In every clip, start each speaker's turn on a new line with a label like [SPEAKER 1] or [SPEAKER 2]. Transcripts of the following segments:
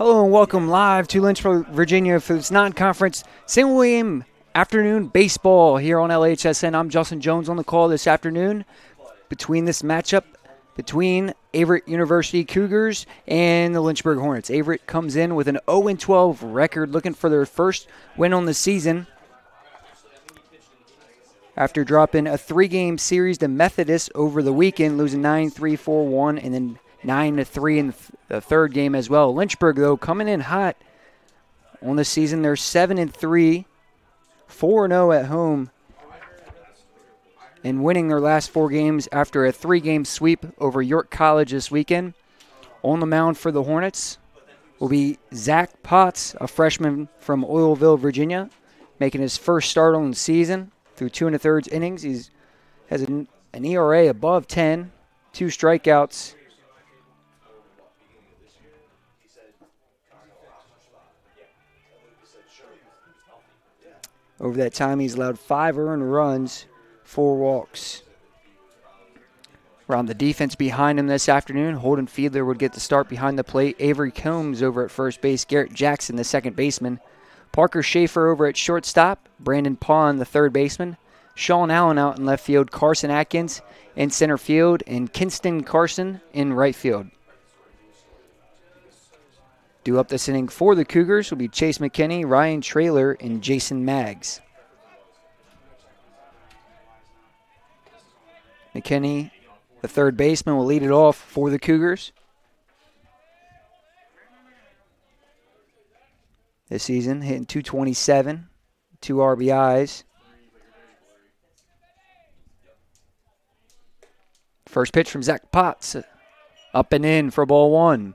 [SPEAKER 1] Hello and welcome live to Lynchburg, Virginia for this non-conference St. William afternoon baseball here on LHSN. I'm Justin Jones on the call this afternoon between this matchup between Averett University Cougars and the Lynchburg Hornets. Averett comes in with an 0-12 record, looking for their first win on the season after dropping a three-game series to Methodist over the weekend, losing 9-3, 4-1, and then 9-3 in the third game as well. Lynchburg, though, coming in hot on the season. They're 7-3, 4-0 at home, and winning their last four games after a three-game sweep over York College this weekend. On the mound for the Hornets will be Zach Potts, a freshman from Oilville, Virginia, making his first start on the season through 2 1/3 innings. He has an ERA above 10, 2 strikeouts. Over that time, he's allowed 5 earned runs, 4 walks. Around the defense behind him this afternoon, Holden Fiedler would get the start behind the plate. Avery Combs over at first base. Garrett Jackson, the second baseman. Parker Schaefer over at shortstop. Brandon Pond, the third baseman. Sean Allen out in left field. Carson Atkins in center field. And Kinston Carson in right field. Due up this inning for the Cougars will be Chase McKinney, Ryan Traylor, and Jason Maggs. McKinney, the third baseman, will lead it off for the Cougars this season, hitting .227, 2 RBIs. First pitch from Zach Potts, up and in for ball one.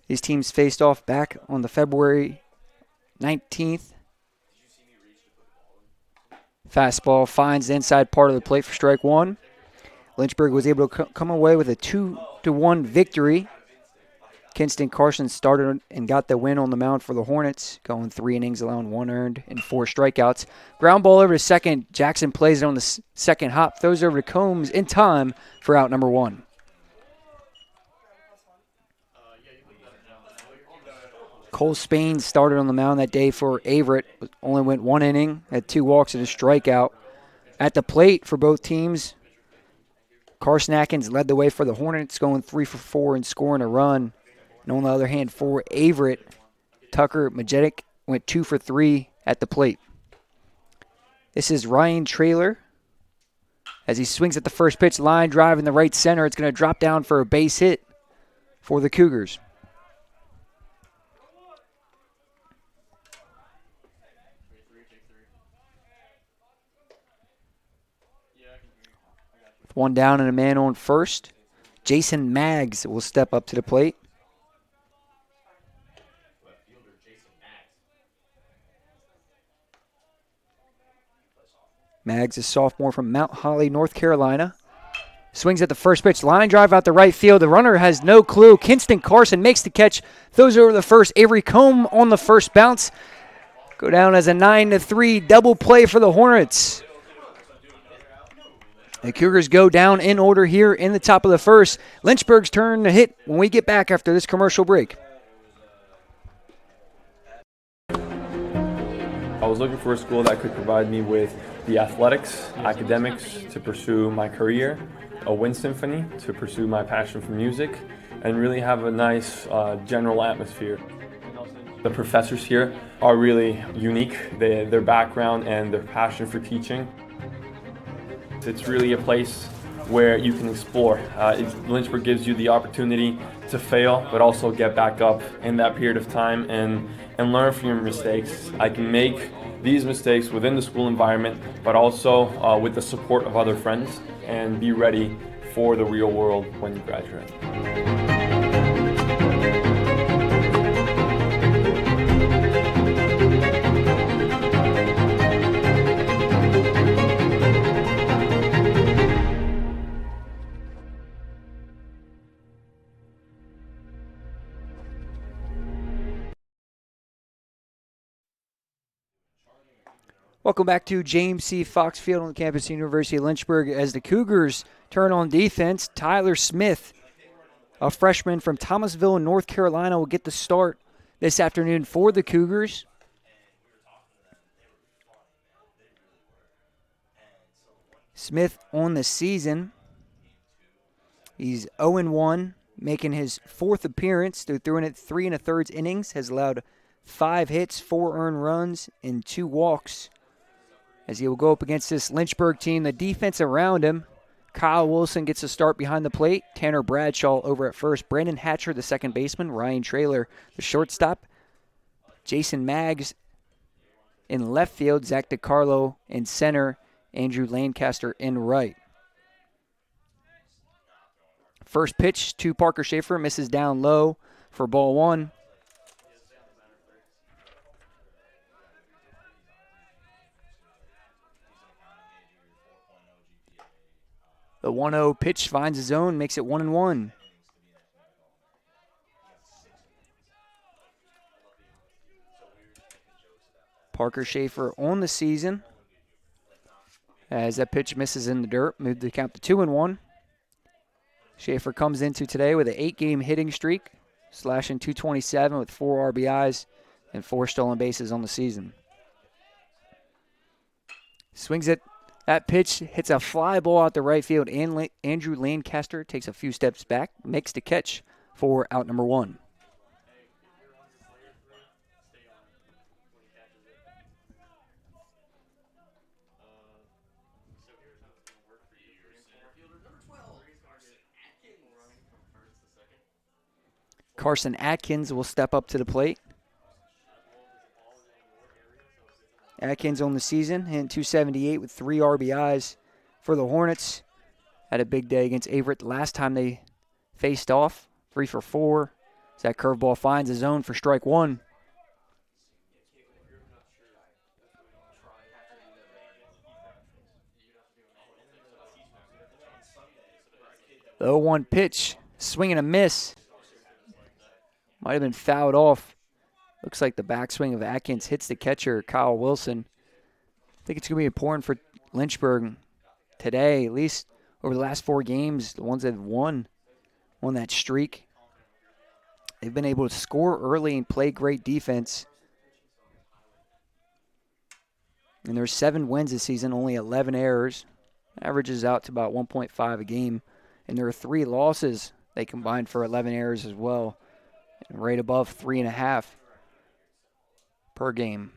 [SPEAKER 1] These teams faced off back on the February 19th. Fastball finds the inside part of the plate for strike one. Lynchburg was able to come away with a 2-1 victory. Kinston Carson started and got the win on the mound for the Hornets, going 3 innings, allowing 1 earned and 4 strikeouts. Ground ball over to second. Jackson plays it on the second hop, throws over to Combs in time for out number 1. Cole Spain started on the mound that day for Averett. Only went 1 inning, had 2 walks and a strikeout. At the plate for both teams, Carson Atkins led the way for the Hornets, going 3 for 4 and scoring a run. And on the other hand, for Averett, Tucker Majetic went 2 for 3 at the plate. This is Ryan Traylor. As he swings at the first pitch, line drive in the right center. It's going to drop down for a base hit for the Cougars. One down and a man on first. Jason Maggs will step up to the plate. Maggs, a sophomore from Mount Holly, North Carolina. Swings at the first pitch. Line drive out the right field. The runner has no clue. Kinston Carson makes the catch. Throws over the first. Avery Combe on the first bounce. Go down as a 9-3 double play for the Hornets. The Cougars go down in order here in the top of the first. Lynchburg's turn to hit when we get back after this commercial break.
[SPEAKER 2] I was looking for a school that could provide me with the athletics, academics to pursue my career, a wind symphony to pursue my passion for music, and really have a nice general atmosphere. The professors here are really unique, their background and their passion for teaching. It's really a place where you can explore. Lynchburg gives you the opportunity to fail, but also get back up in that period of time and learn from your mistakes. I can make these mistakes within the school environment, but also with the support of other friends, and be ready for the real world when you graduate.
[SPEAKER 1] Welcome back to James C. Fox Field on the campus of University of Lynchburg as the Cougars turn on defense. Tyler Smith A freshman from Thomasville, North Carolina, will get the start this afternoon for the Cougars. Smith on the season. He's 0-1, making his fourth appearance. They're throwing it 3 1/3 innings, has allowed 5 hits, 4 earned runs, and 2 walks. As he will go up against this Lynchburg team, the defense around him. Kyle Wilson gets a start behind the plate. Tanner Bradshaw over at first. Brandon Hatcher, the second baseman. Ryan Traylor, the shortstop. Jason Maggs in left field. Zach DiCarlo in center. Andrew Lancaster in right. First pitch to Parker Schaefer, misses down low for ball 1. The 1-0 pitch finds his zone, makes it 1-1. Parker Schaefer on the season. As that pitch misses in the dirt, moved the count to 2-1. Schaefer comes into today with an 8-game hitting streak, slashing .227 with 4 RBIs and 4 stolen bases on the season. Swings it. That pitch hits a fly ball out the right field. Andrew Lancaster takes a few steps back, makes the catch for out number 1. Carson Atkins will step up to the plate. Atkins on the season, hitting .278 with 3 RBIs for the Hornets. Had a big day against Averett last time they faced off. 3 for 4. As that curveball finds a zone for strike 1. The 0-1 pitch, swing and a miss. Might have been fouled off. Looks like the backswing of Atkins hits the catcher, Kyle Wilson. I think it's going to be important for Lynchburg today, at least over the last 4 games, the ones that have won that streak. They've been able to score early and play great defense. And there's 7 wins this season, only 11 errors. Averages out to about 1.5 a game. And there are 3 losses. They combined for 11 errors as well. And right above 3.5 per game.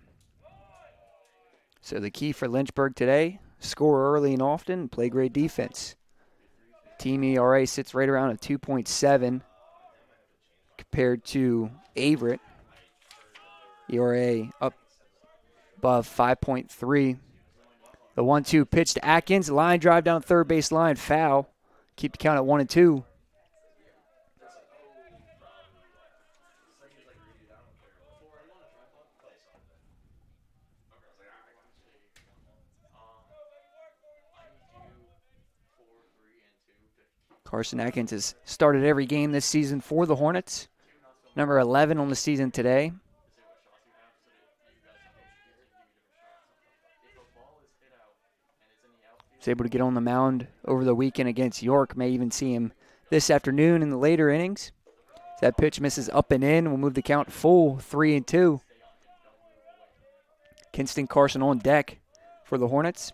[SPEAKER 1] So the key for Lynchburg today, score early and often, play great defense. Team ERA sits right around a 2.7 compared to Averett. ERA up above 5.3. The 1-2 pitch to Atkins, line drive down third base line, foul. Keep the count at 1-2. Carson Atkins has started every game this season for the Hornets. Number 11 on the season today. He's able to get on the mound over the weekend against York. May even see him this afternoon in the later innings. That pitch misses up and in. We'll move the count full 3-2. Kinston Carson on deck for the Hornets.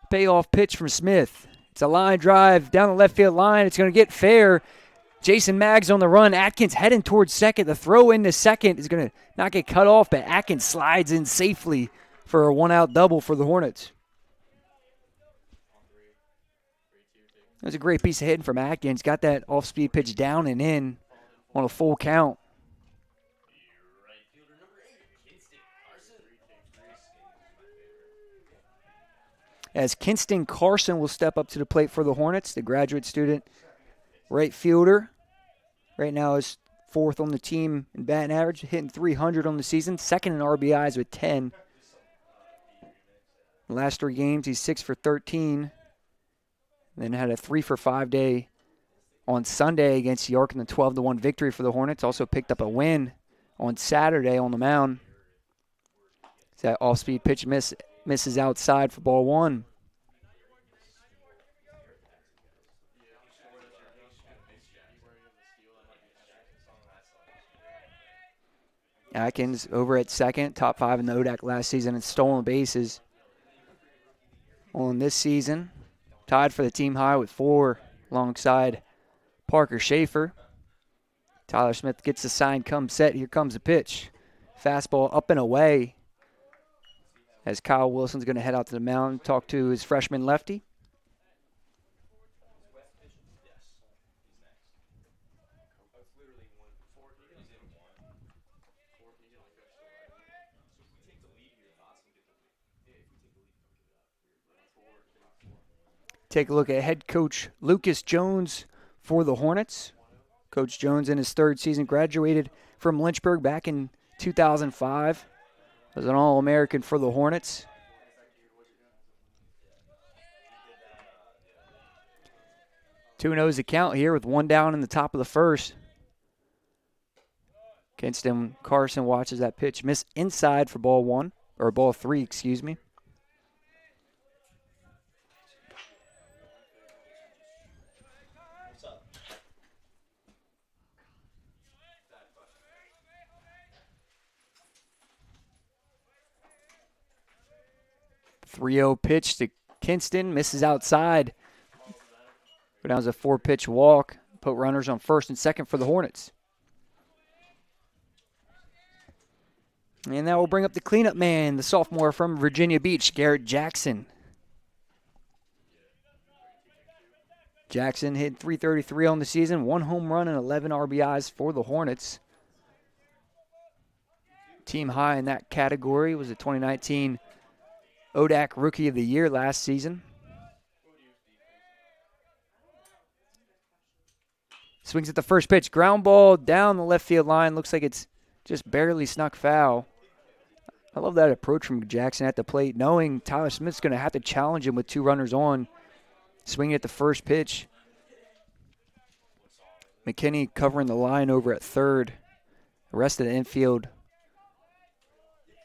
[SPEAKER 1] Payoff pitch from Smith. It's a line drive down the left field line. It's going to get fair. Jason Maggs on the run. Atkins heading towards second. The throw into second is going to not get cut off, but Atkins slides in safely for a 1-out double for the Hornets. That was a great piece of hitting from Atkins. Got that off-speed pitch down and in on a full count. As Kinston Carson will step up to the plate for the Hornets, the graduate student right fielder. Right now is 4th on the team in batting average, hitting .300 on the season, 2nd in RBIs with 10. The last 3 games, he's 6 for 13. Then had a 3 for 5 day on Sunday against York in the 12-1 victory for the Hornets. Also picked up a win on Saturday on the mound. That off-speed pitch misses outside for ball 1. Atkins over at second, top 5 in the ODAC last season in stolen bases. On this season, tied for the team high with 4 alongside Parker Schaefer. Tyler Smith gets the sign, come set. Here comes the pitch. Fastball up and away as Kyle Wilson's going to head out to the mound, talk to his freshman lefty. Take a look at head coach Lucas Jones for the Hornets. Coach Jones in his 3rd season graduated from Lynchburg back in 2005. Was an All-American for the Hornets. Two 0 the count here with 1 down in the top of the 1st. Kinston Carson watches that pitch miss inside for ball 3, excuse me. .30 pitch to Kinston, misses outside. But that was a 4-pitch walk. Put runners on 1st and 2nd for the Hornets. And that will bring up the cleanup man, the sophomore from Virginia Beach, Garrett Jackson. Jackson hit .333 on the season, 1 home run and 11 RBIs for the Hornets. Team high in that category was the 2019 ODAC Rookie of the Year last season. Swings at the first pitch. Ground ball down the left field line. Looks like it's just barely snuck foul. I love that approach from Jackson at the plate, knowing Tyler Smith's going to have to challenge him with 2 runners on. Swinging at the first pitch. McKinney covering the line over at 3rd. The rest of the infield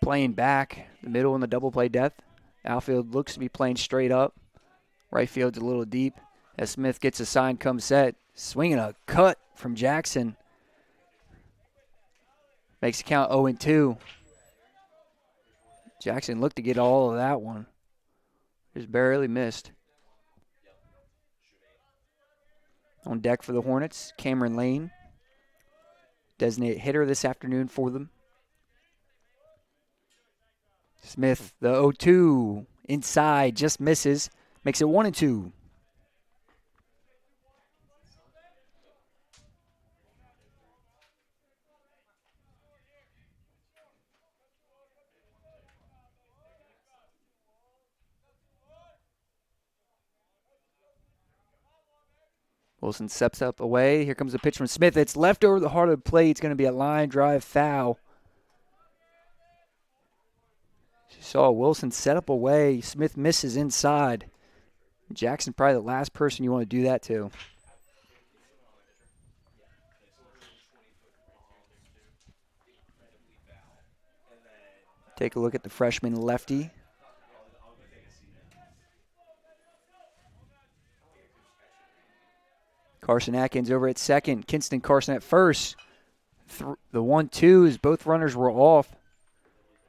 [SPEAKER 1] playing back. The middle in the double play depth. Outfield looks to be playing straight up. Right field's a little deep. As Smith gets a sign, come set. Swinging a cut from Jackson. Makes the count 0-2. Jackson looked to get all of that one. Just barely missed. On deck for the Hornets, Cameron Lane. Designated hitter this afternoon for them. Smith, the 0-2. Inside, just misses. Makes it 1-2. Wilson steps up away. Here comes a pitch from Smith. It's left over the heart of the plate. It's going to be a line drive foul. You saw Wilson set up away. Smith misses inside. Jackson probably the last person you want to do that to. Take a look at the freshman lefty. Carson Atkins over at second. Kinston Carson at first. The 1-2 is both runners were off.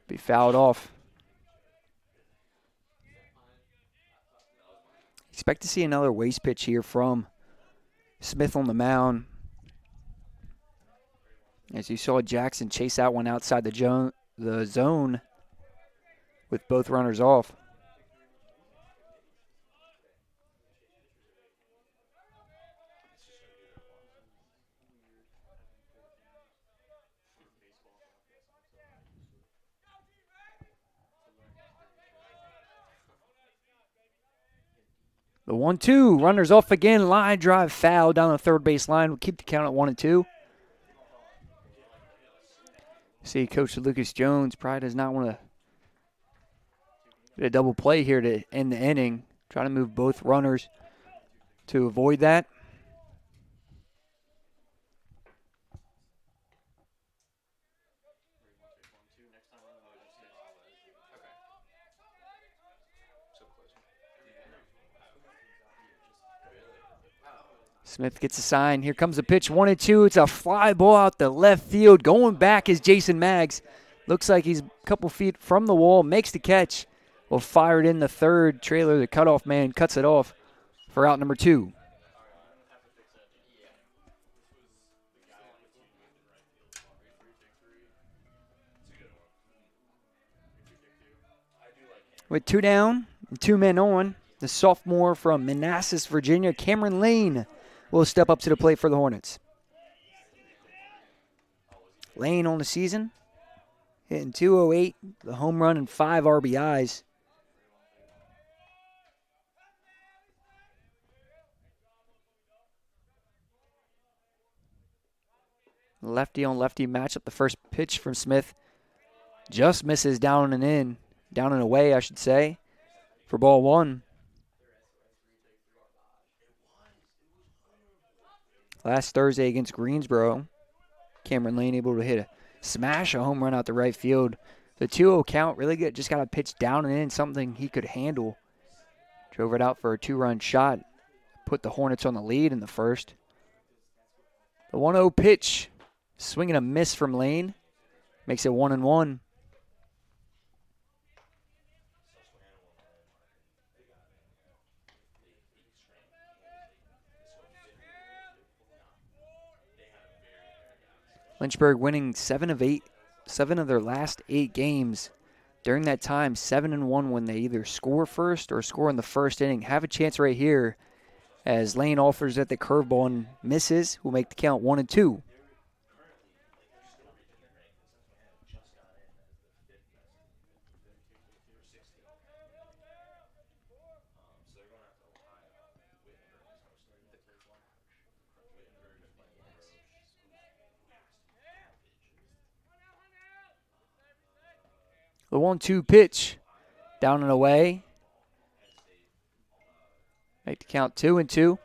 [SPEAKER 1] Be fouled off. Expect to see another waste pitch here from Smith on the mound. As you saw Jackson chase that one outside the zone with both runners off. The 1-2, runners off again, line drive foul down the third base line. We'll keep the count at 1-2. See, Coach Lucas Jones probably does not want to get a double play here to end the inning. Trying to move both runners to avoid that. Smith gets a sign. Here comes the pitch, 1-2. It's a fly ball out the left field. Going back is Jason Maggs. Looks like he's a couple feet from the wall, makes the catch. Will fire it in the third trailer. The cutoff man cuts it off for out number 2. With 2 down and 2 men on, the sophomore from Manassas, Virginia, Cameron Lane, will step up to the plate for the Hornets. Lane on the season, hitting .208, the home run and 5 RBIs. Lefty on lefty matchup. The first pitch from Smith just misses down and away, I should say, for ball 1. Last Thursday against Greensboro, Cameron Lane able to hit a home run out the right field. The 2-0 count, really good. Just got a pitch down and in, something he could handle. Drove it out for a 2-run shot. Put the Hornets on the lead in the first. The 1-0 pitch, swinging a miss from Lane, makes it 1-1. Lynchburg winning 7 of their last 8 games. During that time, 7-1 when they either score first or score in the first inning. Have a chance right here as Lane offers at the curveball and misses. Will make the count 1-2. The 1-2 pitch, down and away. Make the count 2-2.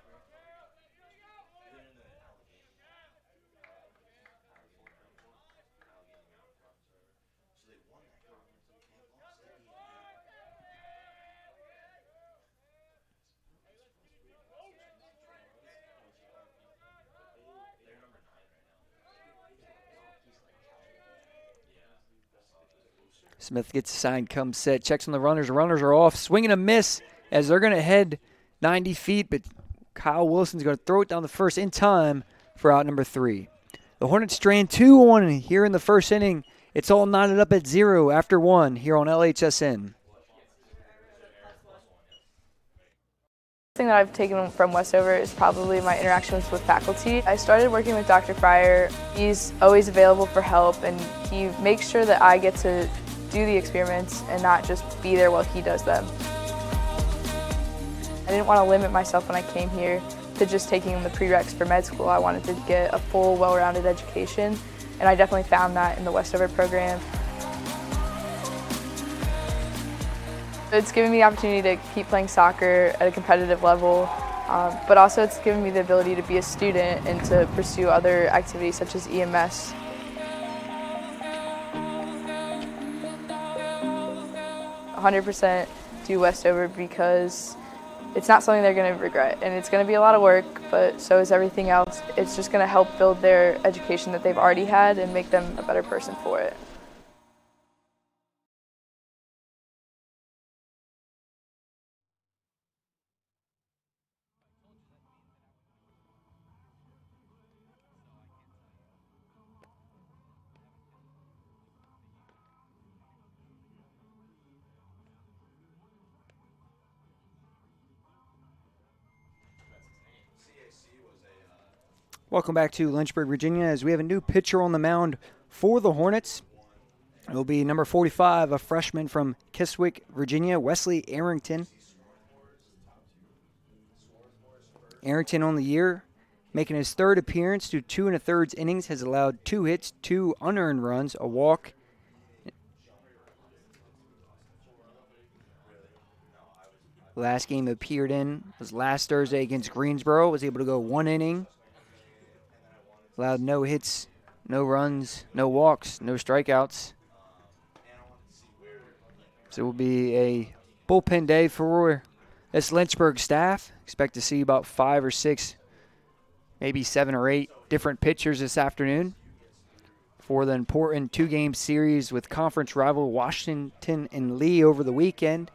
[SPEAKER 1] Smith gets a sign, comes set, checks on the runners. The runners are off, swinging a miss as they're going to head 90 feet, but Kyle Wilson's going to throw it down the first in time for out number 3. The Hornets strand 2-1 here in the first inning. It's all knotted up at 0 after 1 here on LHSN.
[SPEAKER 3] Thing that I've taken from Westover is probably my interactions with faculty. I started working with Dr. Fryer. He's always available for help, and he makes sure that I get to do the experiments and not just be there while he does them. I didn't want to limit myself when I came here to just taking the prereqs for med school. I wanted to get a full, well-rounded education, and I definitely found that in the Westover program. It's given me the opportunity to keep playing soccer at a competitive level, but also it's given me the ability to be a student and to pursue other activities such as EMS. 100% do Westover because it's not something they're going to regret, and it's going to be a lot of work, but so is everything else. It's just going to help build their education that they've already had and make them a better person for it.
[SPEAKER 1] Welcome back to Lynchburg, Virginia, as we have a new pitcher on the mound for the Hornets. It will be number 45, a freshman from Kiswick, Virginia, Wesley Arrington. Arrington on the year, making his 3rd appearance through 2 1/3 innings, has allowed 2 hits, 2 unearned runs, a walk. Last game appeared in was last Thursday against Greensboro. Was able to go 1 inning. Allowed no hits, no runs, no walks, no strikeouts. So it will be a bullpen day for this Lynchburg staff. Expect to see about 5 or 6 maybe 7 or 8 different pitchers this afternoon for the important 2-game series with conference rival Washington and Lee over the weekend.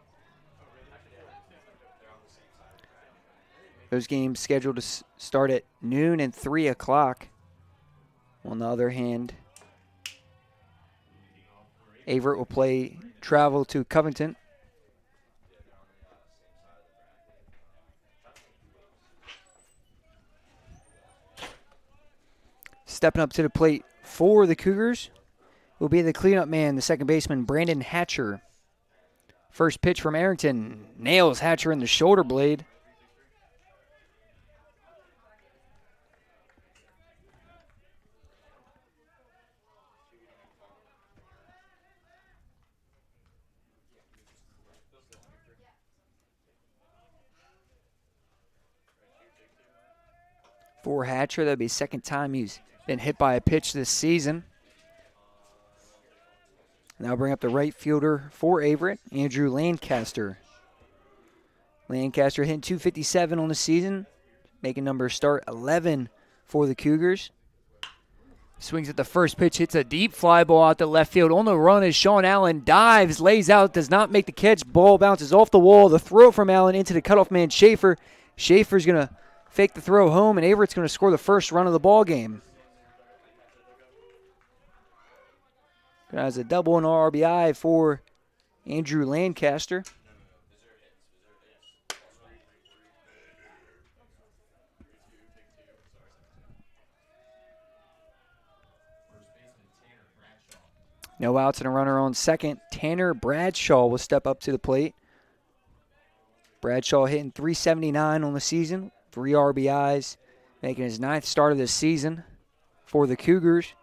[SPEAKER 1] Those games scheduled to start at noon and 3 o'clock. On the other hand, Averett will travel to Covington. Stepping up to the plate for the Cougars will be the cleanup man, the second baseman, Brandon Hatcher. First pitch from Arrington. Nails Hatcher in the shoulder blade. For Hatcher, that'll be the second time he's been hit by a pitch this season. Now bring up the right fielder for Averett, Andrew Lancaster. Lancaster hitting .257 on the season, making numbers start 11 for the Cougars. Swings at the first pitch, hits a deep fly ball out to left field. On the run is Sean Allen, dives, lays out, does not make the catch. Ball bounces off the wall. The throw from Allen into the cutoff man, Schaefer. Schaefer's going to fake the throw home, and Averett's going to score the first run of the ball game. Has a double and RBI for Andrew Lancaster. No outs and a runner on second. Tanner Bradshaw will step up to the plate. Bradshaw hitting .379 on the season, 3 RBIs, making his 9th start of the season for the Cougars.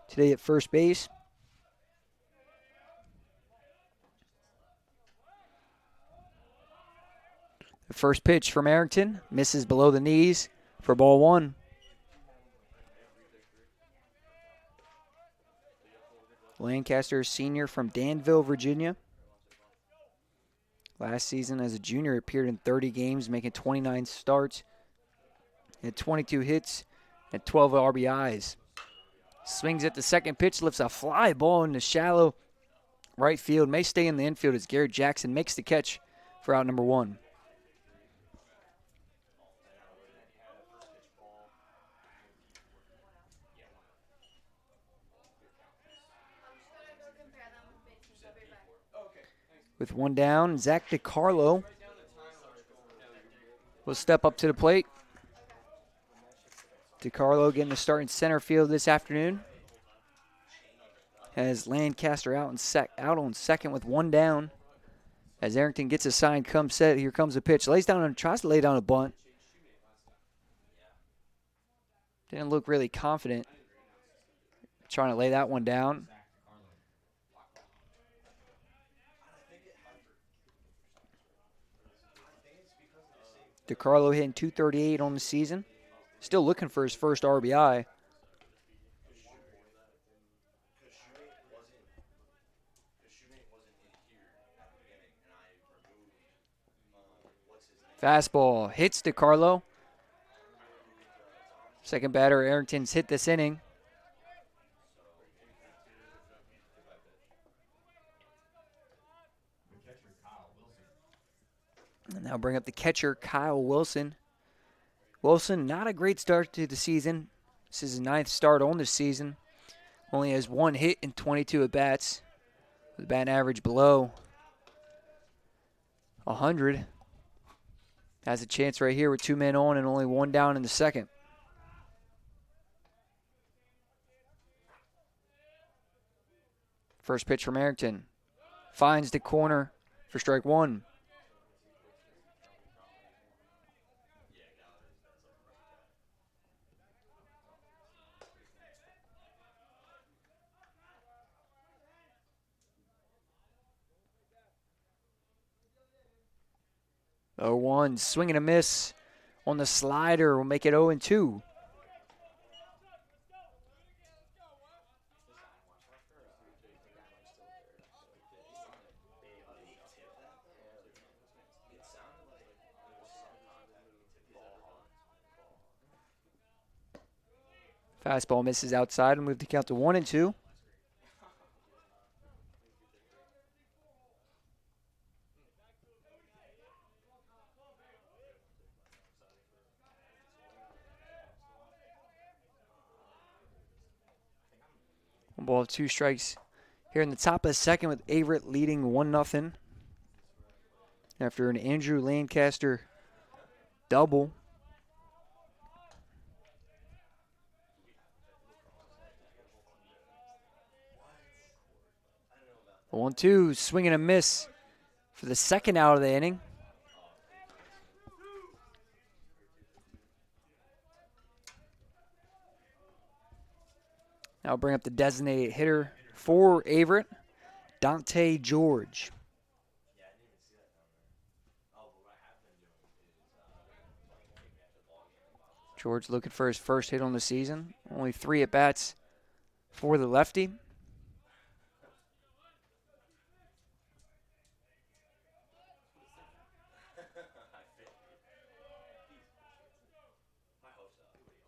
[SPEAKER 1] Today at first base. The first pitch from Arrington misses below the knees for ball 1. Lancaster, senior from Danville, Virginia. Last season as a junior appeared in 30 games, making 29 starts. Had 22 hits and 12 RBIs. Swings at the second pitch, lifts a fly ball into shallow right field. May stay in the infield as Garrett Jackson makes the catch for out number 1. With 1 down, Zach DiCarlo will step up to the plate. DiCarlo getting the start in center field this afternoon. Has Lancaster out on second with 1 down. As Arrington gets a sign, comes set. Here comes the pitch. Lays down and tries to lay down a bunt. Didn't look really confident trying to lay that one down. DiCarlo hitting .238 on the season. Still looking for his first RBI. Fastball hits DiCarlo. Second batter, Arrington's hit this inning. And now bring up the catcher, Kyle Wilson. Wilson, not a great start to the season. This is his 9th start on the season. Only has 1 hit in 22 at-bats. With a batting average below 100. Has a chance right here with 2 men on and only 1 down in the second. First pitch from Arrington. Finds the corner for strike 1. Oh, 1 swing and a miss on the slider will make it 0-2. Fastball misses outside and move the count to 1-2. One ball, 2 strikes here in the top of the second with Averett leading 1-0 after an Andrew Lancaster double. 1-2, swing and a miss for the second out of the inning. Now bring up the designated hitter for Averett, Dante George. George looking for his first hit on the season. Only 3 at-bats for the lefty.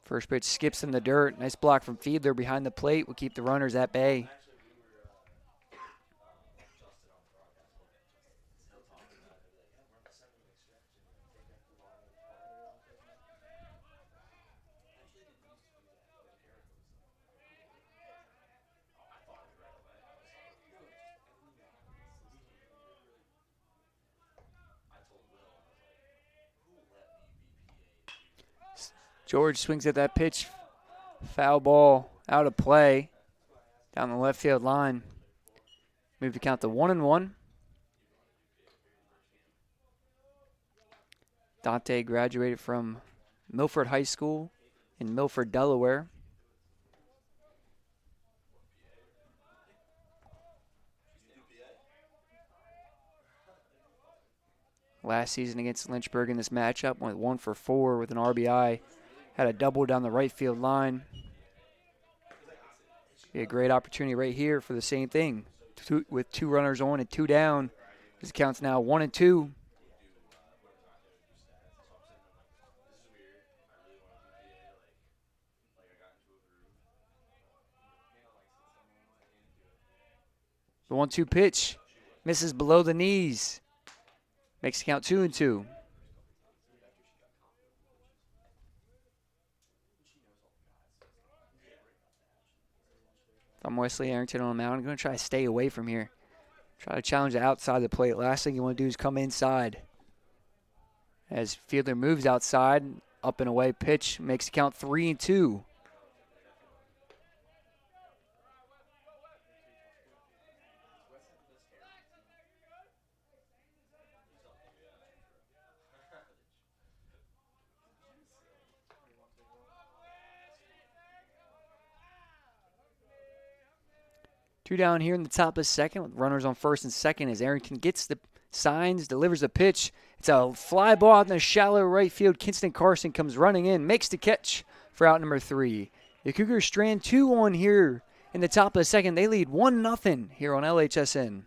[SPEAKER 1] First pitch skips in the dirt. Nice block from Fiedler behind the plate. Will keep the runners at bay. George swings at that pitch. Foul ball out of play down the left field line. Move the count to 1-1. Dante graduated from Milford High School in Milford, Delaware. Last season against Lynchburg in this matchup, went 1 for 4 with an RBI. Had a double down the right field line. Be a great opportunity right here for the same thing. With 2 runners on and 2 down. This counts now 1-2. The 1-2 pitch misses below the knees. Makes the count 2-2. If I'm Wesley Arrington on the mound, I'm going to try to stay away from here. Try to challenge it outside the plate. Last thing you want to do is come inside. As Fiedler moves outside, up and away pitch makes the count 3-2. Two down here in the top of the second with runners on first and second as Arrington gets the signs, delivers the pitch. It's a fly ball out in the shallow right field. Kinston Carson comes running in, makes the catch for out number 3. The Cougars strand 2 on here in the top of the second. They lead 1-0 here on LHSN.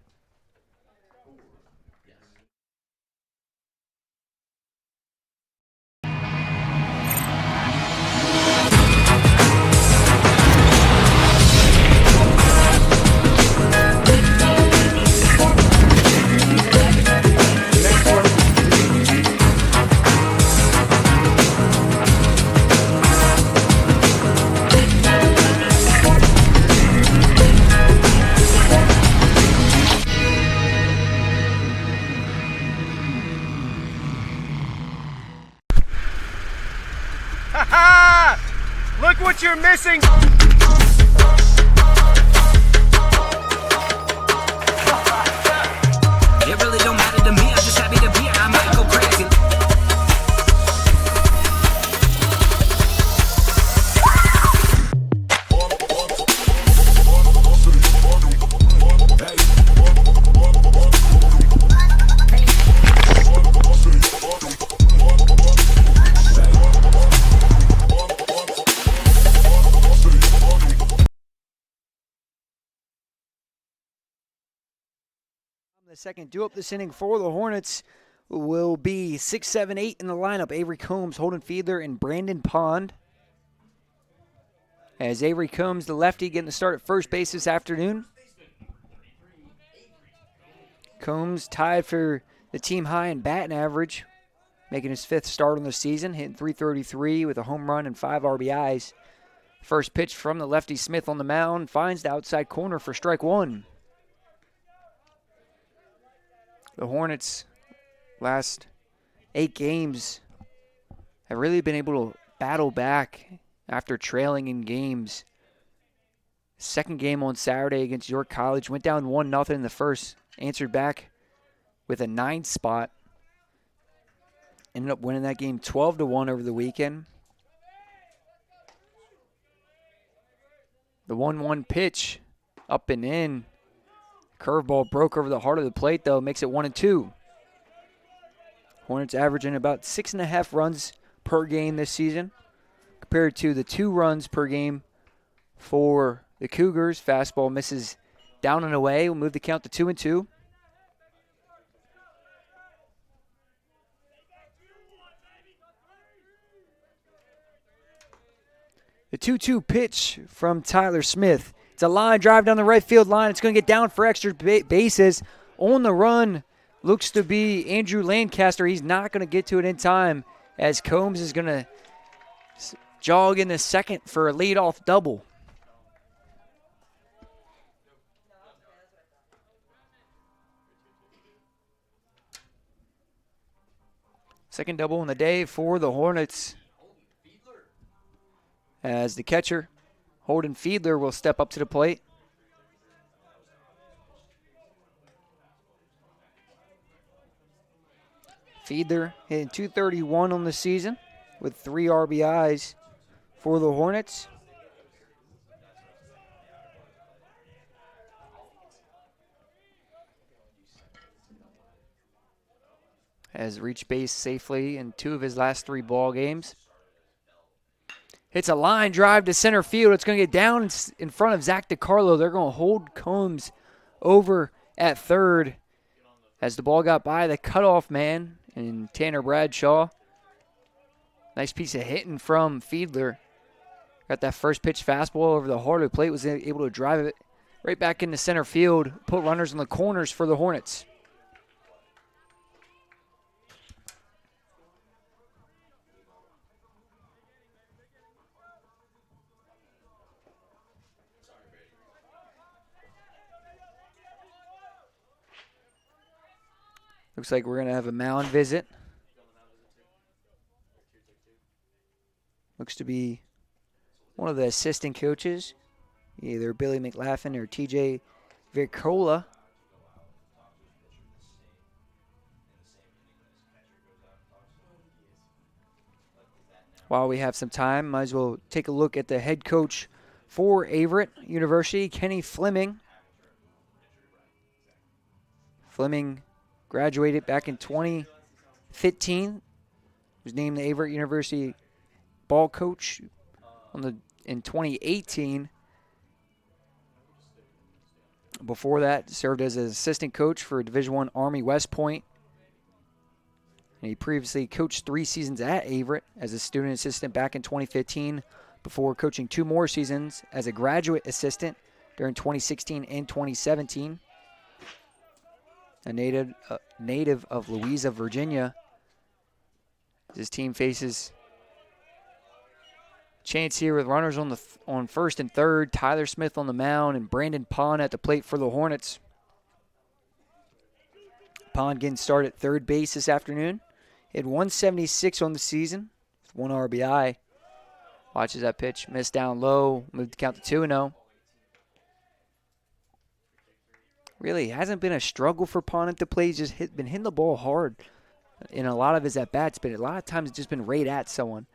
[SPEAKER 4] Look what you're missing! It really don't matter to me, I'm just happy to be here, I might go crazy.
[SPEAKER 1] The second due up this inning for the Hornets will be 6, 7, 8 in the lineup. Avery Combs, Holden Fiedler, and Brandon Pond. as Avery Combs, the lefty, getting the start at first base this afternoon. Combs tied for the team high in batting average, making his 5th start on the season, hitting .333 with a home run and 5 RBIs. First pitch from the lefty Smith on the mound, finds the outside corner for strike 1. The Hornets last 8 games have really been able to battle back after trailing in games. Second game on Saturday against York College, went down 1-0 in the first, answered back with a 9 spot. Ended up winning that game 12-1 over the weekend. The 1-1 pitch, up and in. Curveball broke over the heart of the plate, though, makes it 1-2. Hornets averaging about 6.5 runs per game this season, compared to the 2 runs per game for the Cougars. Fastball misses down and away. We'll move the count to 2-2. The 2-2 pitch from Tyler Smith. It's a line drive down the right field line. It's going to get down for extra bases. On the run looks to be Andrew Lancaster. He's not going to get to it in time, as Combs is going to jog in the second for a leadoff double. Second double in the day for the Hornets, as the catcher, Holden Fiedler, will step up to the plate. Fiedler hitting .231 on the season with 3 RBIs for the Hornets. Has reached base safely in 2 of his last 3 ball games. Hits a line drive to center field. It's going to get down in front of Zach DiCarlo. They're going to hold Combs over at third, as the ball got by the cutoff man and Tanner Bradshaw. Nice piece of hitting from Fiedler. Got that first pitch fastball over the heart of the plate. Was able to drive it right back into center field. Put runners in the corners for the Hornets. Looks like we're going to have a mound visit. Looks to be one of the assistant coaches, either Billy McLaughlin or TJ Vircola. While we have some time, might as well take a look at the head coach for Averett University, Kenny Fleming. Fleming graduated back in 2015. Was named the Averett University ball coach in 2018. Before that, served as an assistant coach for Division I Army West Point. And he previously coached 3 seasons at Averett as a student assistant back in 2015, before coaching 2 more seasons as a graduate assistant during 2016 and 2017. A native of Louisa, Virginia. His team faces chance here with runners on first and third. Tyler Smith on the mound and Brandon Pond at the plate for the Hornets. Pond getting started at third base this afternoon. He had 176 on the season with 1 RBI. Watches that pitch, missed down low, moved the count to 2-0. Really hasn't been a struggle for Pond at the plate. He's just been hitting the ball hard in a lot of his at-bats, but a lot of times it's just been right at someone.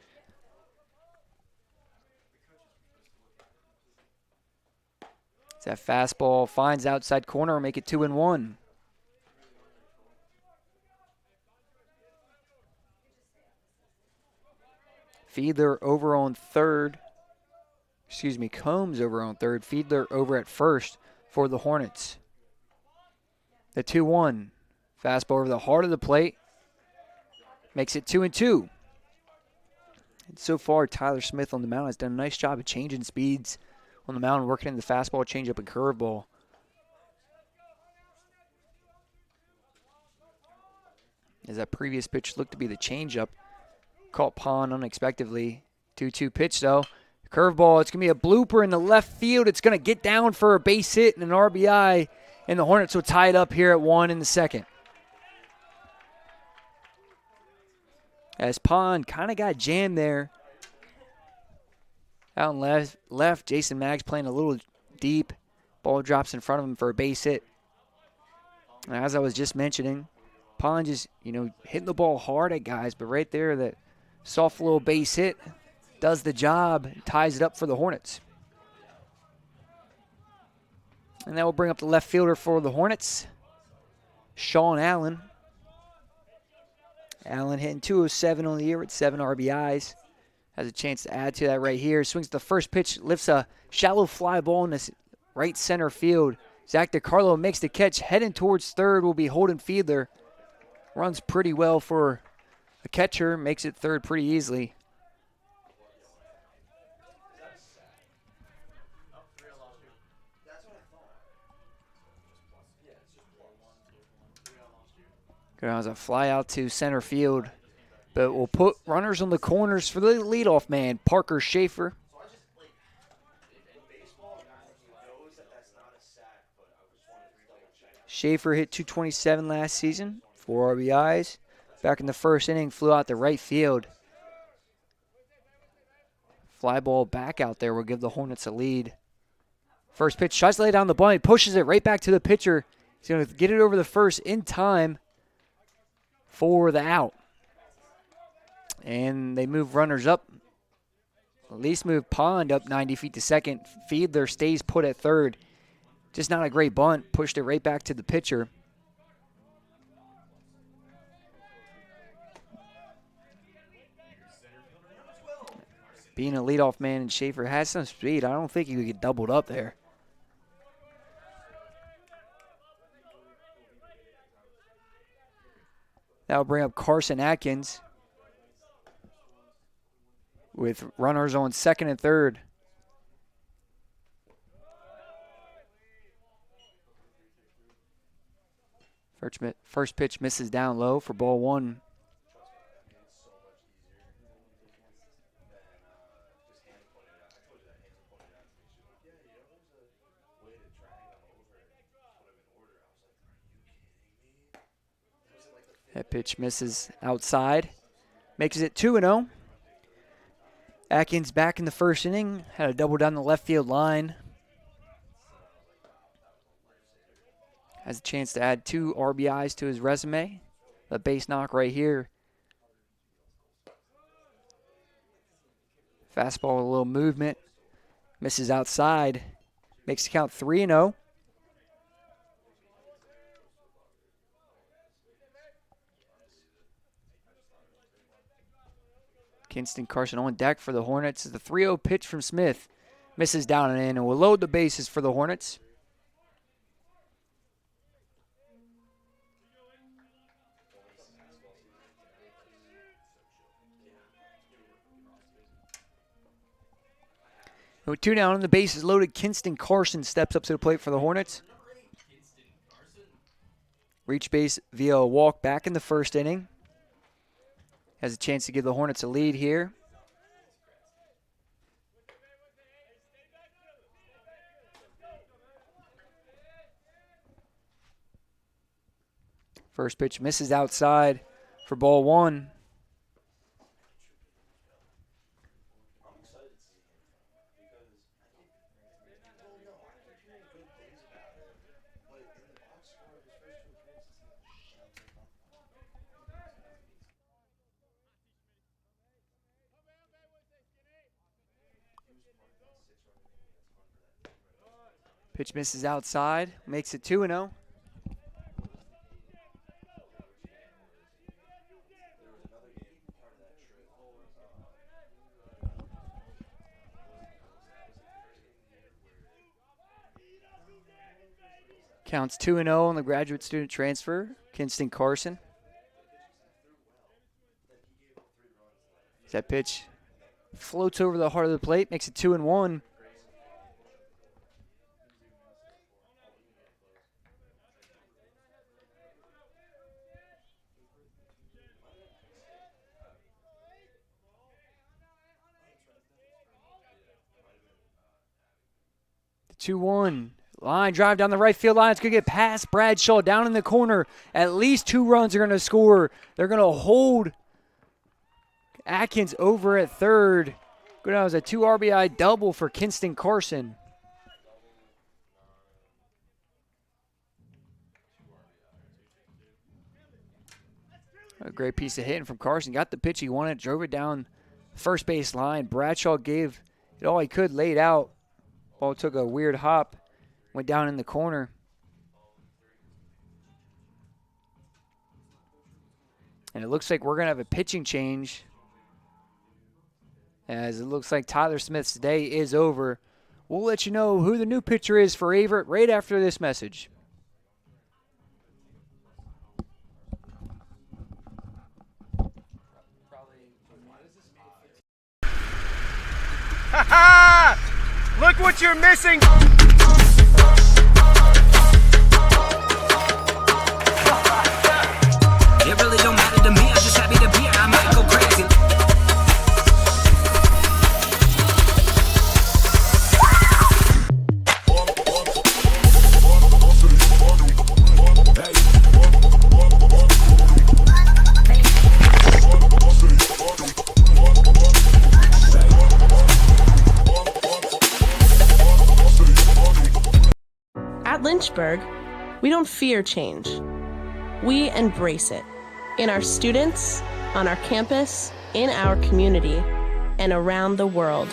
[SPEAKER 1] That fastball finds outside corner, make it 2-1. Fiedler over on third. Combs over on third. Fiedler over at first for the Hornets. The 2-1. Fastball over the heart of the plate. Makes it 2-2. And so far, Tyler Smith on the mound has done a nice job of changing speeds on the mound, working in the fastball, changeup, and curveball. As that previous pitch looked to be the changeup, caught Pond unexpectedly. 2-2 pitch, though. Curveball, it's going to be a blooper in the left field. It's going to get down for a base hit and an RBI, and the Hornets will tie it up here at 1 in the second. As Pond kind of got jammed there. Out and left, Jason Maggs playing a little deep. Ball drops in front of him for a base hit. And as I was just mentioning, Pond just, hitting the ball hard at guys, but right there, that soft little base hit does the job, ties it up for the Hornets. And that will bring up the left fielder for the Hornets, Sean Allen. Allen hitting 207 on the year with 7 RBIs. Has a chance to add to that right here. Swings the first pitch, lifts a shallow fly ball in the right center field. Zach DiCarlo makes the catch, heading towards third will be Holden Fiedler. Runs pretty well for a catcher, makes it third pretty easily. As a fly out to center field. But we'll put runners on the corners for the leadoff man, Parker Schaefer. Schaefer hit 227 last season, 4 RBIs. Back in the first inning, flew out to right field. Fly ball back out there will give the Hornets a lead. First pitch, tries to lay down the ball. He pushes it right back to the pitcher. He's going to get it over the first in time for the out. And they move runners up. At least move Pond up 90 feet to second. Fiedler stays put at third. Just not a great bunt. Pushed it right back to the pitcher. Being a leadoff man, and Schaefer has some speed. I don't think he could get doubled up there. That'll bring up Carson Atkins with runners on second and third. First pitch misses down low for ball 1. That pitch misses outside. Makes it 2-0. Atkins back in the first inning. Had a double down the left field line. Has a chance to add 2 RBIs to his resume. The base knock right here. Fastball with a little movement. Misses outside. Makes the count 3-0. Kinston Carson on deck for the Hornets. The 3-0 pitch from Smith. Misses down and in, and will load the bases for the Hornets. With 2 down and the bases loaded, Kinston Carson steps up to the plate for the Hornets. Reach base via a walk back in the first inning. Has a chance to give the Hornets a lead here. First pitch misses outside for ball 1. Pitch misses outside, makes it 2-0. Counts 2-0 on the graduate student transfer, Kinston Carson. That pitch floats over the heart of the plate, makes it 2-1. The 2-1. Line drive down the right field line. It's going to get past Bradshaw down in the corner. At least 2 runs are going to score. They're going to hold Atkins over at third. Go down as a 2 RBI double for Kinston Carson. A great piece of hitting from Carson. Got the pitch he wanted, drove it down first base line. Bradshaw gave it all he could, laid out. Ball took a weird hop, went down in the corner. And it looks like we're going to have a pitching change, as it looks like Tyler Smith's day is over. We'll let you know who the new pitcher is for Averett right after this message.
[SPEAKER 5] Look what you're missing!
[SPEAKER 4] It really don't matter to me, I'm just happy to be here, I might go crazy.
[SPEAKER 6] At Lynchburg, we don't fear change. We embrace it. In our students, on our campus, in our community, and around the world.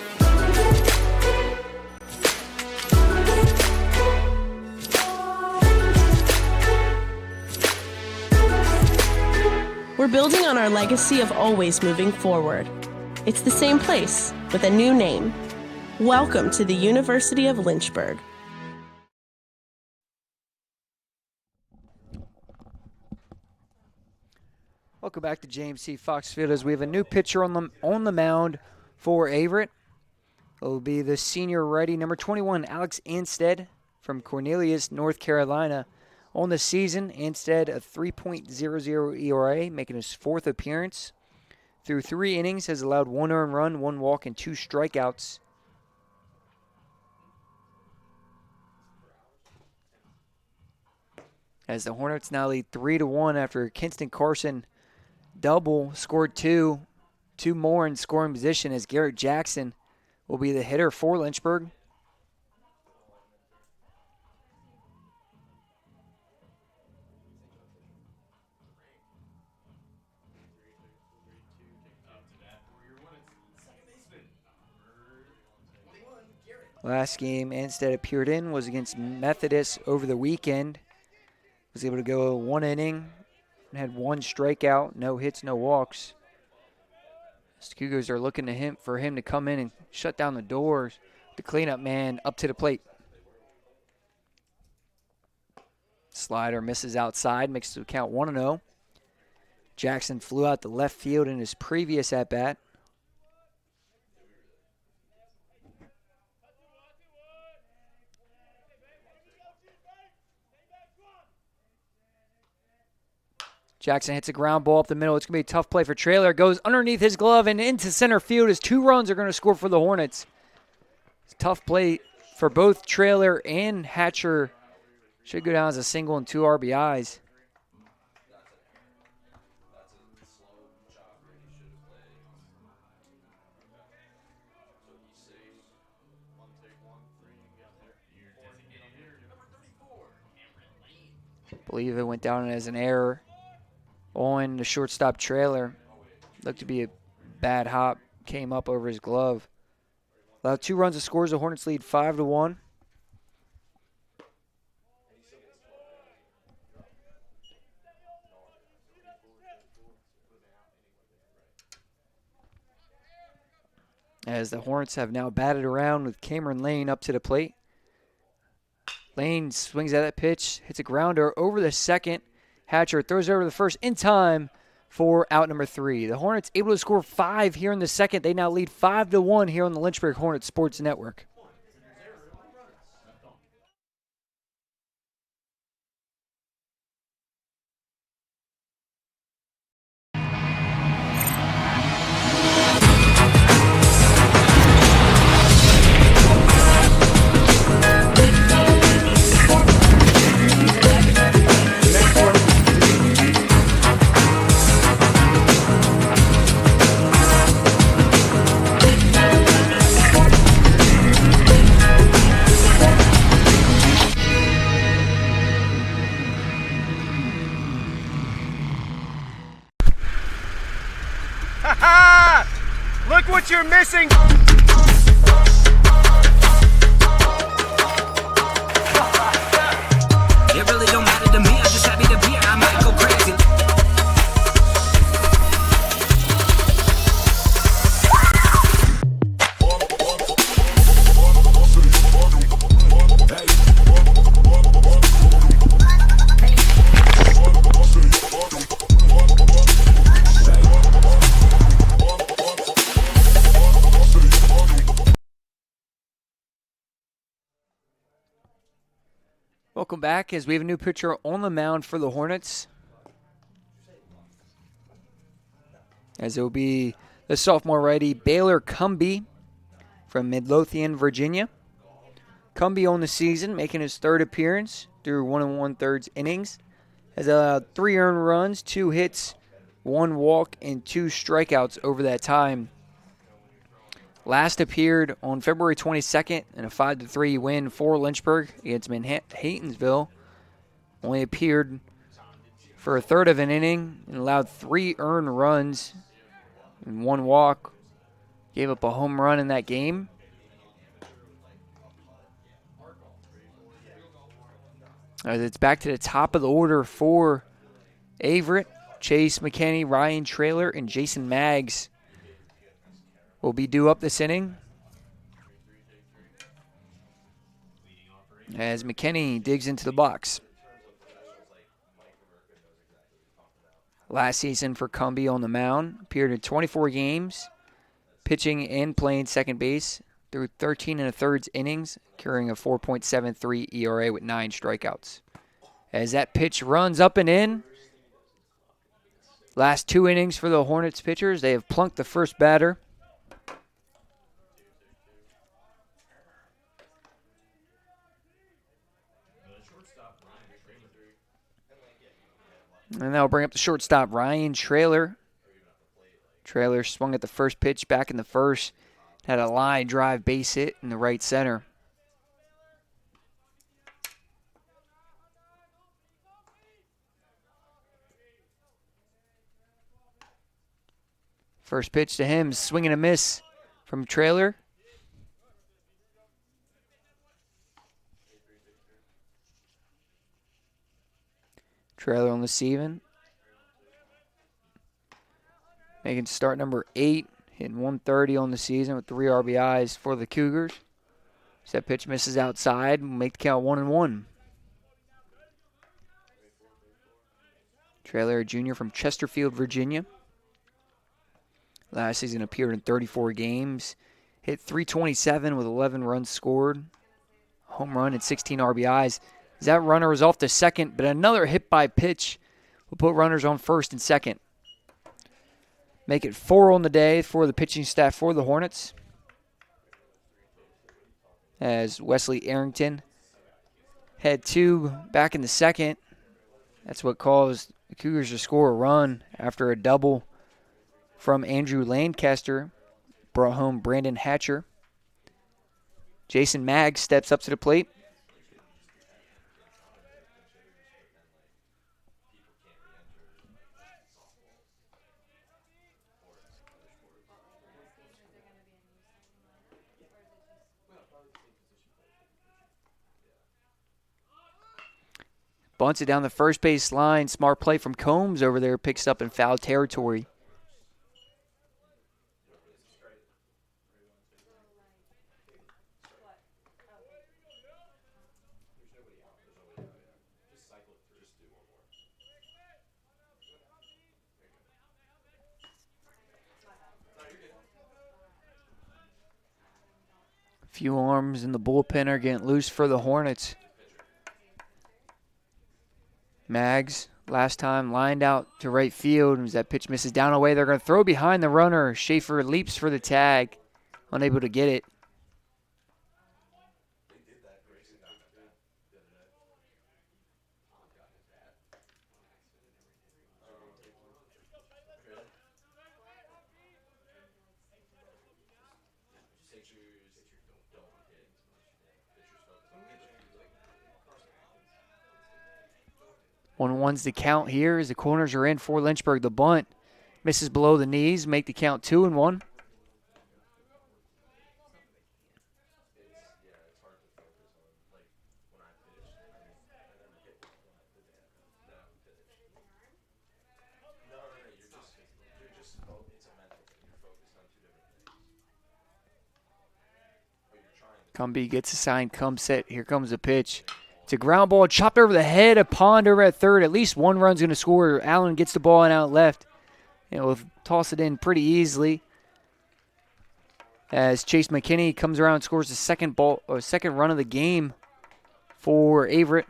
[SPEAKER 6] We're building on our legacy of always moving forward. It's the same place, with a new name. Welcome to the University of Lynchburg.
[SPEAKER 1] Welcome back to James C. Fox Field as we have a new pitcher on the mound for Averett. It will be the senior righty, number 21, Alex Anstead from Cornelius, North Carolina. On the season, Anstead a 3.00 ERA, making his 4th appearance. Through 3 innings, has allowed 1 earned run, 1 walk, and 2 strikeouts. As the Hornets now lead 3-1 after Kinston Carson double, scored 2 more in scoring position, as Garrett Jackson will be the hitter for Lynchburg. Last game Anstead appeared in was against Methodist over the weekend. Was able to go 1 inning and had 1 strikeout, no hits, no walks. The Cougars are looking to for him to come in and shut down the doors. The cleanup man up to the plate. Slider misses outside, makes the count 1-0. Jackson flew out to left field in his previous at-bat. Jackson hits a ground ball up the middle. It's going to be a tough play for Traylor. Goes underneath his glove and into center field as 2 runs are going to score for the Hornets. It's a tough play for both Traylor and Hatcher. Should go down as a single and 2 RBIs. I believe it went down as an error on the shortstop Trailer. Looked to be a bad hop. Came up over his glove. Allowed 2 runs of scores. The Hornets lead 5-1. As the Hornets have now batted around with Cameron Lane up to the plate. Lane swings at that pitch, hits a grounder over the second. Hatcher throws it over the first in time for out number 3. The Hornets able to score 5 here in the second. They now lead 5-1 here on the Lynchburg Hornets Sports Network.
[SPEAKER 5] Look what you're missing!
[SPEAKER 4] It really don't matter to me, I'm just happy to be here, I might go crazy.
[SPEAKER 1] Welcome back as we have a new pitcher on the mound for the Hornets. As it will be the sophomore righty Baylor Cumbie from Midlothian, Virginia. Cumbie on the season, making his 3rd appearance through 1 1/3 innings. Has allowed 3 earned runs, 2 hits, 1 walk, and 2 strikeouts over that time. Last appeared on February 22nd in a 5-3 win for Lynchburg against Haytonsville. Only appeared for a 1/3 of an inning and allowed 3 earned runs and 1 walk. Gave up a home run in that game. As it's back to the top of the order for Averett. Chase McKinney, Ryan Traylor, and Jason Maggs will be due up this inning. As McKinney digs into the box. Last season for Cumbie on the mound, appeared in 24 games, pitching and playing second base through 13 1/3 innings, carrying a 4.73 ERA with 9 strikeouts. As that pitch runs up and in, last 2 innings for the Hornets pitchers, they have plunked the first batter. And that'll bring up the shortstop, Ryan Traylor. Traylor swung at the first pitch back in the first. Had a line drive base hit in the right center. First pitch to him, swing and a miss from Traylor. Traylor on the season. Making start number 8, hitting 130 on the season with 3 RBIs for the Cougars. So that pitch misses outside, will make the count 1-1. Traylor, a junior from Chesterfield, Virginia. Last season appeared in 34 games. Hit .327 with 11 runs scored. Home run and 16 RBIs. That runner was off to second, but another hit by pitch will put runners on first and second. Make it 4 on the day for the pitching staff for the Hornets. As Wesley Arrington had 2 back in the second. That's what caused the Cougars to score a run after a double from Andrew Lancaster. Brought home Brandon Hatcher. Jason Maggs steps up to the plate. Bunts it down the first base line. Smart play from Combs over there. Picks up in foul territory. Few arms in the bullpen are getting loose for the Hornets. Mags, last time, lined out to right field. As that pitch misses down away, they're going to throw behind the runner. Schaefer leaps for the tag, unable to get it. One's the count here as the corners are in for Lynchburg. The bunt misses below the knees, make the count 2-1. Cumbie gets assigned come set. Here comes the pitch. It's a ground ball chopped over the head of Pond over at third. At least one run's going to score. Allen gets the ball and out left. We'll toss it in pretty easily. As Chase McKinney comes around and scores the second run of the game for Averett.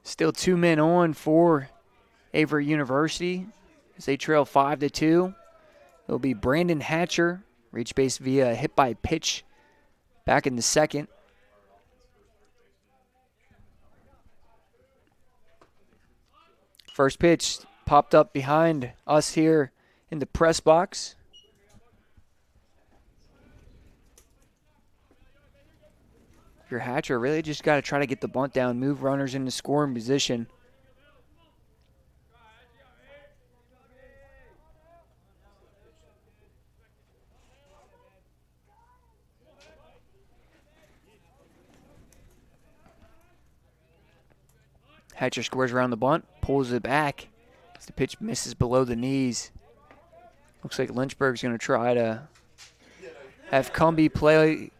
[SPEAKER 1] Still 2 men on for Averett University as they trail 5-2. It'll be Brandon Hatcher, reach base via a hit by pitch back in the second. First pitch popped up behind us here in the press box. If you're Hatcher, really just got to try to get the bunt down, move runners into scoring position. Hatcher squares around the bunt, pulls it back as the pitch misses below the knees. Looks like Lynchburg's going to try to have Cumbie play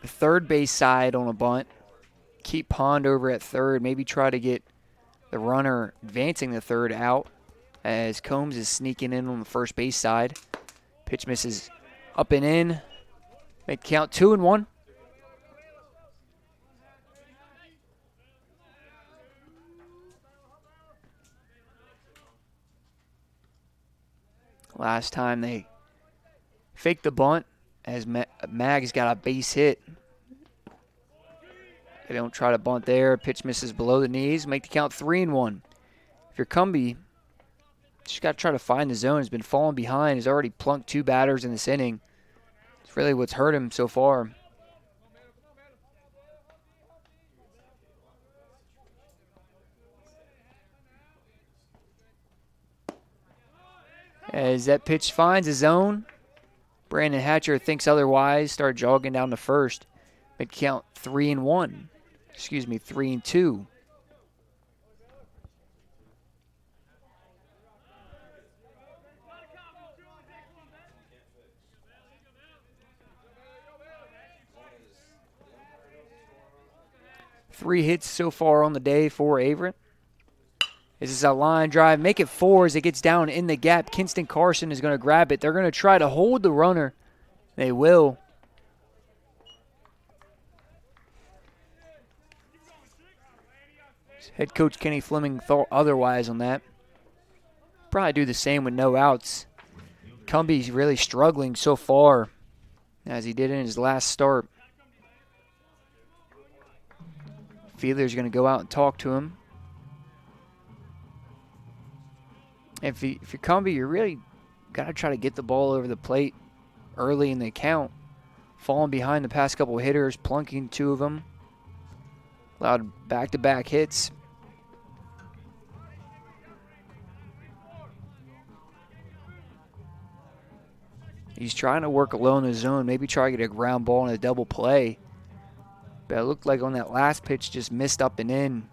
[SPEAKER 1] the third base side on a bunt, keep Pond over at third, maybe try to get the runner advancing the third out as Combs is sneaking in on the first base side. Pitch misses up and in. Make count 2-1. Last time they faked the bunt as Mag's got a base hit. They don't try to bunt there. Pitch misses below the knees. Make the count 3-1. If you're Cumbie, just got to try to find the zone. He's been falling behind. He's already plunked 2 batters in this inning. It's really what's hurt him so far. As that pitch finds a zone, Brandon Hatcher thinks otherwise. Start jogging down to first. Make count 3-1. 3-2. Three hits so far on the day for Averett. This is a line drive. Make it 4 as it gets down in the gap. Kinston Carson is going to grab it. They're going to try to hold the runner. They will. Head coach Kenny Fleming thought otherwise on that. Probably do the same with no outs. Cumbie's really struggling so far, as he did in his last start. Fiedler's going to go out and talk to him. If you're Cumbie, you really got to try to get the ball over the plate early in the count. Falling behind the past couple of hitters, plunking 2 of them. Allowed back-to-back hits. He's trying to work alone in the zone, maybe try to get a ground ball and a double play. But it looked like on that last pitch just missed up and in.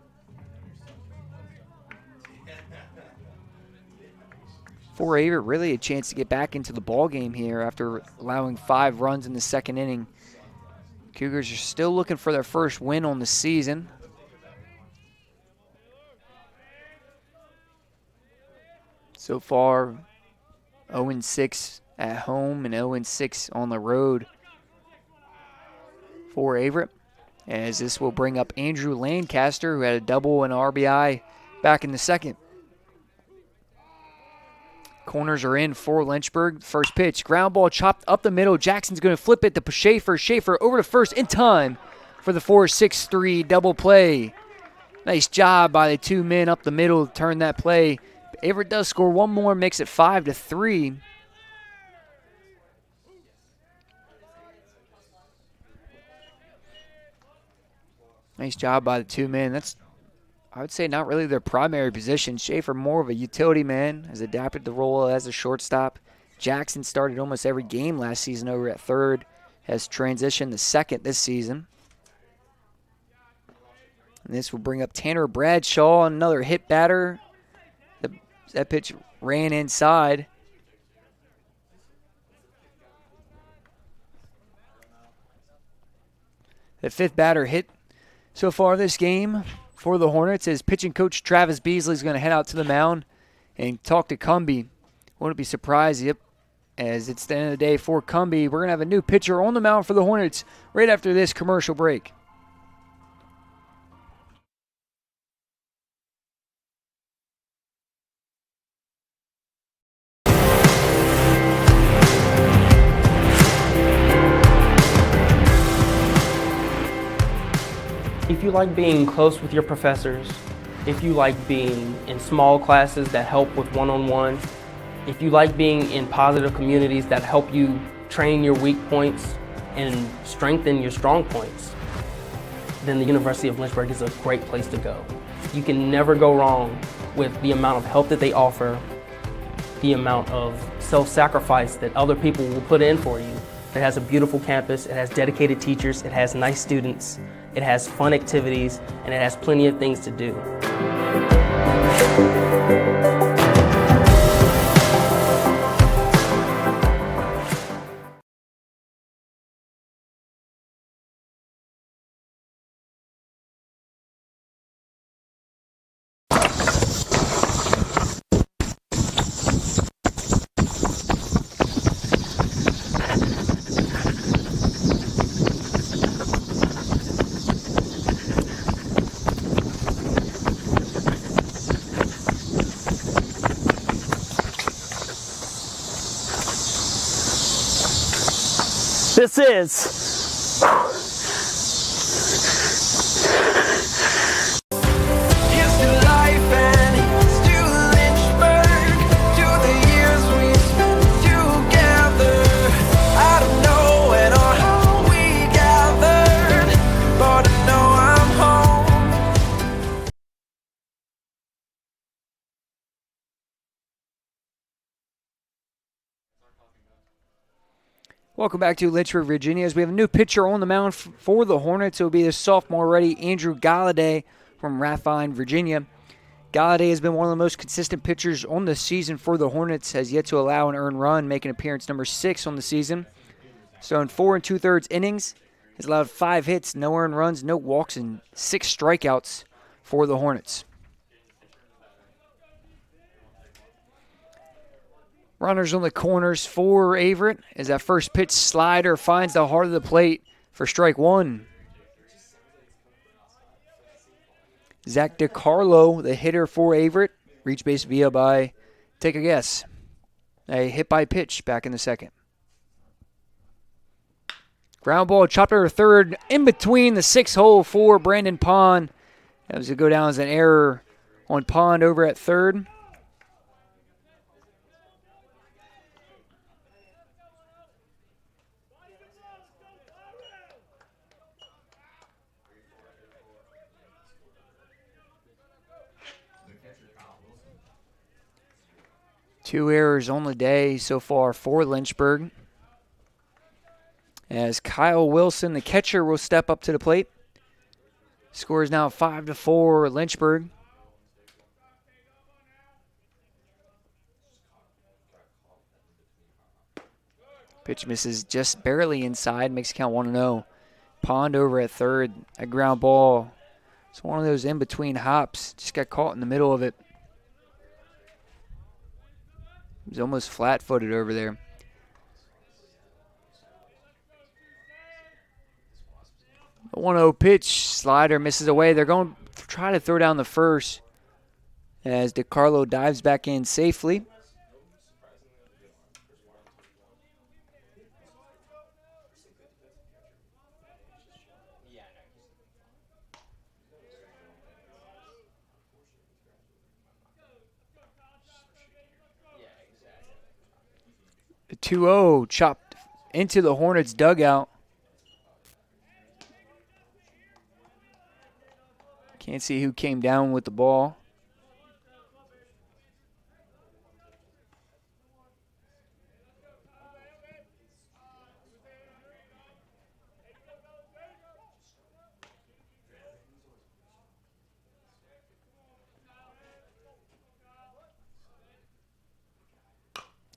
[SPEAKER 1] For Averett, really a chance to get back into the ball game here after allowing 5 runs in the second inning. Cougars are still looking for their first win on the season. So far, 0-6 at home and 0-6 on the road for Averett, as this will bring up Andrew Lancaster, who had a double and RBI back in the second. Corners are in for Lynchburg. First pitch, ground ball chopped up the middle. Jackson's going to flip it to Schaefer. Schaefer over to first in time for the 4-6-3 double play. Nice job by the two men up the middle to turn that play. Averett does score one more, makes it 5-3. Nice job by the two men. That's, I would say, not really their primary position. Schaefer, more of a utility man, has adapted the role as a shortstop. Jackson started almost every game last season over at third, has transitioned to second this season. And this will bring up Tanner Bradshaw, another hit batter. That pitch ran inside. The fifth batter hit so far this game for the Hornets is pitching coach Travis Beasley is going to head out to the mound and talk to Cumbie. Wouldn't be surprised, as it's the end of the day for Cumbie. We're going to have a new pitcher on the mound for the Hornets right after this commercial break.
[SPEAKER 7] If you like being close with your professors, if you like being in small classes that help with one-on-one, if you like being in positive communities that help you train your weak points and strengthen your strong points, then the University of Lynchburg is a great place to go. You can never go wrong with the amount of help that they offer, the amount of self-sacrifice that other people will put in for you. It has a beautiful campus, it has dedicated teachers, it has nice students, it has fun activities, and it has plenty of things to do.
[SPEAKER 8] This is
[SPEAKER 4] Here's to life and here's to Lynchburg, to the years we spent together. I don't know when or how we gathered, but I know I'm home.
[SPEAKER 1] Welcome back to Lynchburg, Virginia, as we have a new pitcher on the mound for the Hornets. It will be the sophomore ready Andrew Galladay from Rathine, Virginia. Galladay has been one of the most consistent pitchers on the season for the Hornets, has yet to allow an earned run, making appearance number 6 on the season. So in 4 2/3 innings, has allowed 5 hits, no earned runs, no walks, and 6 strikeouts for the Hornets. Runners on the corners for Averett as that first pitch slider finds the heart of the plate for strike one. Zach DiCarlo, the hitter for Averett, reached base via by, take a guess, a hit by pitch back in the second. Ground ball chopped over third in between the 6 hole for Brandon Pond. That was to go down as an error on Pond over at third. Two errors on the day so far for Lynchburg, as Kyle Wilson, the catcher, will step up to the plate. Score is now 5-4 Lynchburg. Pitch misses just barely inside, makes count 1-0. Pond over at third, a ground ball. It's one of those in-between hops, just got caught in the middle of it. He's almost flat-footed over there. The 1-0 pitch. Slider misses away. They're going to try to throw down the first as DeCarlo dives back in safely. The 2-0 chopped into the Hornets dugout. Can't see who came down with the ball.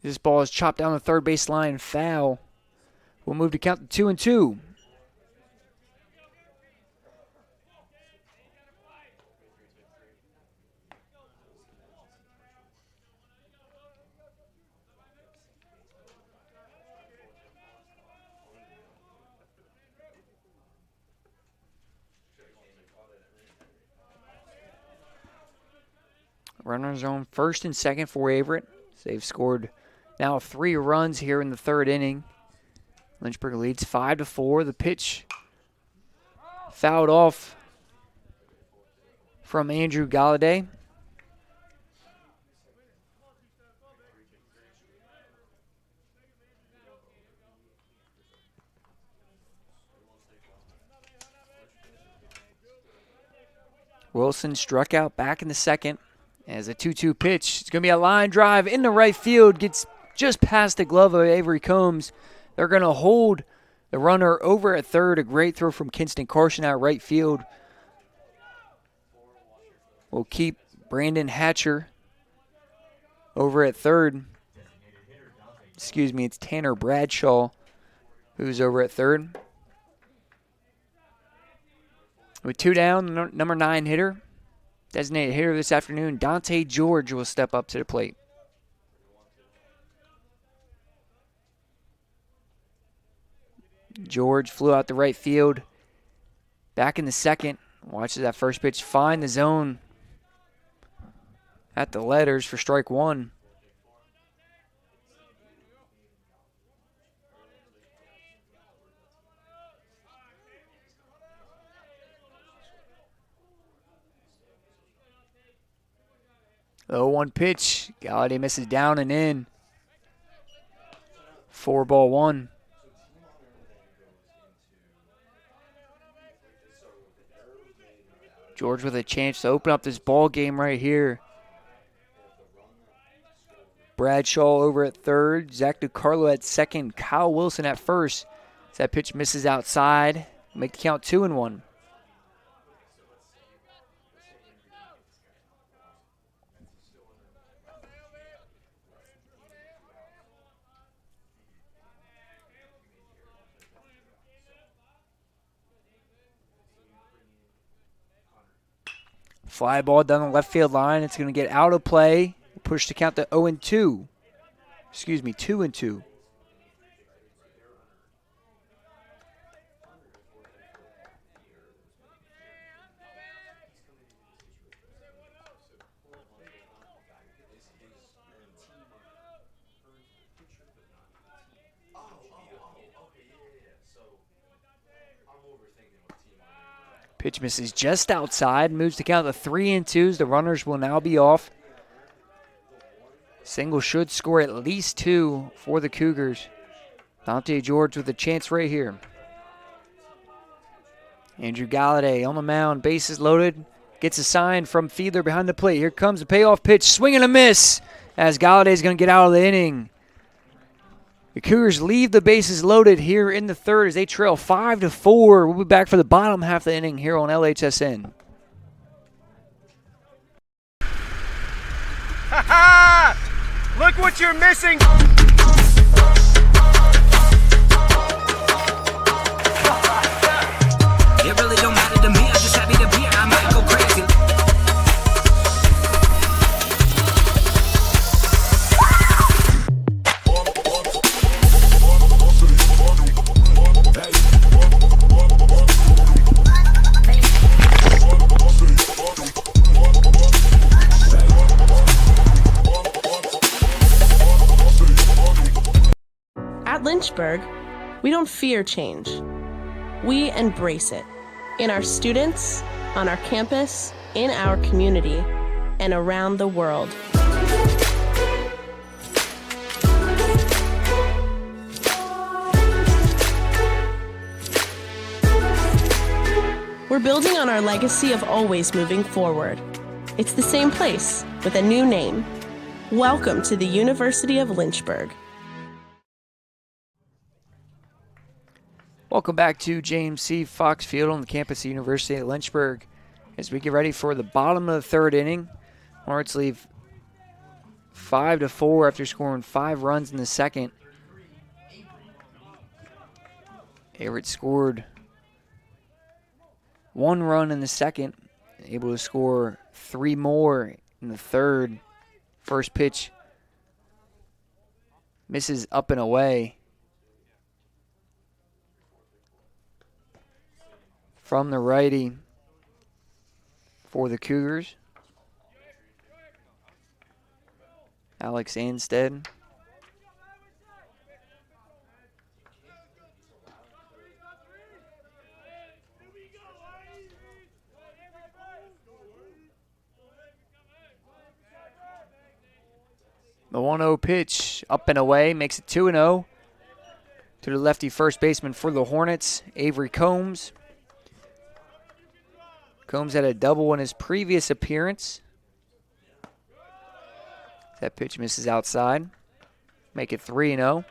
[SPEAKER 1] This ball is chopped down the third base line. Foul. We'll move to count to 2-2. Runners on first and second for Averett. They've scored now 3 runs here in the third inning. Lynchburg leads 5-4. The pitch fouled off from Andrew Galladay. Wilson struck out back in the second. As a 2-2 pitch, it's going to be a line drive into right field. Gets just past the glove of Avery Combs. They're going to hold the runner over at third. A great throw from Kinston Carson out right field. We'll keep Brandon Hatcher over at third. Excuse me, it's Tanner Bradshaw who's over at third. With 2 down, number 9 hitter. Designated hitter this afternoon, Dante George will step up to the plate. George flew out the right field. Back in the second. Watches that first pitch find the zone at the letters for strike 1. The 0-1 pitch. Galladay misses down and in. 4-1. George with a chance to open up this ball game right here. Bradshaw over at third. Zach DiCarlo at second. Kyle Wilson at first. As that pitch misses outside. Make the count 2-1. Fly ball down the left field line. It's going to get out of play. Push to count to 0-2. Excuse me, 2-2. Pitch misses just outside. Moves to count to 3-2. The runners will now be off. Single should score at least 2 for the Cougars. Dante George with a chance right here. Andrew Galladay on the mound. Bases loaded. Gets a sign from Fiedler behind the plate. Here comes a payoff pitch. Swing and a miss as Galladay's going to get out of the inning. The Cougars leave the bases loaded here in the third as they trail 5-4. We'll be back for the bottom half of the inning here on LHSN.
[SPEAKER 5] Ha ha! Look what you're missing!
[SPEAKER 4] It really don't matter to me, I'm just happy to be here, I might go crazy.
[SPEAKER 6] Lynchburg, we don't fear change. We embrace it in our students, on our campus, in our community, and around the world. We're building on our legacy of always moving forward. It's the same place with a new name. Welcome to the University of Lynchburg.
[SPEAKER 1] Welcome back to James C. Fox Field on the campus of the University of Lynchburg. As we get ready for the bottom of the third inning, Hornets leave 5-4 after scoring 5 runs in the second. Averett scored 1 run in the second, able to score 3 more in the third. First pitch misses up and away from the righty for the Cougars, Alex Anstead. The 1-0 pitch up and away makes it 2-0 to the lefty first baseman for the Hornets, Avery Combs. Combs had a double in his previous appearance. That pitch misses outside. Make it 3-0.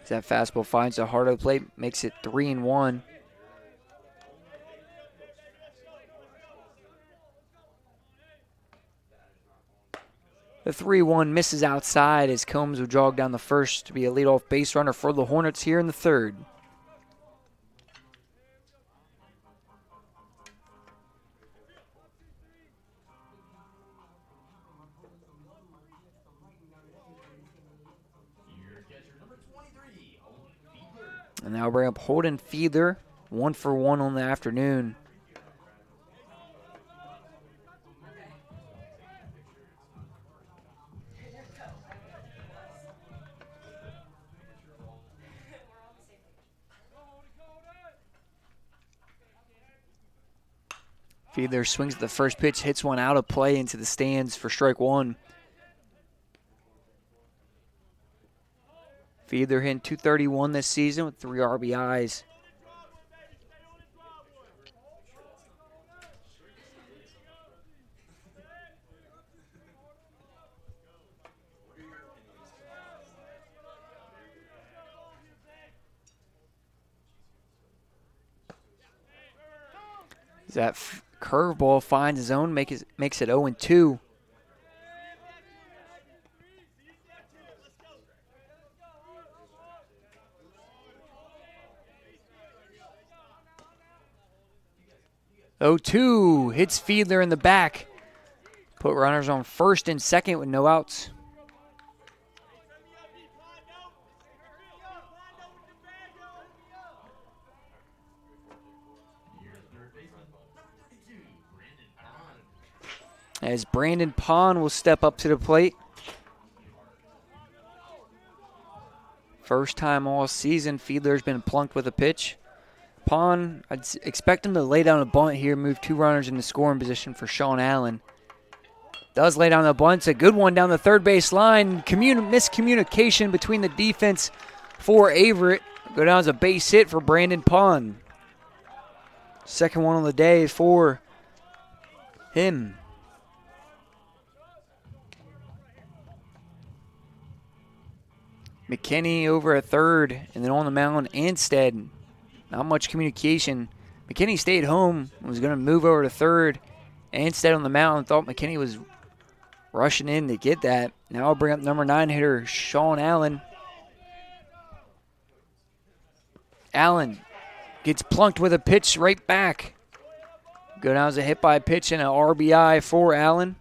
[SPEAKER 1] That fastball finds the heart of the plate, makes it 3-1. The 3-1 misses outside as Combs will jog down the first to be a leadoff base runner for the Hornets here in the third. And now bring up Holden Fiedler, 1 for 1 on the afternoon. Fiedler swings at the first pitch, hits one out of play into the stands for strike 1. Fiedler hitting .231 this season with 3 RBIs. That curveball finds his own, makes it 0-2. Hits Fiedler in the back. Put runners on first and second with no outs. As Brandon Pond will step up to the plate. First time all season, Fiedler's been plunked with a pitch. Pond, I'd expect him to lay down a bunt here, move 2 runners into scoring position for Sean Allen. Does lay down the bunt. It's a good one down the third base line. Miscommunication between the defense for Averett. Go down as a base hit for Brandon Pond. Second one on the day for him. McKinney over at third, and then on the mound, Anstead. Not much communication. McKinney stayed home, was going to move over to third. Anstead on the mound, thought McKinney was rushing in to get that. Now I'll bring up number 9 hitter, Sean Allen. Allen gets plunked with a pitch right back. Go down as a hit by pitch and an RBI for Allen.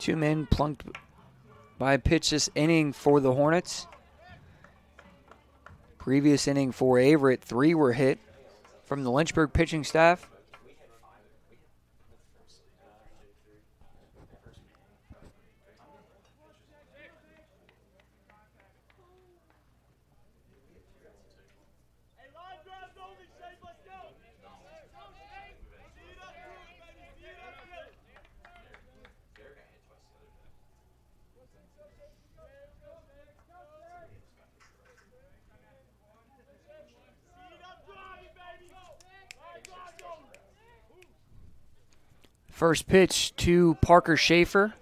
[SPEAKER 1] 2 men plunked by a pitch this inning for the Hornets. Previous inning for Averett, 3 were hit from the Lynchburg pitching staff. First pitch to Parker Schaefer.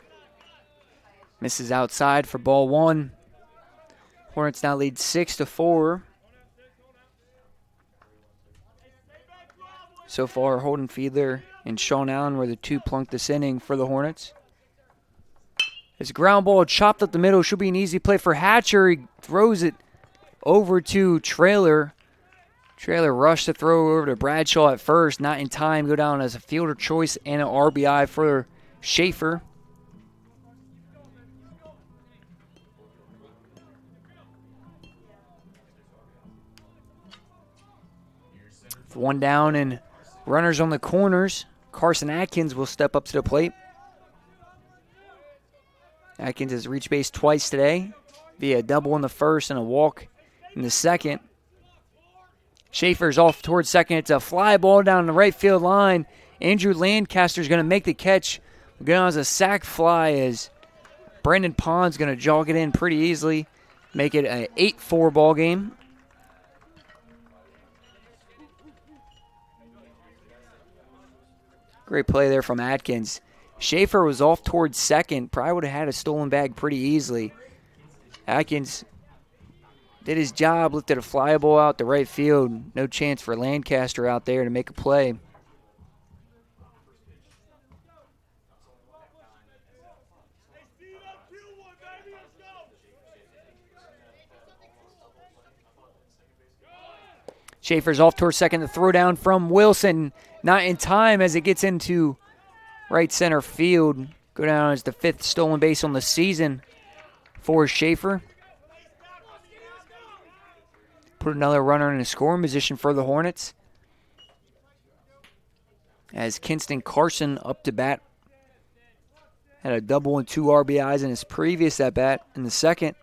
[SPEAKER 1] Misses outside for ball 1. Hornets now lead 6-4. So far, Holden Fiedler and Sean Allen were the 2 plunked this inning for the Hornets. His ground ball chopped up the middle. Should be an easy play for Hatcher. He throws it over to Trailer. Trailer rushed to throw over to Bradshaw at first. Not in time. Go down as a fielder choice and an RBI for Schaefer. With 1 down and runners on the corners, Carson Atkins will step up to the plate. Atkins has reached base twice today via a double in the first and a walk in the second. Schaefer's off towards second. It's a fly ball down the right field line. Andrew Lancaster's going to make the catch. Going as a sac fly as Brandon Pond's going to jog it in pretty easily. Make it an 8-4 ball game. Great play there from Atkins. Schaefer was off towards second. Probably would have had a stolen bag pretty easily. Atkins did his job, lifted a fly ball out to right field. No chance for Lancaster out there to make a play. Schaefer's off towards second. The throw down from Wilson. Not in time as it gets into right center field. Go down as the 5th stolen base on the season for Schaefer. Put another runner in a scoring position for the Hornets. As Kinston Carson up to bat. Had a double and 2 RBIs in his previous at bat in the second.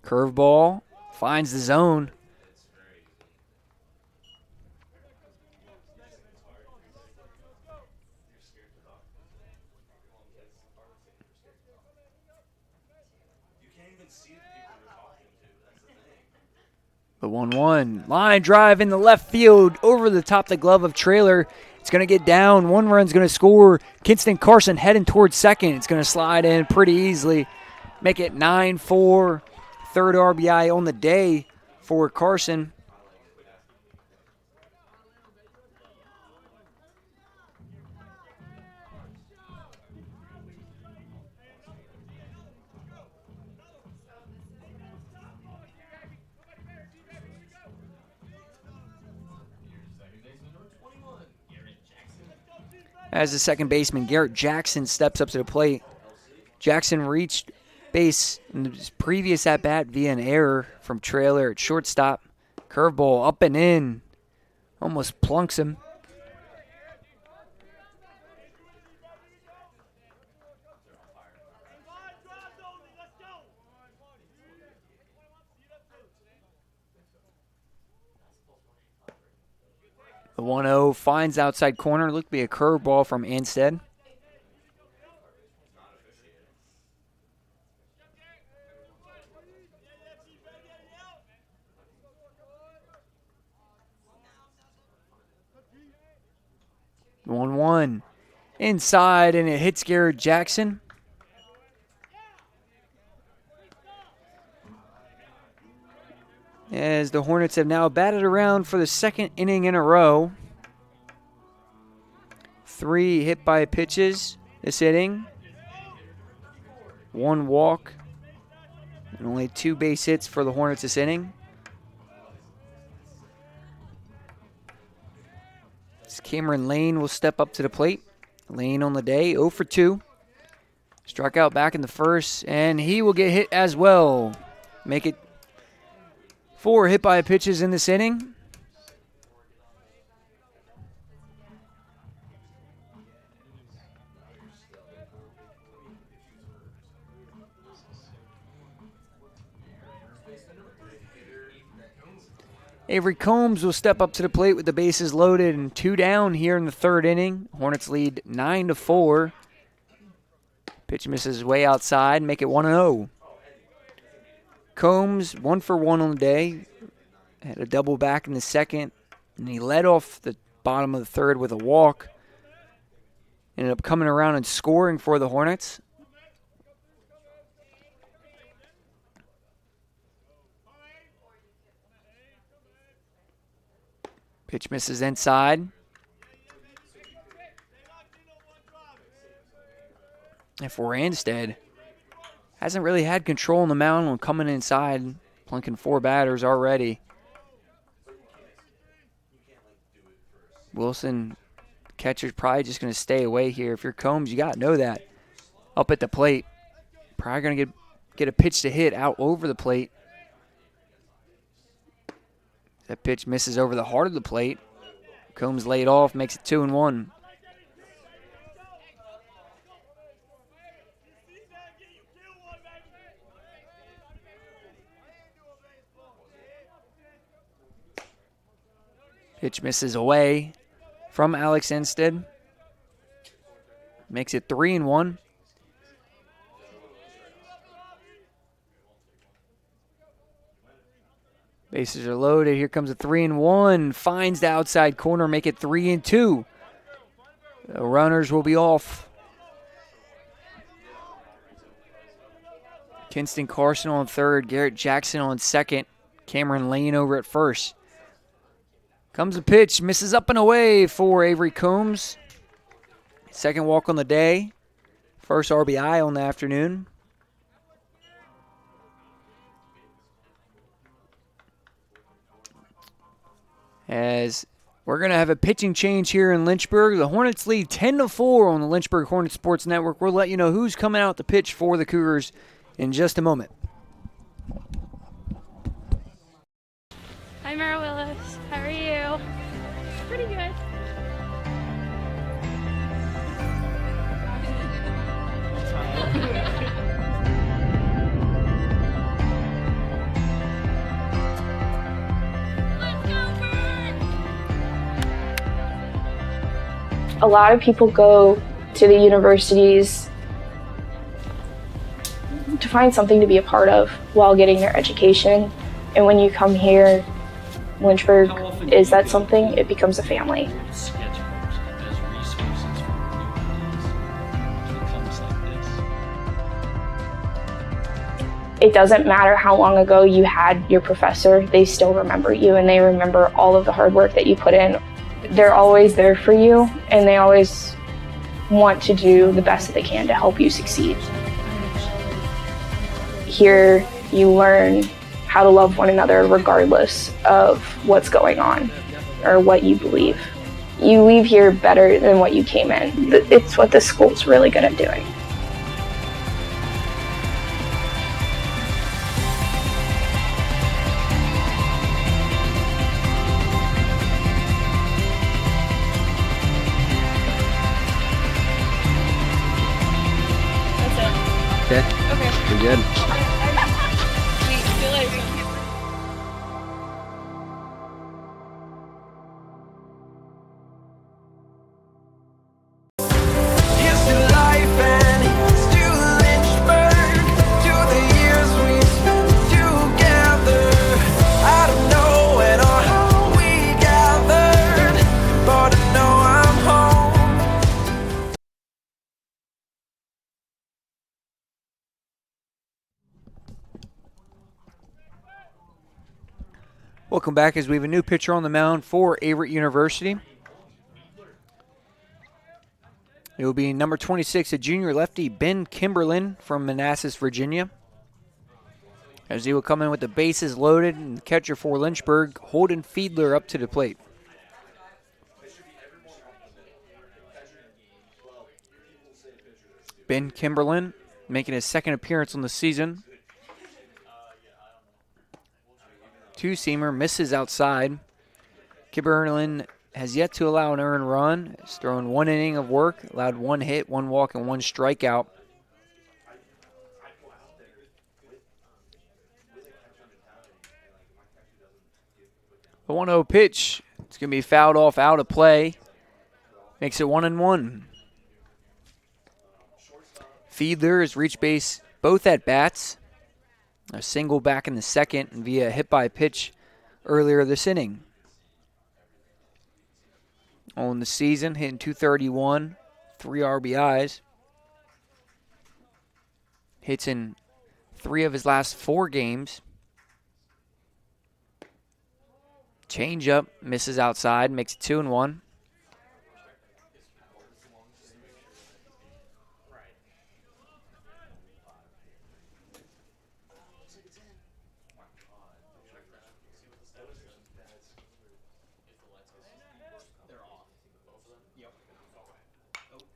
[SPEAKER 1] Curveball finds the zone. The 1-1 line drive in the left field over the top of the glove of Trailer. It's going to get down. 1 run's going to score. Kinston Carson heading towards second. It's going to slide in pretty easily. Make it 9-4. 3rd RBI on the day for Carson. As the second baseman, Garrett Jackson steps up to the plate. Jackson reached base in his previous at-bat via an error from Trailer at shortstop. Curveball up and in. Almost plunks him. The 1-0 finds outside corner. Looked to be a curveball from Anstead. The 1-1 inside, and it hits Garrett Jackson. As the Hornets have now batted around for the 2nd inning in a row. 3 hit by pitches this inning. 1 walk. And only 2 base hits for the Hornets this inning. Cameron Lane will step up to the plate. Lane on the day, 0 for 2. Struck out back in the first, and he will get hit as well. Make it 4 hit by pitches in this inning. Avery Combs will step up to the plate with the bases loaded and 2 down here in the third inning. Hornets lead 9-4. Pitch misses way outside, make it 1-0. Combs 1 for 1 on the day. Had a double back in the second, and he led off the bottom of the third with a walk. Ended up coming around and scoring for the Hornets. Pitch misses inside. And for Anstead, hasn't really had control on the mound when coming inside, plunking 4 batters already. Wilson, catcher's probably just going to stay away here. If you're Combs, you got to know that. Up at the plate, probably going to get a pitch to hit out over the plate. That pitch misses over the heart of the plate. Combs laid off, makes it 2-1. Pitch misses away from Alex Enstead. Makes it 3-1. Bases are loaded. Here comes a 3-1. Finds the outside corner, make it 3-2. The runners will be off. Kinston Carson on third. Garrett Jackson on second. Cameron Lane over at first. Comes a pitch. Misses up and away for Avery Combs. Second walk on the day. First RBI on the afternoon. As we're going to have a pitching change here in Lynchburg. The Hornets lead 10-4 on the Lynchburg Hornets Sports Network. We'll let you know who's coming out to pitch for the Cougars in just a moment.
[SPEAKER 9] Hi, Mara Willis. How are you? Pretty good.
[SPEAKER 3] A lot of people go to the universities to find something to be a part of while getting their education. And when you come here, Lynchburg is that something, it becomes a family. It doesn't matter how long ago you had your professor, they still remember you and they remember all of the hard work that you put in. They're always there for you and they always want to do the best that they can to help you succeed. Here you learn how to love one another regardless of what's going on or what you believe. You leave here better than what you came in. It's what this school's really good at doing.
[SPEAKER 1] Okay. We're good.
[SPEAKER 4] Here's to life and here's to Lynchburg, to the years we spent together. I don't know when or how we gathered, but I know I'm home.
[SPEAKER 1] Welcome back as we have a new pitcher on the mound for Averett University. It will be number 26, a junior lefty, Ben Kimberlin from Manassas, Virginia. As he will come in with the bases loaded and the catcher for Lynchburg, Holden Fiedler up to the plate. Ben Kimberlin making his second appearance on the season. Two-seamer misses outside. Kimberlin has yet to allow an earned run. He's thrown 1 inning of work, allowed 1 hit, 1 walk, and 1 strikeout. The 1-0 pitch. It's going to be fouled off out of play. Makes it 1-1. Fiedler has reached base both at bats. A single back in the second and via a hit by pitch earlier this inning. On the season, hitting .231, 3 RBIs. Hits in 3 of his last 4 games. Changeup misses outside, makes it 2-1.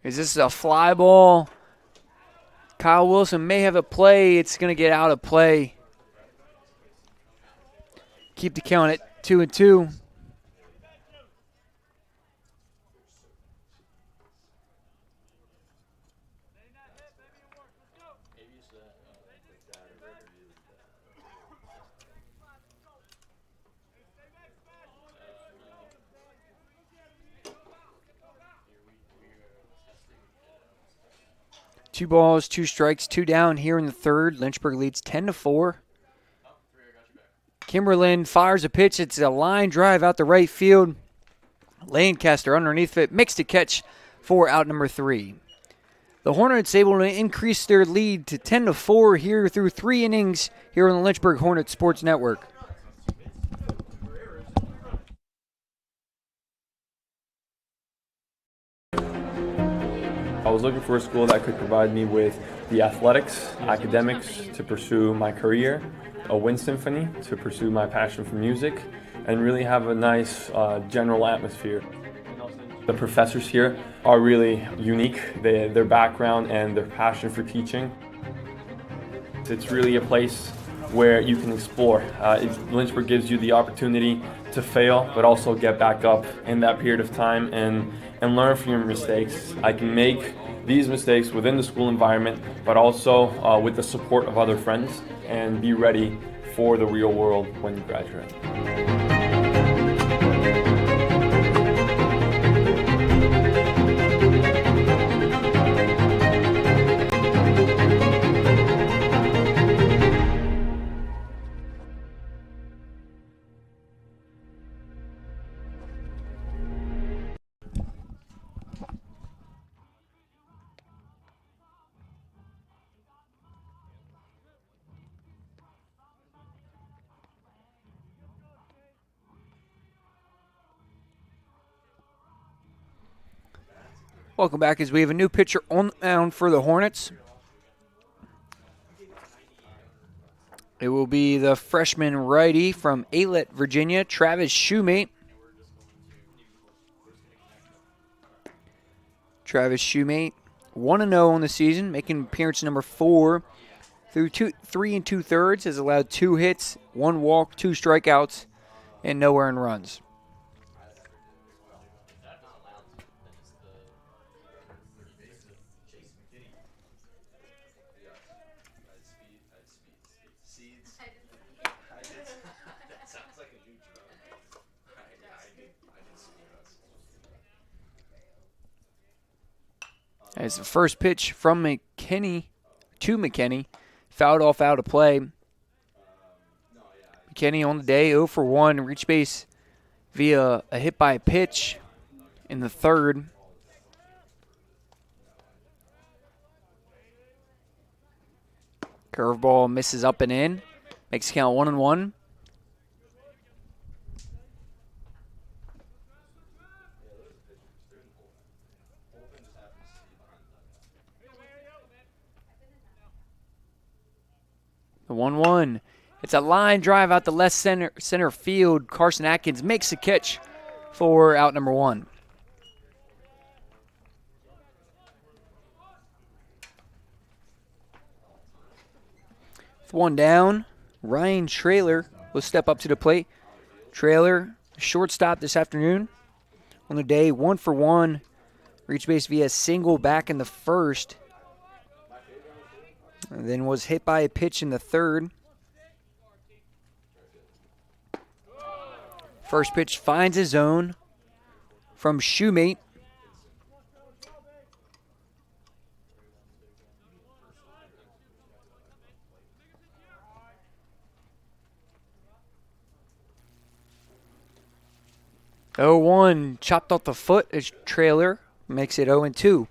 [SPEAKER 1] Is this a fly ball? Kyle Wilson may have a play. It's going to get out of play. Keep the count at 2-2. Two balls, 2 strikes, 2 down here in the third. Lynchburg leads 10-4. Kimberlin fires a pitch. It's a line drive out the right field. Lancaster underneath it, makes the catch for out number 3. The Hornets able to increase their lead to 10-4 here through 3 innings here on the Lynchburg Hornets Sports Network.
[SPEAKER 2] I was looking for a school that could provide me with the athletics, academics to pursue my career, a wind symphony to pursue my passion for music, and really have a nice general atmosphere. The professors here are really unique, their background and their passion for teaching. It's really a place where you can explore. Lynchburg gives you the opportunity to fail, but also get back up in that period of time and learn from your mistakes. I can make these mistakes within the school environment, but also with the support of other friends, and be ready for the real world when you graduate.
[SPEAKER 1] Welcome back as we have a new pitcher on the mound for the Hornets. It will be the freshman righty from Averett, Virginia, Travis Shoemate. Travis Shoemate, 1-0 on the season, making appearance number 4 through 3 2/3, has allowed 2 hits, 1 walk, 2 strikeouts, and no earned runs. As the first pitch from McKinney to McKinney, fouled off out of play. McKinney on the day 0 for 1, reached base via a hit by pitch in the third. Curveball misses up and in, makes count 1-1. The 1-1. It's a line drive out the left center field. Carson Atkins makes a catch for out number 1. With one down, Ryan Trailer will step up to the plate. Trailer, shortstop this afternoon. On the day, 1 for 1. Reached base via single back in the first. And then was hit by a pitch in the third. First pitch finds his zone from Shoemate. Oh, 1 chopped off the foot as Trailer makes it 0-2.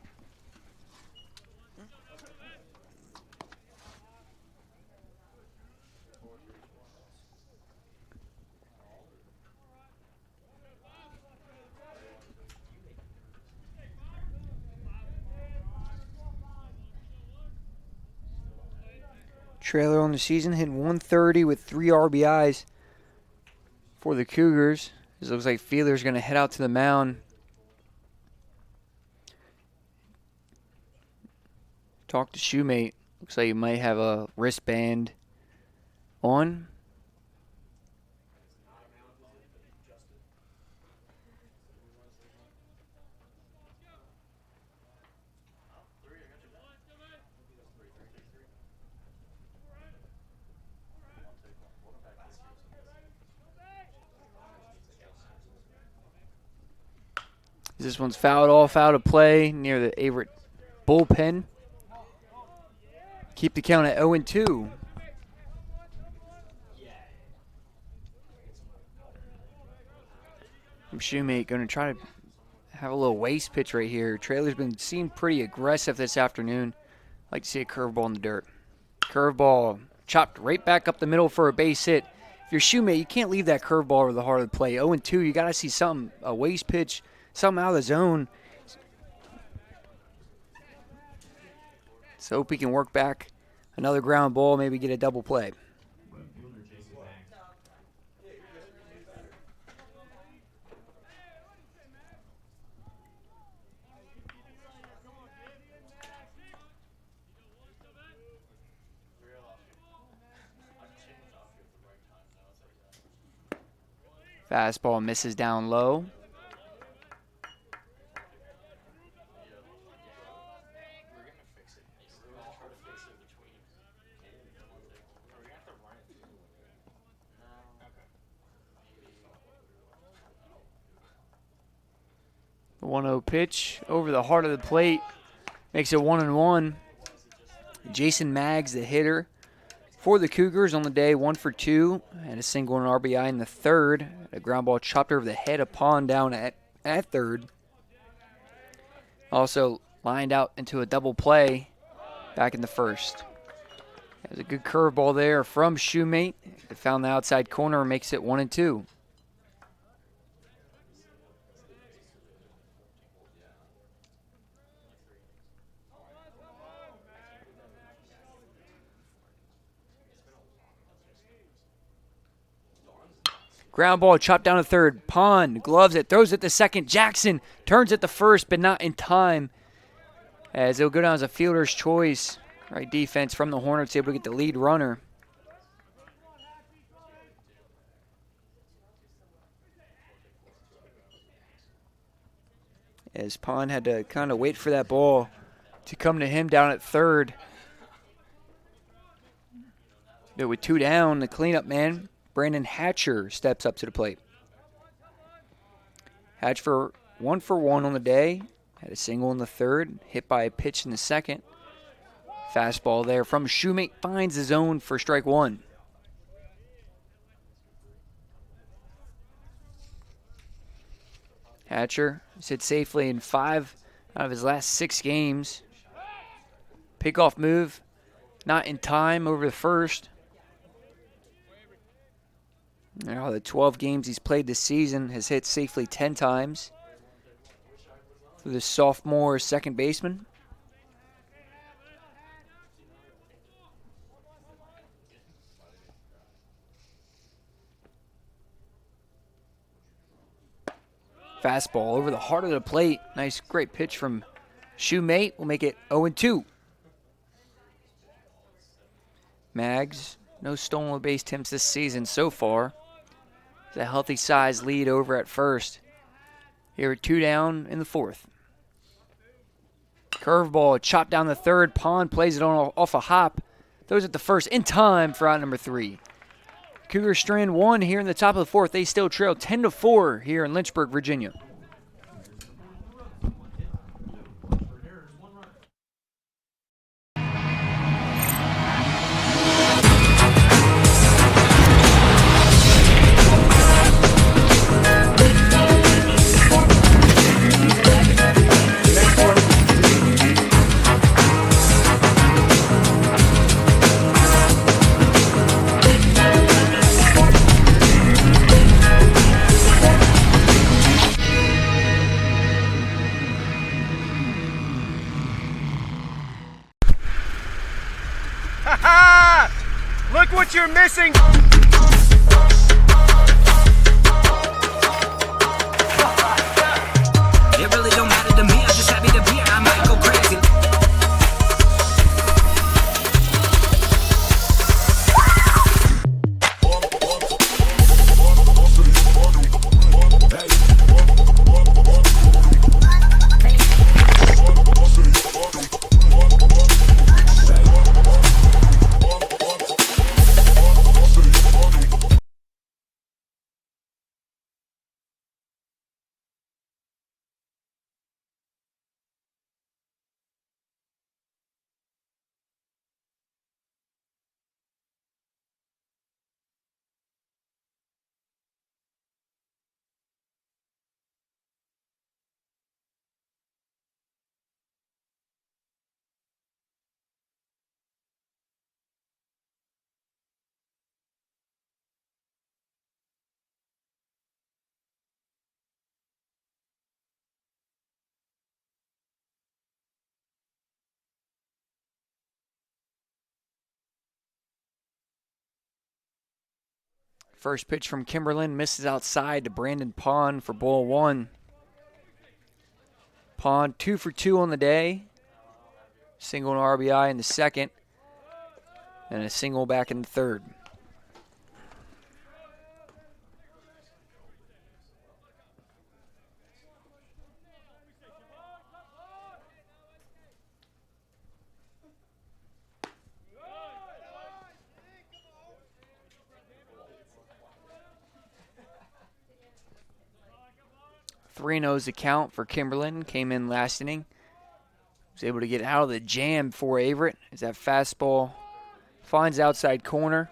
[SPEAKER 1] Trailer on the season hit 130 with 3 RBIs for the Cougars. It looks like Fiedler's going to head out to the mound. Talk to Shoemate. Looks like he might have a wristband on. This one's fouled off out of play near the Averett bullpen. Keep the count at 0-2. Shoemate going to try to have a little waste pitch right here. Trailer's been seen pretty aggressive this afternoon. Like to see a curveball in the dirt. Curveball chopped right back up the middle for a base hit. If you're Shoemate, you can't leave that curveball over the heart of the play. 0-2, you got to see something, a waste pitch, something out of the zone. So hope he can work back another ground ball, maybe get a double play. Fastball misses down low. The 1-0 pitch over the heart of the plate makes it 1-1. Jason Maggs, the hitter for the Cougars on the day, 1 for 2, and a single and RBI in the third. A ground ball chopped over the head of Pond down at third. Also lined out into a double play back in the first. There's a good curveball there from Shoemate. It found the outside corner and makes it 1-2. Ground ball chopped down to third. Pond gloves it, throws it to second. Jackson turns it to first, but not in time. As it'll go down as a fielder's choice. Right defense from the Hornets, able to get the lead runner. As Pond had to kind of wait for that ball to come to him down at third. But with 2 down, the cleanup man, Brandon Hatcher, steps up to the plate. Hatch for 1 for 1 on the day. Had a single in the third, hit by a pitch in the second. Fastball there from Shoemate, finds the zone for strike 1. Hatcher sits safely in 5 out of his last 6 games. Pickoff move, not in time over the first. Now, the 12 games he's played this season, has hit safely 10 times for the sophomore second baseman. Fastball over the heart of the plate. Nice, great pitch from Shoemate. Will make it 0-2. Mags, no stolen base attempts this season so far. It's a healthy size lead over at first. Here at 2 down in the 4th. Curveball chopped down the 3rd. Pond plays it on off a hop. Throws it the first in time for out number 3. Cougars strand 1 here in the top of the 4th. They still trail 10-4 here in Lynchburg, Virginia.
[SPEAKER 5] Look what you're missing!
[SPEAKER 4] It really don't matter to me, I'm just happy to be here, I might go crazy.
[SPEAKER 1] First pitch from Kimberlin misses outside to Brandon Pond for ball 1. Pond 2 for 2 on the day. Single and RBI in the 2nd. And a single back in the 3rd. Three no's the count for Kimberlin. Came in last inning. Was able to get out of the jam for Averett as that fastball finds outside corner.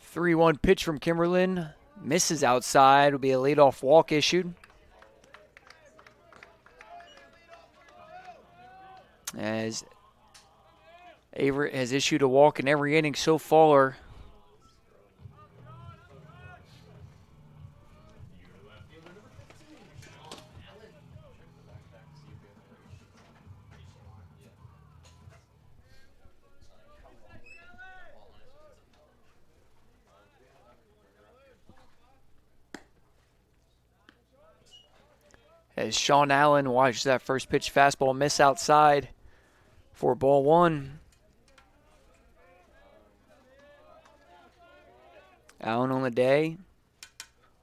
[SPEAKER 1] Three-one pitch from Kimberlin. Misses outside. Will be a leadoff walk issued. As Averett has issued a walk in every inning so far. As Sean Allen watches that first pitch fastball miss outside for ball 1. Allen on the day,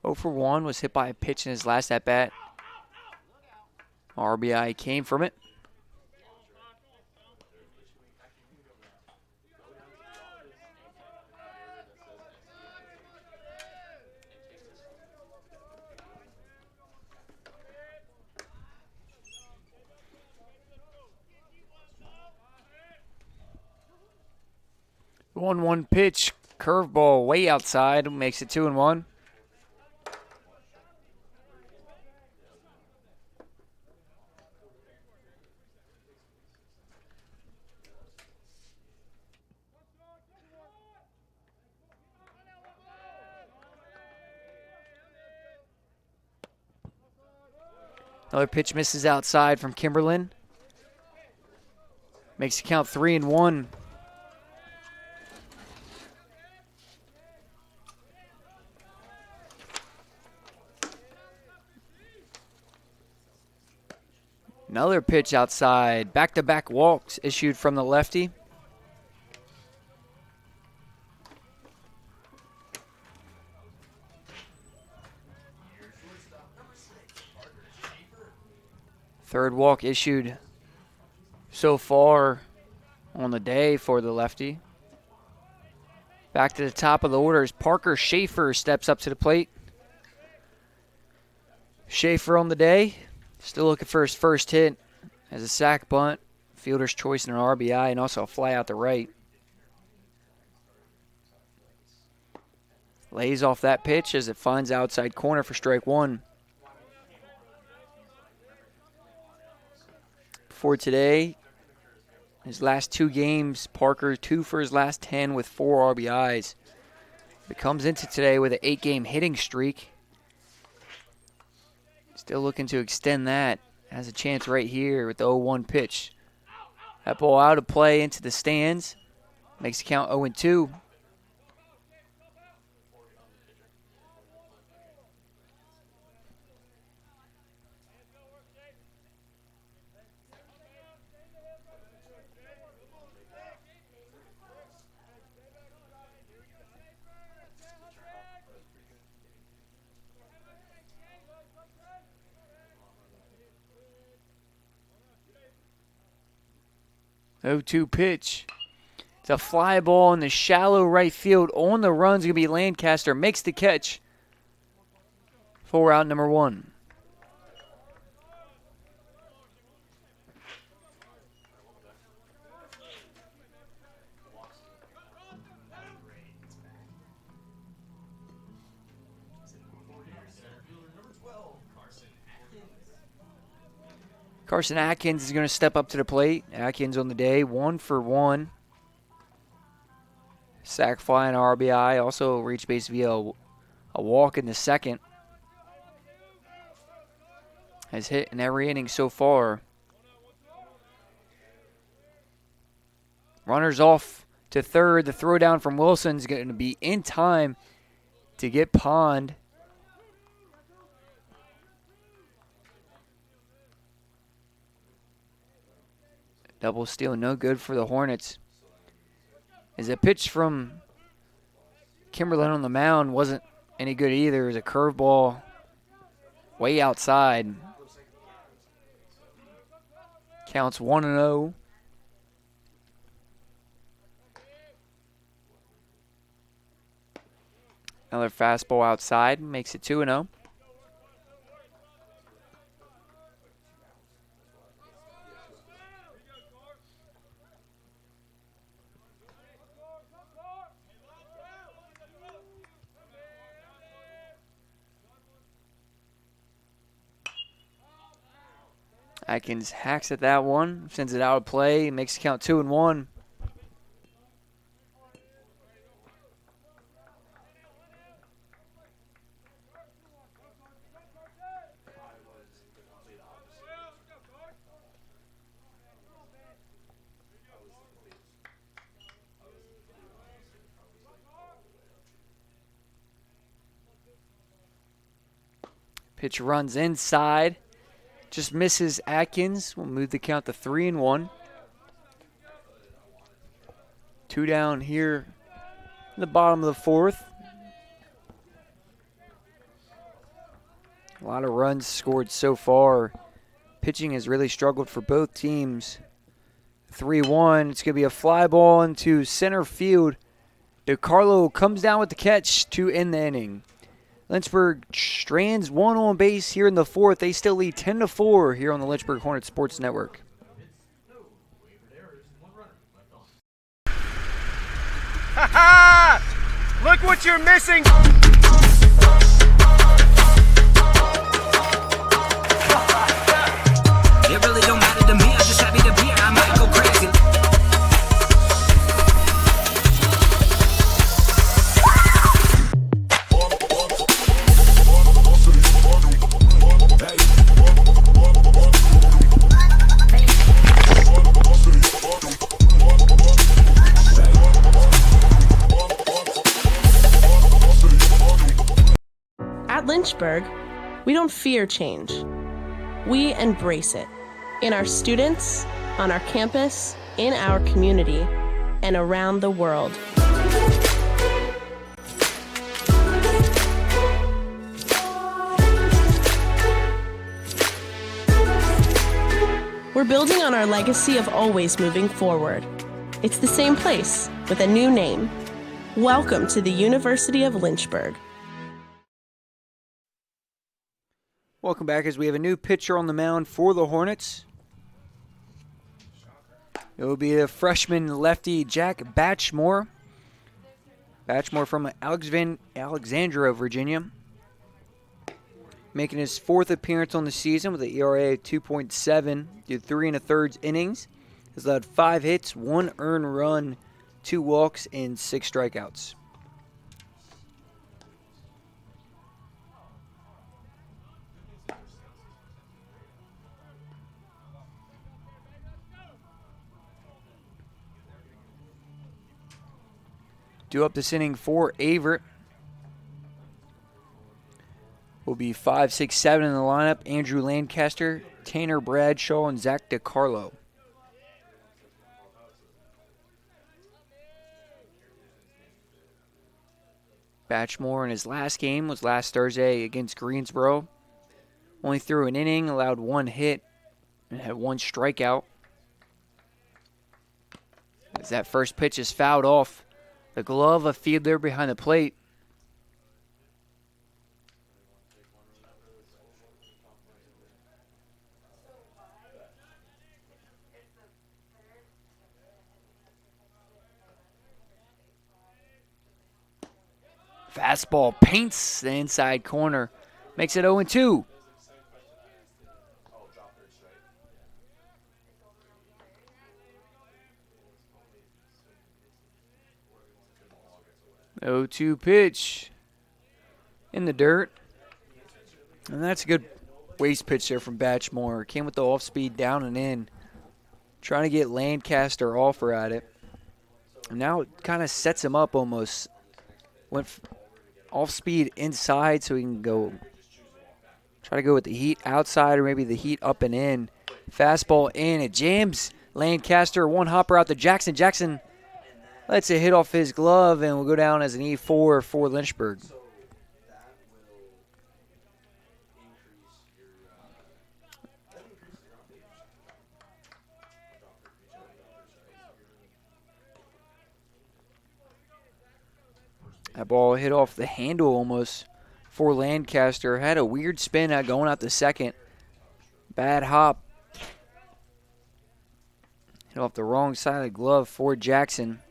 [SPEAKER 1] 0 for 1, was hit by a pitch in his last at-bat. RBI came from it. The 1-1 pitch, curveball way outside, makes it 2-1. Another pitch misses outside from Kimberlin. Makes the count 3-1. Another pitch outside. Back-to-back walks issued from the lefty. Third walk issued so far on the day for the lefty. Back to the top of the order as Parker Schaefer steps up to the plate. Schaefer on the day, still looking for his first hit as a sac bunt, fielder's choice and an RBI, and also a fly out the right. Lays off that pitch as it finds outside corner for strike one. For today, his last 2 games, Parker 2 for his last 10 with 4 RBIs. He comes into today with an 8-game hitting streak. Still looking to extend that. Has a chance right here with the 0-1 pitch. That ball out of play into the stands. Makes the count 0-2. Oh, 2 pitch. It's a fly ball in the shallow right field. On the run's going to be Lancaster. Makes the catch for out number 1. Carson Atkins is going to step up to the plate. Atkins on the day, 1 for 1. Sac fly and RBI. Also reached base via a walk in the second. Has hit in every inning so far. Runners off to third. The throw down from Wilson is going to be in time to get Pond. Double steal, no good for the Hornets. As a pitch from Kimberlin on the mound wasn't any good either. It was a curveball way outside. Counts 1-0. Another fastball outside makes it 2-0. Atkins hacks at that one, sends it out of play, makes the count 2-1. Pitch runs inside. Just misses Atkins. We'll move the count to 3-1. 2 down here in the bottom of the 4th. A lot of runs scored so far. Pitching has really struggled for both teams. 3-1. It's going to be a fly ball into center field. DeCarlo comes down with the catch to end the inning. Lynchburg strands 1 on base here in the 4th. They still lead 10-4 here on the Lynchburg Hornet Sports Network.
[SPEAKER 5] Ha ha! Look what you're missing!
[SPEAKER 4] It really don't matter to me, I'm just happy to be here, I might go crazy.
[SPEAKER 6] At Lynchburg, we don't fear change. We embrace it. in our students, on our campus, in our community, and around the world. We're building on our legacy of always moving forward. It's the same place with a new name. Welcome to the University of Lynchburg.
[SPEAKER 1] Welcome back as we have a new pitcher on the mound for the Hornets. It will be a freshman lefty, Jack Batchmore. Batchmore from Alexandria, Virginia. Making his 4th appearance on the season with an ERA of 2.7 through 3 1/3 innings. Has allowed 5 hits, 1 earned run, 2 walks, and 6 strikeouts. Due up this inning for Averett will be 5, 6, 7 in the lineup. Andrew Lancaster, Tanner Bradshaw, and Zach DiCarlo. Batchmore in his last game was last Thursday against Greensboro. Only threw an inning, allowed 1 hit, and had 1 strikeout. As that first pitch is fouled off the glove of Fiedler behind the plate. Fastball paints the inside corner. Makes it 0-2. Oh, 2 pitch in the dirt. And that's a good waste pitch there from Batchmore. Came with the off speed down and in. Trying to get Lancaster offer at it. And now it kind of sets him up almost. Went off speed inside so he can go. Try to go with the heat outside or maybe the heat up and in. Fastball in. It jams Lancaster. 1 hopper out to Jackson. Jackson lets it hit off his glove and will go down as an E4 for Lynchburg. That ball hit off the handle almost for Lancaster. Had a weird spin out going out to second. Bad hop. Hit off the wrong side of the glove for Jackson.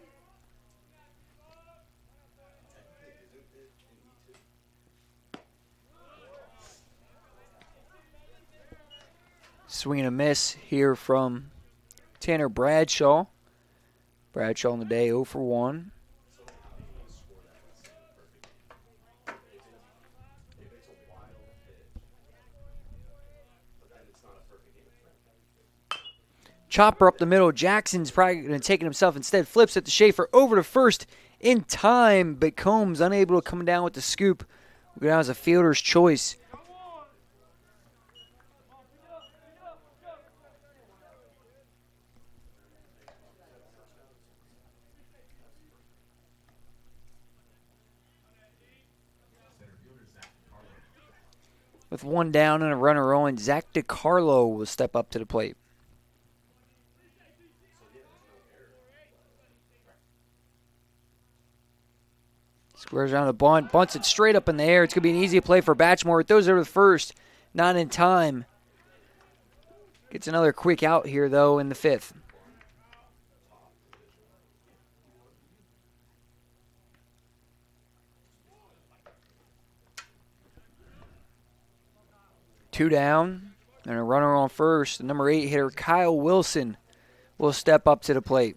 [SPEAKER 1] Swing and a miss here from Tanner Bradshaw. Bradshaw on the day 0 for 1. Chopper up the middle. Jackson's probably going to take it himself. Instead, flips it to Schaefer over to first in time, but Combs unable to come down with the scoop. Will go down as a fielder's choice. With 1 down and a runner on, Zach DiCarlo will step up to the plate. Squares around the bunt, bunts it straight up in the air. It's going to be an easy play for Batchmore. It throws over the first, not in time. Gets another quick out here, though, in the 5th. Two down, and a runner on first. The number 8 hitter, Kyle Wilson, will step up to the plate.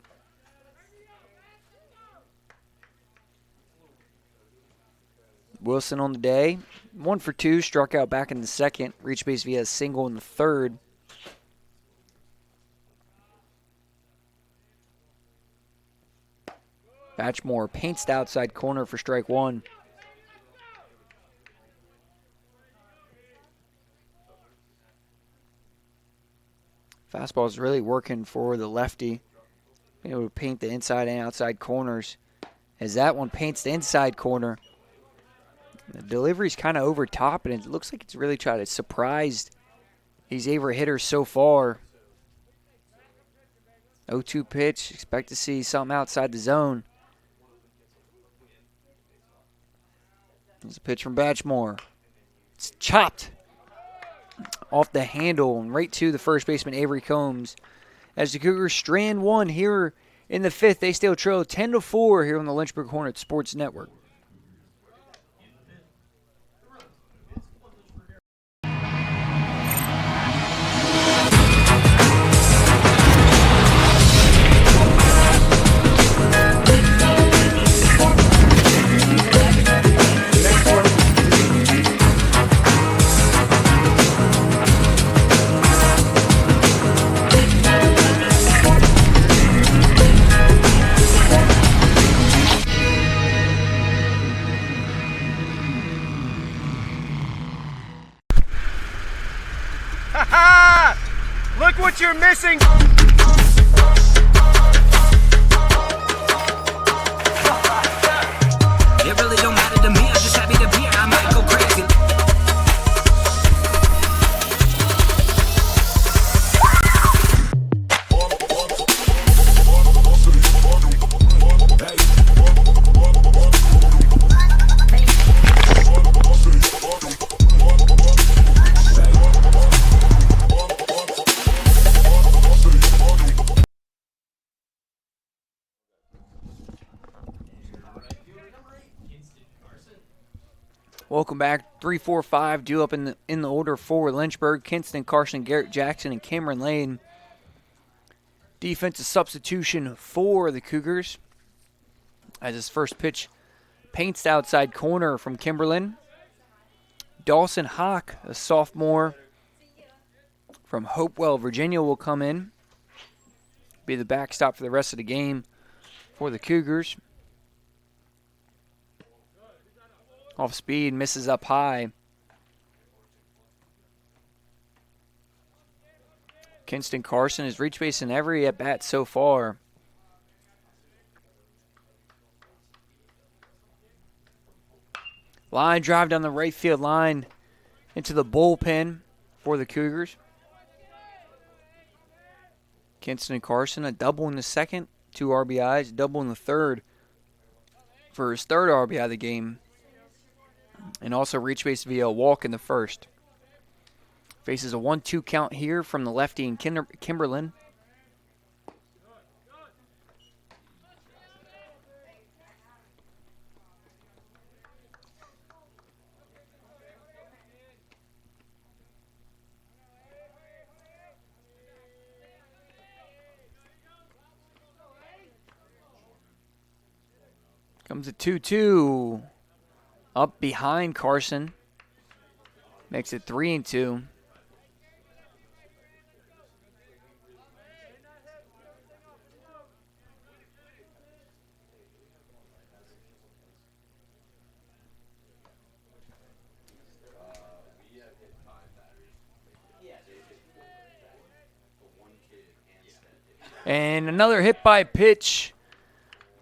[SPEAKER 1] Wilson on the day, 1 for 2, struck out back in the 2nd, reached base via a single in the 3rd. Batchmore paints the outside corner for strike 1. Fastball is really working for the lefty. Being able to paint the inside and outside corners. As that one paints the inside corner. The delivery's kind of over top, and it looks like it's really trying to surprise these Averett hitters so far. 0-2 pitch. Expect to see something outside the zone. There's a pitch from Batchmore. It's chopped off the handle and right to the first baseman, Avery Combs. As the Cougars strand one here in the fifth, they still trail 10-4 here on the Lynchburg Hornets Sports Network.
[SPEAKER 5] Look what you're missing!
[SPEAKER 4] It really don't matter to me, I'm just happy to be here, I might go crazy.
[SPEAKER 1] Welcome back. 3-4-5 due up in the order for Lynchburg. Kinston, Carson, Garrett Jackson, and Cameron Lane. Defensive substitution for the Cougars. As his first pitch paints the outside corner from Kimberlin. Dawson Hawk, a sophomore from Hopewell, Virginia, will come in. Be the backstop for the rest of the game for the Cougars. Off speed, misses up high. Kinston Carson has reached base in every at-bat so far. Line drive down the right field line into the bullpen for the Cougars. Kinston Carson, a double in the second, 2 RBIs, double in the third for his third RBI of the game. And also reach base via a walk in the first. Faces a 1-2 count here from the lefty in Kimberlin. Comes a 2-2. Up behind Carson. Makes it 3-2. And another hit by pitch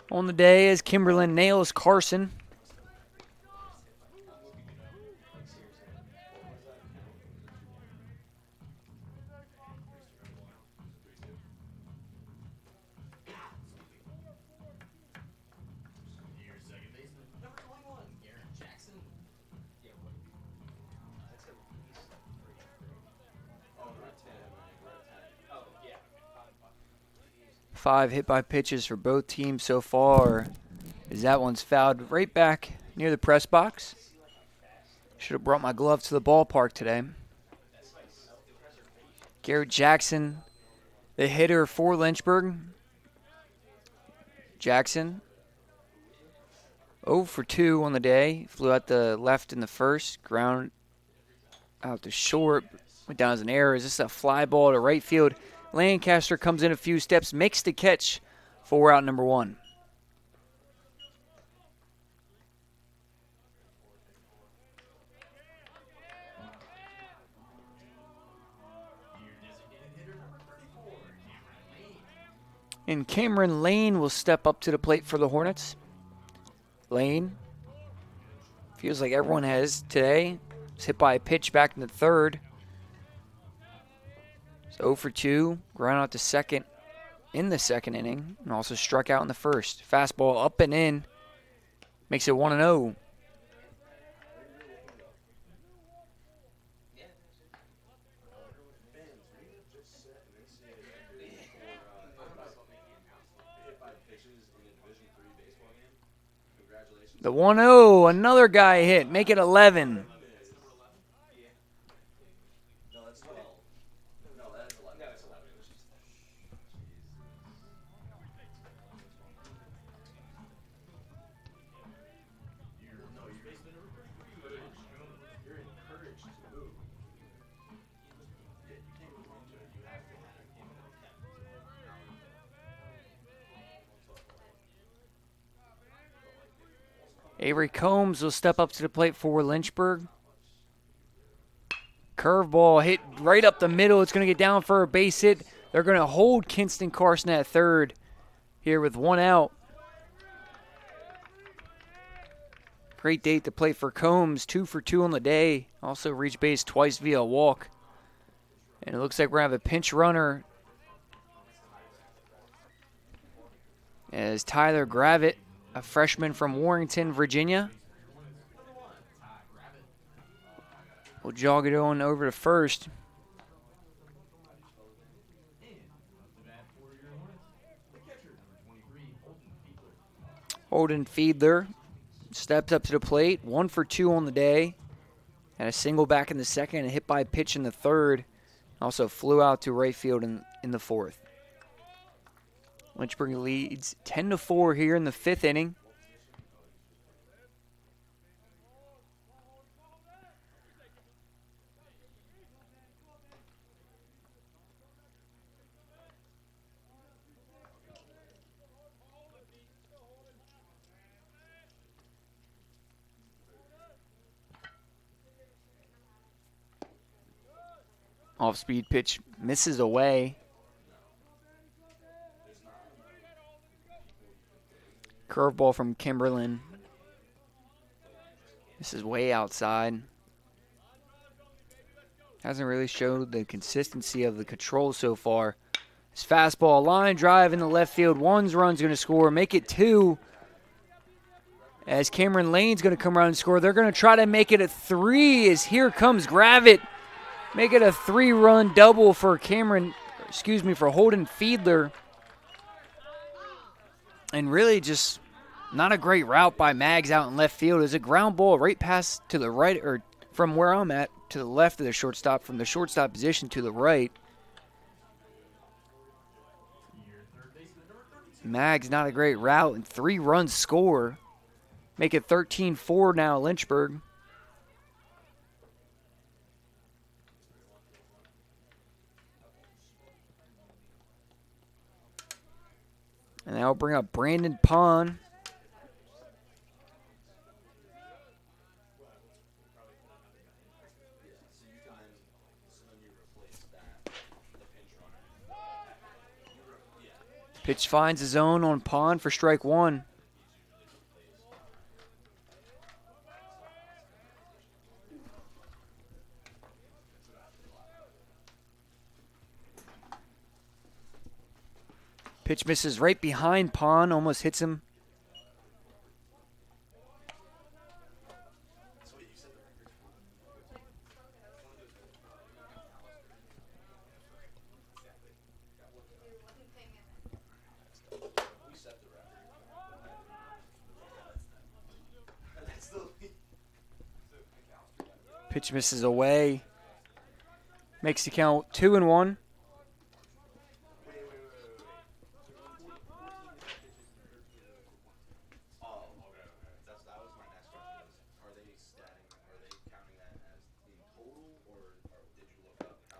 [SPEAKER 1] on the day as Kimberlin nails Carson. Five hit by pitches for both teams so far, as that one's fouled right back near the press box. Should have brought my glove to the ballpark today. Garrett Jackson, the hitter for Lynchburg. Jackson, 0 for 2 on the day. Flew out the left in the first, ground out to short, went down as an error. Is this a fly ball to right field? Lancaster comes in a few steps, makes the catch for out number 1. And Cameron Lane will step up to the plate for the Hornets. Lane feels like everyone has today. It's hit by a pitch back in the third. It's 0 for 2. Ground out to second in the second inning. And also struck out in the first. Fastball up and in. Makes it 1-0. The 1-0, another guy hit. Make it 11. Avery Combs will step up to the plate for Lynchburg. Curveball hit right up the middle. It's going to get down for a base hit. They're going to hold Kinston Carson at third here with 1 out. Great day to play for Combs. 2 for 2 on the day. Also reached base twice via a walk. And it looks like we're going to have a pinch runner as Tyler Gravitt, a freshman from Warrington, Virginia, will jog it on over to first. Holden Fiedler steps up to the plate. 1 for 2 on the day. Had a single back in the second and a hit by a pitch in the third. Also flew out to right field in the fourth. Lynchburg leads 10-4 here in the fifth inning. Off-speed pitch misses away. Curveball from Kimberlin. This is way outside. Hasn't really showed the consistency of the control so far. His fastball, line drive in the left field. Run's going to score. Make it 2. As Cameron Lane's going to come around and score. They're going to try to make it a 3 as here comes Gravitt. Make it a 3-run double for for Holden Fiedler. And really just not a great route by Maggs out in left field. It's a ground ball right past to the right, or from where I'm at to the left of the shortstop, from the shortstop position to the right. Maggs not a great route, and 3-run score. Make it 13-4 now, Lynchburg. And that'll bring up Brandon Pond. Pitch finds his zone on Pond for strike 1. Pitch misses right behind Pond, almost hits him. Pitch misses away. Makes the count 2-1.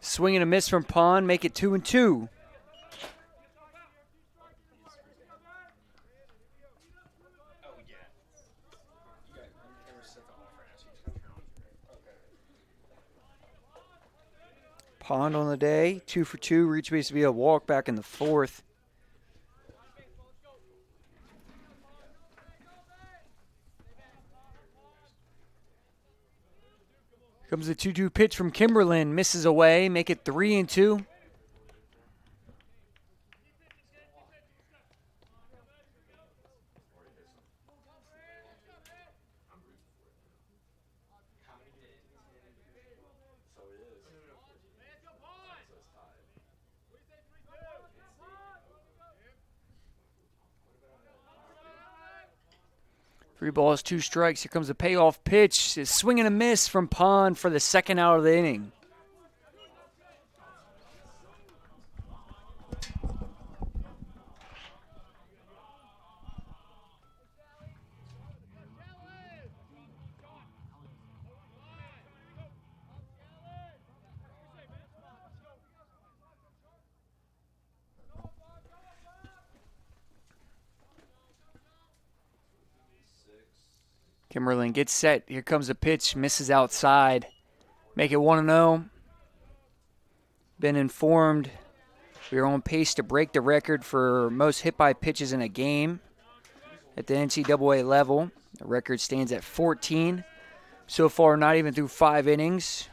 [SPEAKER 1] Swing and a miss from Pond, make it 2-2. Pond on the day, 2 for 2, reach base via walk back in the fourth. Comes the 2-2 pitch from Kimberlin. Misses away. Make it 3-2. Three balls, 2 strikes. Here comes the payoff pitch. It's swing and a miss from Pond for the second out of the inning. Kimberlin gets set. Here comes the pitch. Misses outside. Make it 1-0. Been informed we are on pace to break the record for most hit by pitches in a game at the NCAA level. The record stands at 14. So far, not even through 5 innings.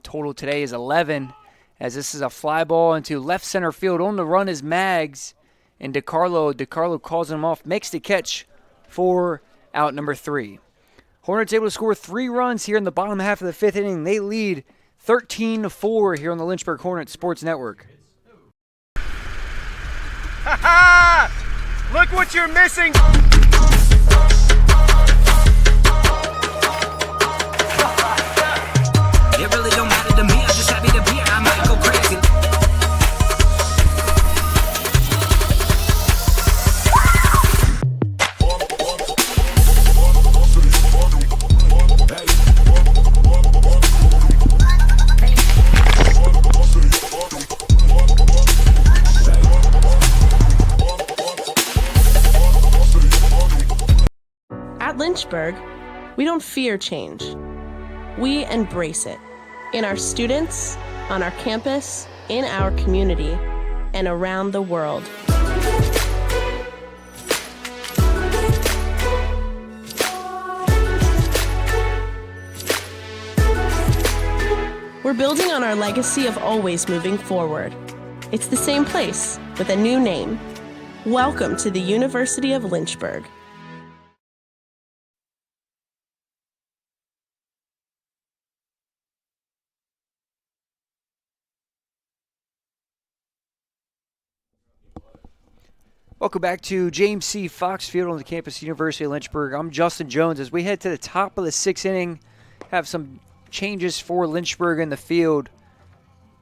[SPEAKER 1] Total today is 11, as this is a fly ball into left center field. On the run is Maggs and DeCarlo. DeCarlo calls him off, makes the catch for out number 3. Hornets able to score 3 runs here in the bottom half of the 5th inning. They lead 13-4 here on the Lynchburg Hornets Sports Network.
[SPEAKER 5] Ha ha! Look what you're missing!
[SPEAKER 4] It really don't matter to me, I'm just happy to be here, I might go crazy.
[SPEAKER 6] At Lynchburg, we don't fear change. We embrace it. In our students, on our campus, in our community, and around the world. We're building on our legacy of always moving forward. It's the same place, with a new name. Welcome to the University of Lynchburg.
[SPEAKER 1] Welcome back to James C. Fox Field on the campus University of Lynchburg. I'm Justin Jones. As we head to the top of the 6th inning, have some changes for Lynchburg in the field,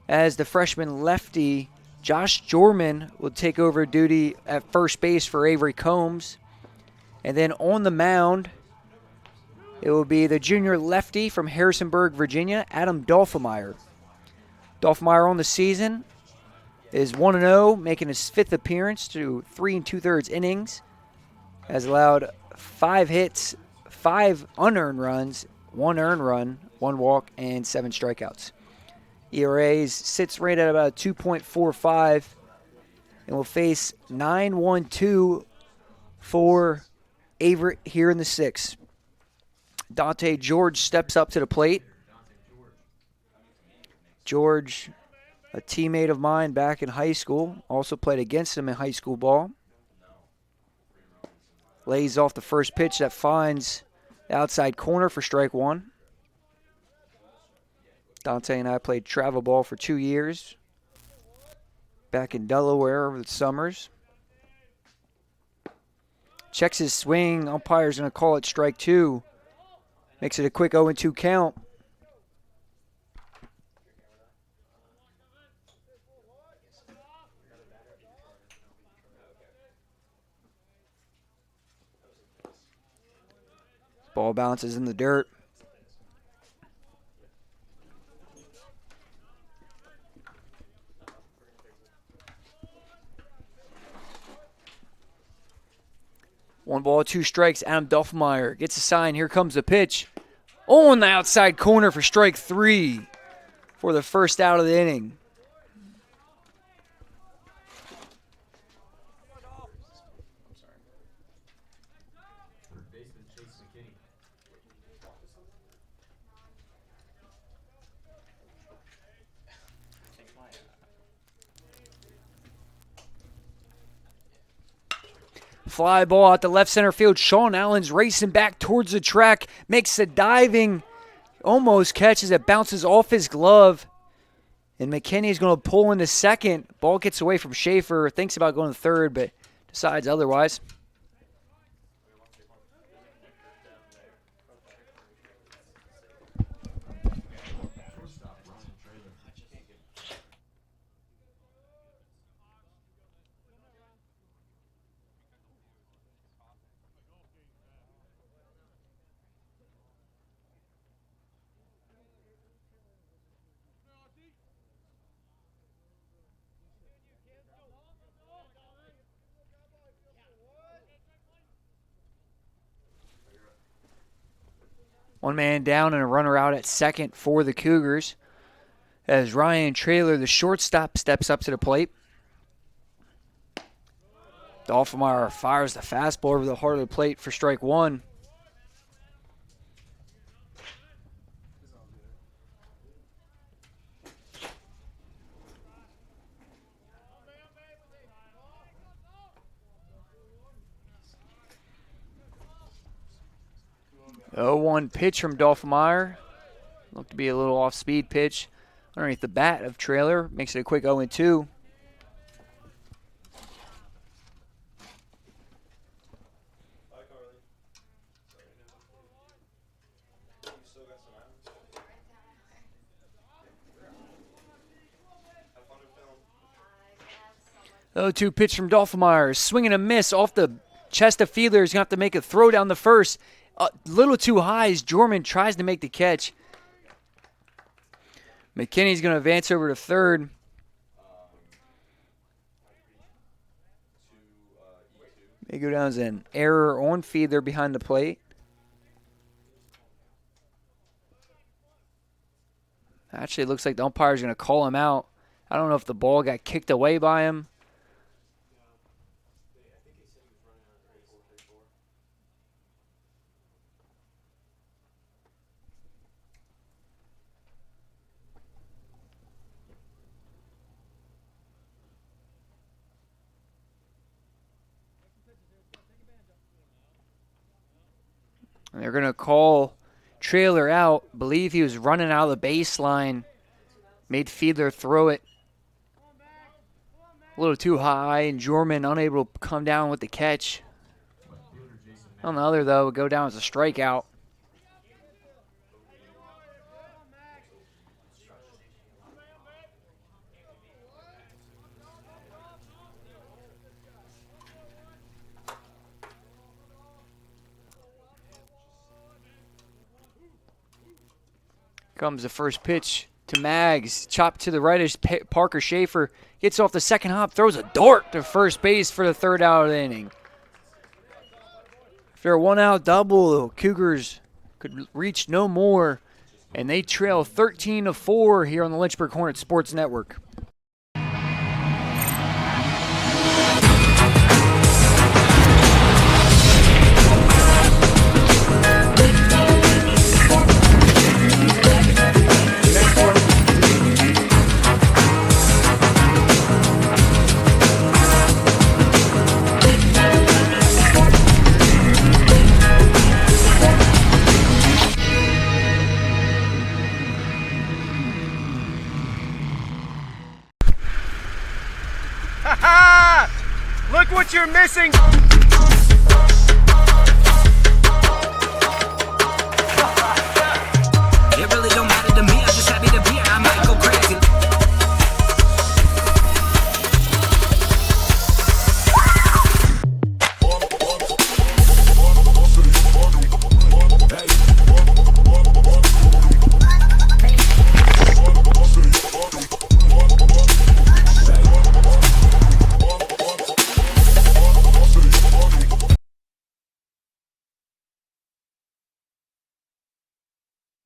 [SPEAKER 1] as the freshman lefty Josh Jorman will take over duty at first base for Avery Combs. And then on the mound, it will be the junior lefty from Harrisonburg, Virginia, Adam Dolphemeyer. Dolphemeyer on the season is 1-0, making his 5th appearance through 3 2/3 innings. Has allowed 5 hits, 5 unearned runs, 1 earned run, 1 walk, and 7 strikeouts. ERA sits right at about 2.45 and will face 9-1-2 for Averett here in the 6th. Dante George steps up to the plate. George, a teammate of mine back in high school, also played against him in high school ball. Lays off the first pitch that finds the outside corner for strike 1. Dante and I played travel ball for 2 years back in Delaware over the summers. Checks his swing. Umpire's going to call it strike 2. Makes it a quick 0-2 count. Ball bounces in the dirt. One ball, 2 strikes. Adam Dolphemeyer gets a sign. Here comes the pitch. On the outside corner for strike 3 for the first out of the inning. Fly ball out to left center field. Sean Allen's racing back towards the track. Makes a diving, almost catches it, bounces off his glove. And McKinney's going to pull into second. Ball gets away from Schaefer. Thinks about going to third, but decides otherwise. One man down and a runner out at second for the Cougars as Ryan Traylor, the shortstop, steps up to the plate. Dolphinmeyer fires the fastball over the heart of the plate for strike one. Oh, 1 pitch from Dolphinmeyer. Looked to be a little off-speed pitch underneath the bat of Traylor. Makes it a quick 0-2. Oh, 2 pitch from Dolphinmeyer. Swing and a miss off the chest of Fiedler. He's going to have to make a throw down the first. A little too high as Jorman tries to make the catch. McKinney's going to advance over to third. May go down as an error on Fiedler behind the plate. Actually, it looks like the umpire's going to call him out. I don't know if the ball got kicked away by him. And they're going to call Traylor out. Believe he was running out of the baseline. Made Fiedler throw it a little too high, and Jorman unable to come down with the catch. On the other, though, would go down as a strikeout. Comes the first pitch to Maggs. Chopped to the right as Parker Schaefer gets off the second hop, throws a dart to first base for the third out of the inning. After a 1-out double, the Cougars could reach no more, and they trail 13-4 here on the Lynchburg Hornet Sports Network.
[SPEAKER 5] Look what you're missing!
[SPEAKER 4] It really don't matter to me, I'm just happy to be here, I might go crazy.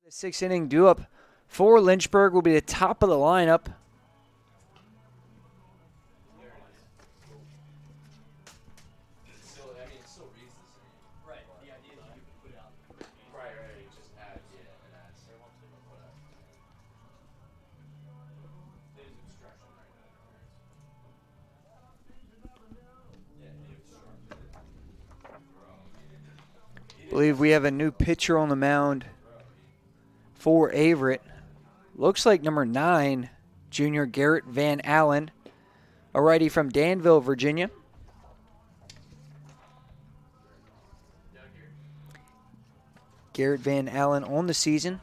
[SPEAKER 1] The 6th inning due up for Lynchburg will be the top of the lineup. believe we have a new pitcher on the mound for Averett. Looks like number 9, junior Garrett Van Allen, a righty from Danville, Virginia. Garrett Van Allen on the season,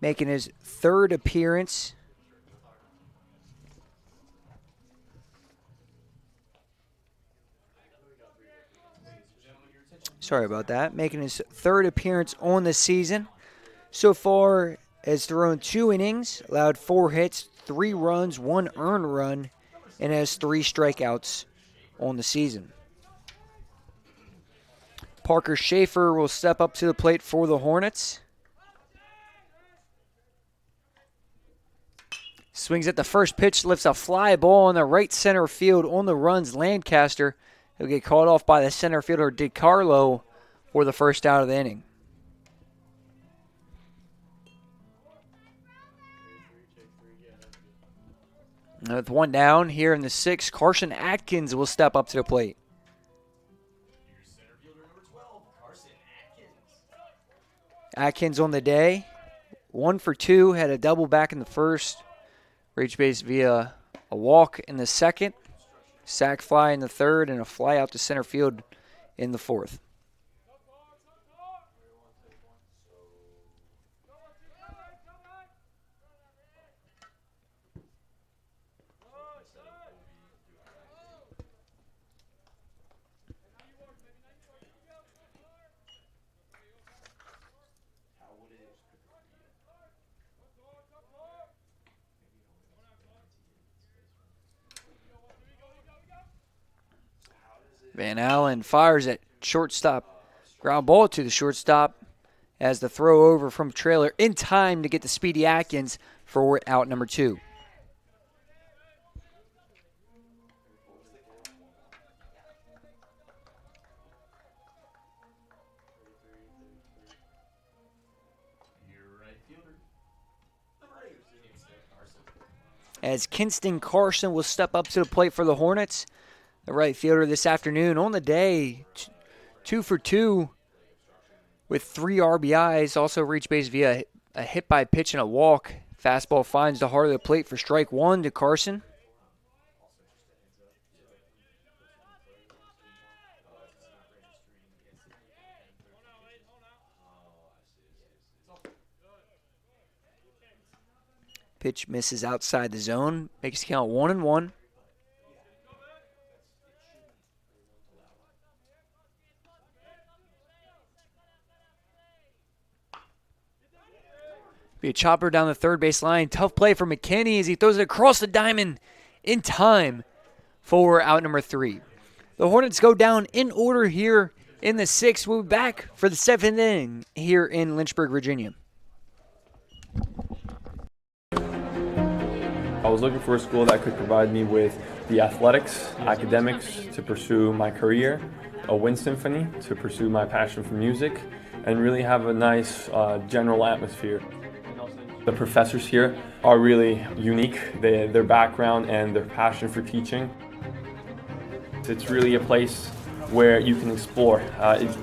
[SPEAKER 1] making his 3rd appearance. Sorry about that. Making his 3rd appearance on the season. So far, has thrown 2 innings, allowed 4 hits, 3 runs, 1 earned run, and has 3 strikeouts on the season. Parker Schaefer will step up to the plate for the Hornets. Swings at the first pitch, lifts a fly ball in the right center field on the runs. Lancaster. He'll get called off by the center fielder DiCarlo for the first out of the inning. And with 1 down here in the 6th, Carson Atkins will step up to the plate. Atkins on the day, 1 for 2, had a double back in the 1st, reached base via a walk in the 2nd, sac fly in the 3rd, and a fly out to center field in the 4th. Van Allen fires at shortstop. Ground ball to the shortstop as the throw over from trailer in time to get the speedy Atkins for out number 2. As Kinston Carson will step up to the plate for the Hornets. The right fielder this afternoon on the day, 2 for 2 with 3 RBIs. Also reached base via a hit by pitch and a walk. Fastball finds the heart of the plate for strike 1 to Carson. Pitch misses outside the zone. Makes the count 1-1. Be a chopper down the third base line. Tough play for McKinney as he throws it across the diamond in time for out number 3. The Hornets go down in order here in the 6th. We'll be back for the 7th inning here in Lynchburg, Virginia.
[SPEAKER 2] I was looking for a school that could provide me with the athletics, academics to pursue my career, a wind symphony to pursue my passion for music, and really have a nice general atmosphere. The professors here are really unique, their background and their passion for teaching. It's really a place where you can explore.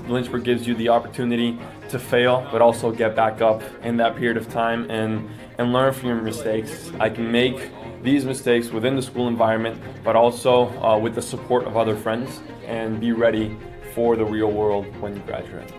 [SPEAKER 2] Lynchburg gives you the opportunity to fail, but also get back up in that period of time and learn from your mistakes. I can make these mistakes within the school environment, but also with the support of other friends, and be ready for the real world when you graduate.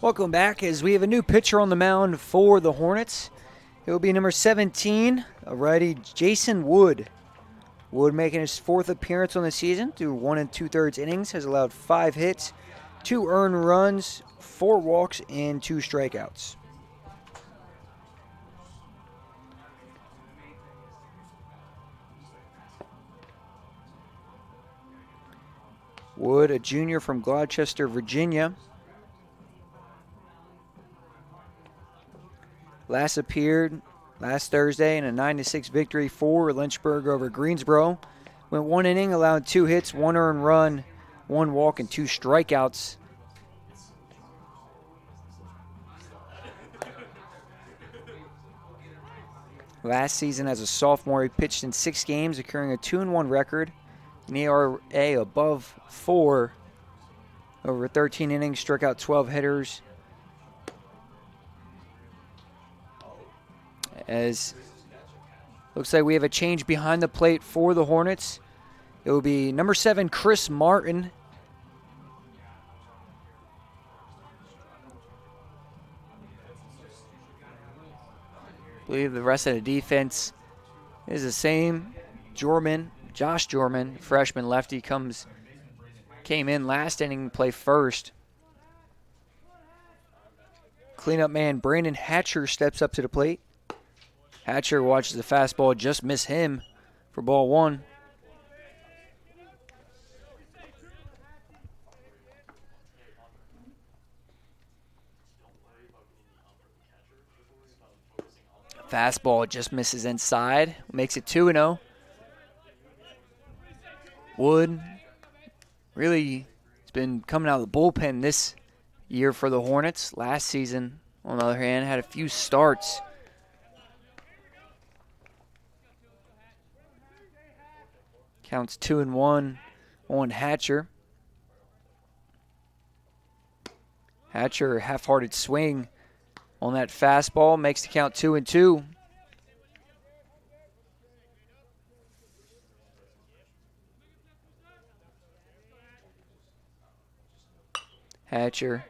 [SPEAKER 1] Welcome back as we have a new pitcher on the mound for the Hornets. It will be number 17, a righty, Jason Wood. Wood making his 4th appearance on the season through 1 2/3 innings, has allowed 5 hits, 2 earned runs, 4 walks, and 2 strikeouts. Wood, a junior from Gloucester, Virginia. Last appeared last Thursday in a 9-6 victory for Lynchburg over Greensboro. Went 1 inning, allowed 2 hits, 1 earned run, 1 walk, and 2 strikeouts. Last season as a sophomore, he pitched in 6 games, accruing a 2-1 record, an ERA above 4 over 13 innings, struck out 12 hitters. As looks like we have a change behind the plate for the Hornets. It will be number 7, Chris Martin. I believe the rest of the defense is the same. Josh Jorman, freshman lefty, came in last inning to play first. Cleanup man Brandon Hatcher steps up to the plate. Hatcher watches the fastball just miss him for ball 1. Fastball just misses inside, makes it 2-0. Wood really has been coming out of the bullpen this year for the Hornets. Last season, on the other hand, had a few starts. Counts 2-1 on Hatcher. Hatcher, half-hearted swing on that fastball, makes the count 2-2. Hatcher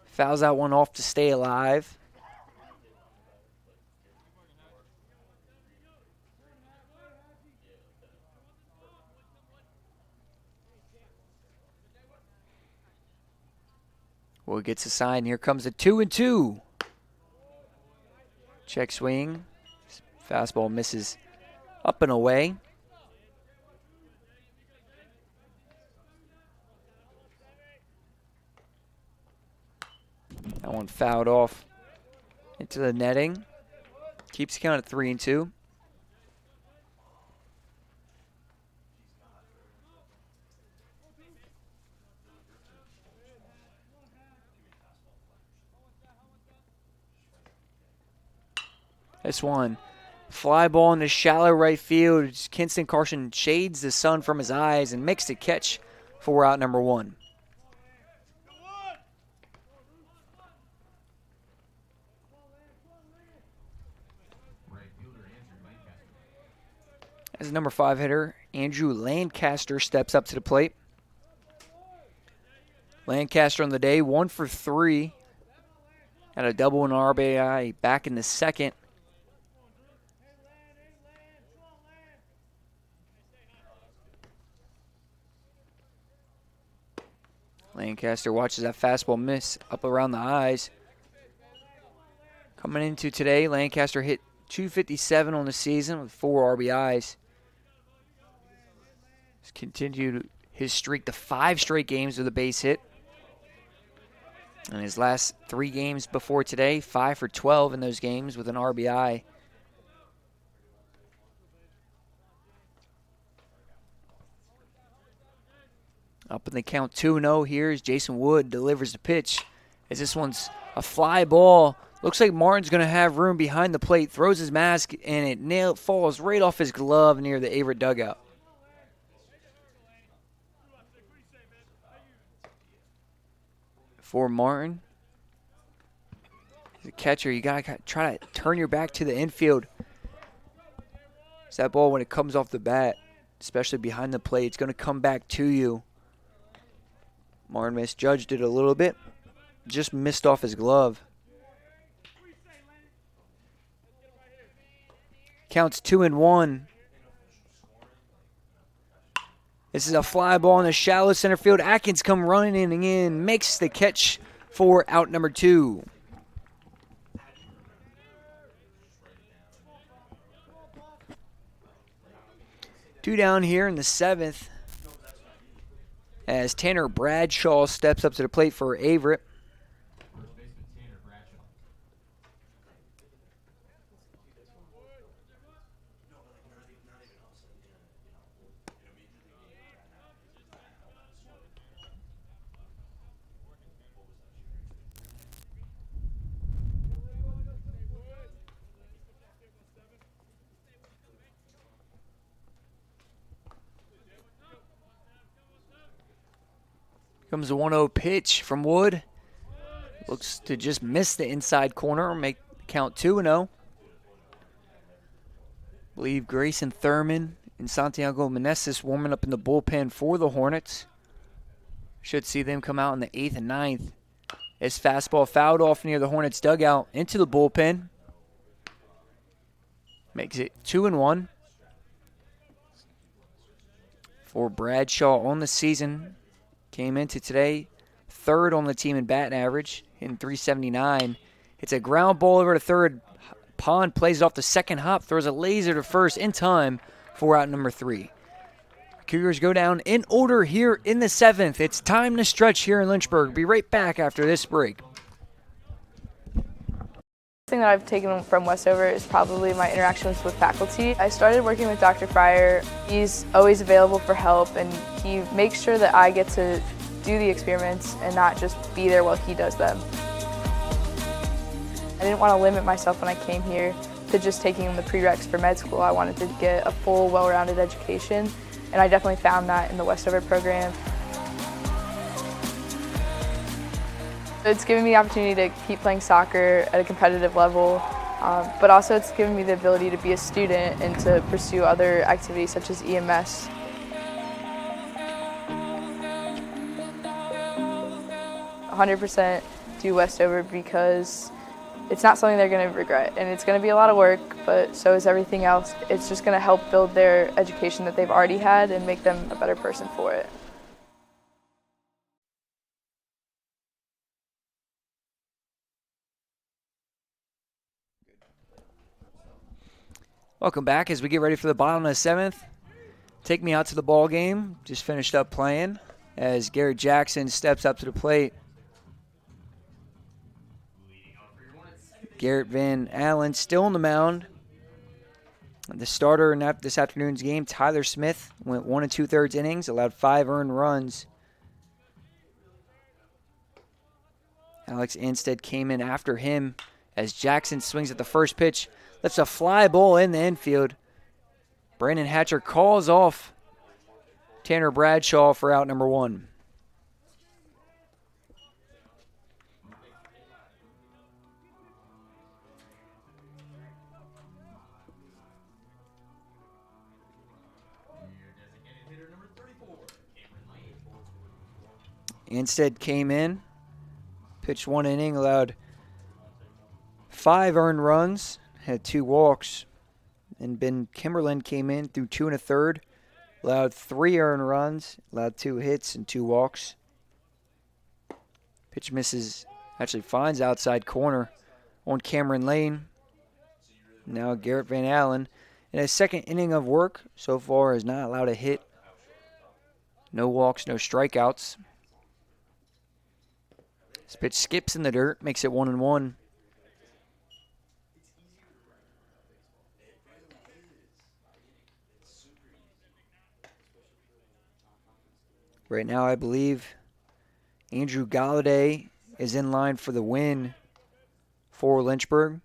[SPEAKER 1] fouls out one off to stay alive. Wood gets a sign. Here comes a 2-2. Check swing. Fastball misses up and away. That one fouled off into the netting. Keeps the count at 3-2. This one, fly ball in the shallow right field. Kinston Carson shades the sun from his eyes and makes the catch for out number 1. As number 5 hitter, Andrew Lancaster steps up to the plate. Lancaster on the day, 1 for 3. Had a double and RBI back in the second. Lancaster watches that fastball miss up around the eyes. Coming into today, Lancaster hit .257 on the season with 4 RBIs. He's continued his streak to 5 straight games with a base hit. And his last 3 games before today, 5 for 12 in those games with an RBI. Up in the count 2-0 here as Jason Wood delivers the pitch. As this one's a fly ball. Looks like Martin's going to have room behind the plate. Throws his mask and it falls right off his glove near the Averett dugout. For Martin. As a catcher, you got to try to turn your back to the infield. It's that ball, when it comes off the bat, especially behind the plate, it's going to come back to you. Martin misjudged it a little bit. Just missed off his glove. Counts 2-1. This is a fly ball in the shallow center field. Atkins come running in, makes the catch for out number 2. Two down here in the 7th. As Tanner Bradshaw steps up to the plate for Averett. Comes a 1-0 pitch from Wood. Looks to just miss the inside corner, make count 2-0. Believe Grayson Thurman and Santiago Meneses warming up in the bullpen for the Hornets. Should see them come out in the 8th and 9th. His fastball fouled off near the Hornets dugout into the bullpen. Makes it 2-1. For Bradshaw on the season. Came into today third on the team in batting average, hitting .379. It's a ground ball over to third. Pond plays off the second hop, throws a laser to first in time for out number 3. Cougars go down in order here in the 7th. It's time to stretch here in Lynchburg. Be right back after this break.
[SPEAKER 3] Thing that I've taken from Westover is probably my interactions with faculty. I started working with Dr. Fryer. He's always available for help, and he makes sure that I get to do the experiments and not just be there while he does them. I didn't want to limit myself when I came here to just taking the prereqs for med school. I wanted to get a full, well-rounded education, and I definitely found that in the Westover program. It's given me the opportunity to keep playing soccer at a competitive level, but also it's given me the ability to be a student and to pursue other activities such as EMS. "100% do Westover because it's not something they're going to regret, and it's going to be a lot of work, but so is everything else. It's just going to help build their education that they've already had and make them a better person for it."
[SPEAKER 1] Welcome back as we get ready for the bottom of the 7th. Take me out to the ball game. Just finished up playing as Garrett Jackson steps up to the plate. Garrett Van Allen still on the mound. The starter in this afternoon's game, Tyler Smith, went 1 2/3 innings, allowed 5 earned runs. Alex Instead came in after him as Jackson swings at the first pitch, lifts a fly ball in the infield. Brandon Hatcher calls off Tanner Bradshaw for out number 1. Instead came in, pitched 1 inning, allowed 5 earned runs, had 2 walks. And Ben Kimberlin came in through 2 1/3, allowed 3 earned runs, allowed 2 hits and 2 walks. Pitch misses, actually finds outside corner on Cameron Lane. Now Garrett Van Allen in his second inning of work so far has not allowed a hit. No walks, no strikeouts. This pitch skips in the dirt, makes it 1-1. Right now, I believe Andrew Galladay is in line for the win for Lynchburg.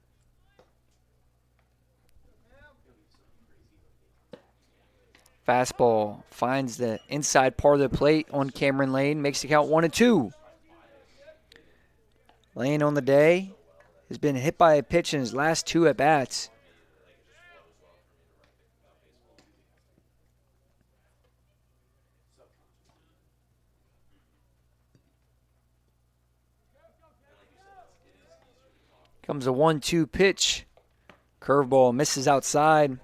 [SPEAKER 1] Fastball finds the inside part of the plate on Cameron Lane, makes the count 1-2. Lane on the day has been hit by a pitch in his last 2 at-bats. Comes a 1-2 pitch. Curveball misses outside.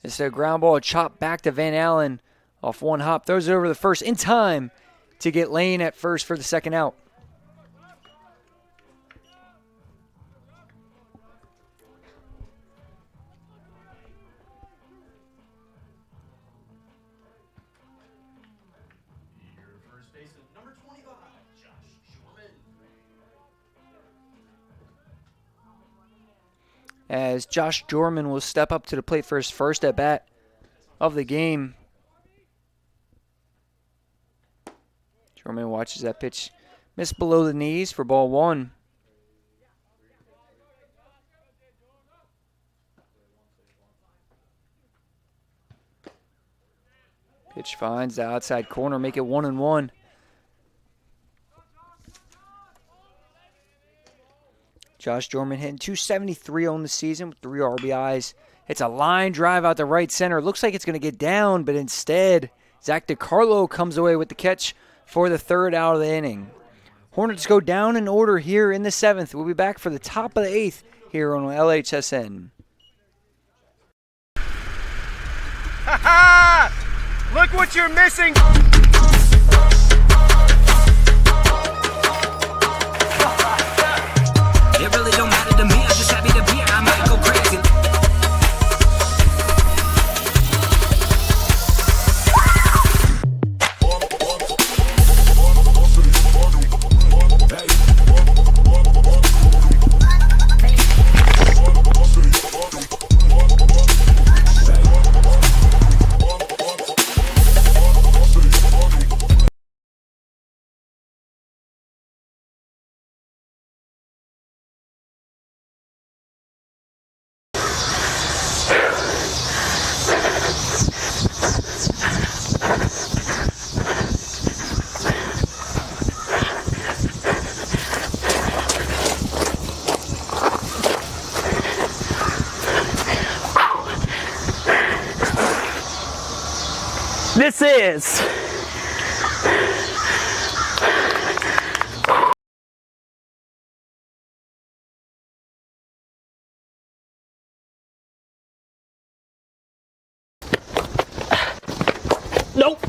[SPEAKER 1] It's a ground ball, chopped back to Van Allen off 1 hop. Throws it over the first in time to get Lane at first for the second out. As Josh Jorman will step up to the plate for his first at-bat of the game. Jorman watches that pitch miss below the knees for ball 1. Pitch finds the outside corner, make it 1-1. Josh Jorman hitting .273 on the season with 3 RBIs. It's a line drive out to right center. Looks like it's going to get down, but instead, Zach DiCarlo comes away with the catch for the 3rd out of the inning. Hornets go down in order here in the 7th. We'll be back for the top of the 8th here on LHSN.
[SPEAKER 5] Ha ha! Look what you're missing!
[SPEAKER 4] It really don't matter to me, I'm just happy to be here, I might go crazy.
[SPEAKER 8] This is nope.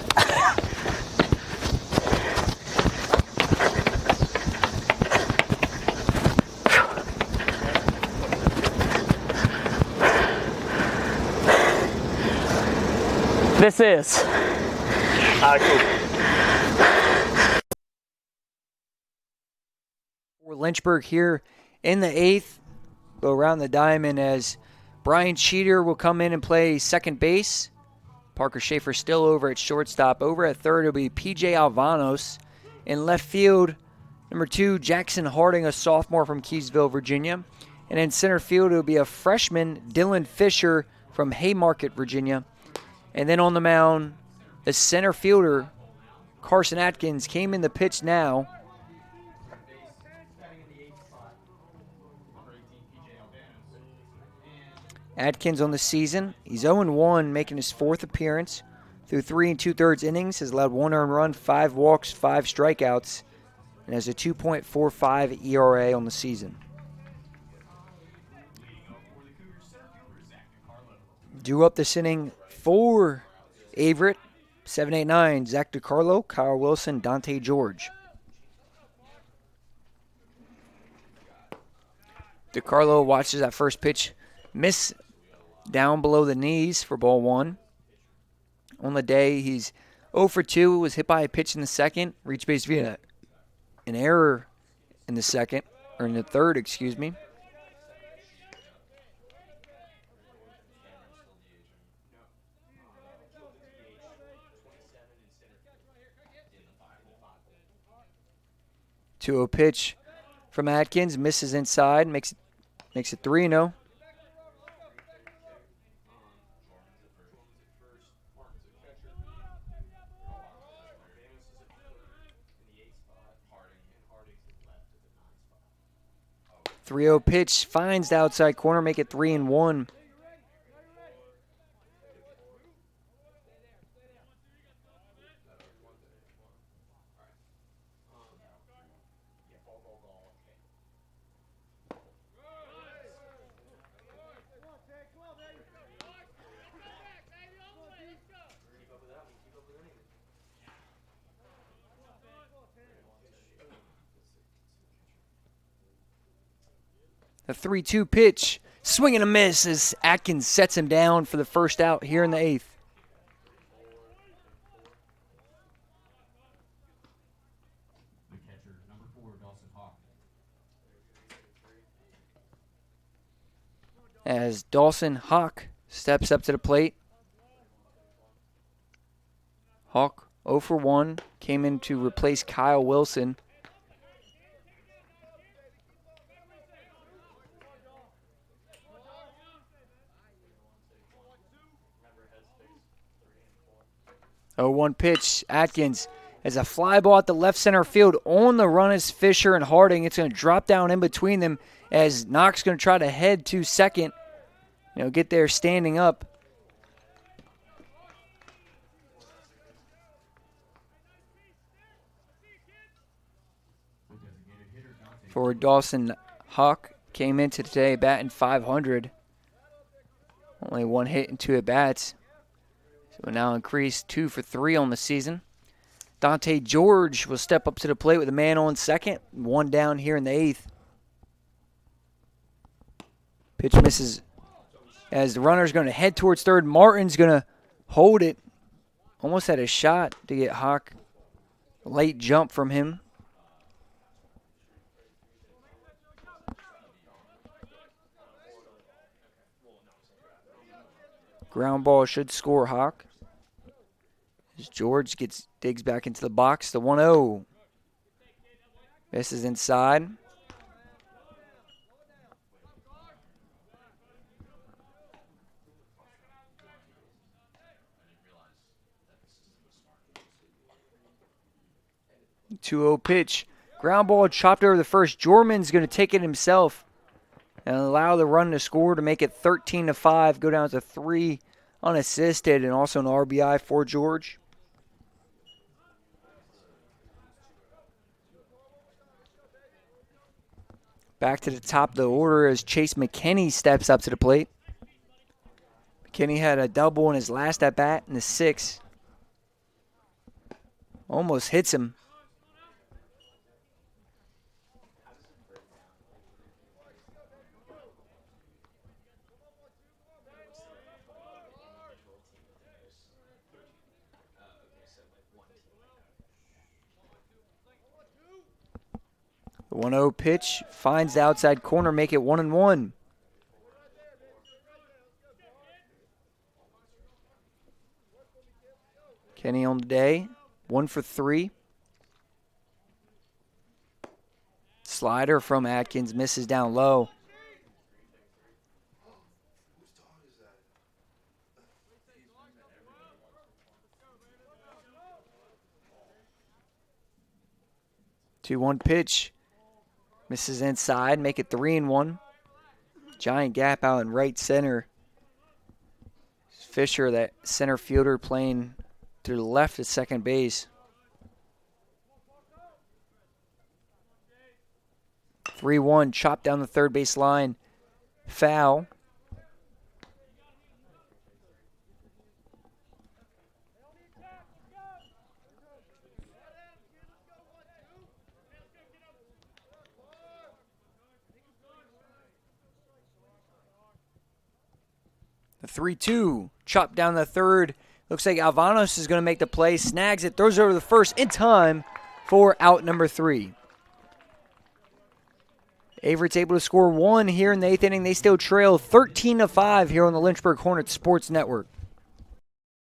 [SPEAKER 8] This is
[SPEAKER 1] For Lynchburg here in the 8th. Go around the diamond as Brian Cheater will come in and play second base. Parker Schaefer still over at shortstop. Over at third, it'll be P.J. Alvanos. In left field, number 2, Jackson Harding, a sophomore from Keysville, Virginia. And in center field, it'll be a freshman, Dylan Fisher from Haymarket, Virginia. And then on the mound, the center fielder, Carson Atkins, came in the pitch now. Atkins on the season, he's 0-1, making his 4th appearance. Through 3 2/3 innings, has allowed 1 earned run, 5 walks, 5 strikeouts, and has a 2.45 ERA on the season. Due up this inning for Averett, 7-8-9, Zach DiCarlo, Kyle Wilson, Dante George. DiCarlo watches that first pitch miss down below the knees for ball 1. On the day, he's 0 for 2, was hit by a pitch in the second, reached base via an error in the second, or in the third, excuse me. Two-0 pitch from Atkins, misses inside, makes it 3-0. Three-0 pitch finds the outside corner, make it 3-1. The 3-2 pitch, swing and a miss as Atkins sets him down for the first out here in the 8th. As Dawson Hawk steps up to the plate. Hawk 0 for 1. Came in to replace Kyle Wilson. Oh, 1 pitch. Atkins has a fly ball at the left center field. On the run is Fisher and Harding. It's going to drop down in between them as Knox going to try to head to second. Get there standing up. For Dawson Huck, came into today batting .500. Only 1 hit and 2 at-bats. So now increased 2 for 3 on the season. Dante George will step up to the plate with a man on second. 1 down here in the 8th. Pitch misses as the runner's going to head towards third. Martin's going to hold it. Almost had a shot to get Hawk. Late jump from him. Ground ball should score Hawk. As George digs back into the box. The 1-0. Misses inside. The 2-0 pitch. Ground ball chopped over the first. Jorman's going to take it himself and allow the run to score to make it 13-5. Go down to 3 unassisted and also an RBI for George. Back to the top of the order as Chase McKinney steps up to the plate. McKinney had a double in his last at-bat in the 6th. Almost hits him. The 1-0 pitch finds the outside corner, make it 1-1. Kenny on the day, 1 for 3. Slider from Atkins misses down low. Two 1 pitch. Misses inside, make it 3-1. Giant gap out in right center. Fisher, that center fielder, playing to the left at second base. 3-1, chopped down the third base line. Foul. The 3-2, chopped down the third. Looks like Alvanos is going to make the play. Snags it, throws it over the first in time for out number 3. Averett's able to score 1 here in the 8th inning. They still trail 13-5 here on the Lynchburg Hornets Sports Network.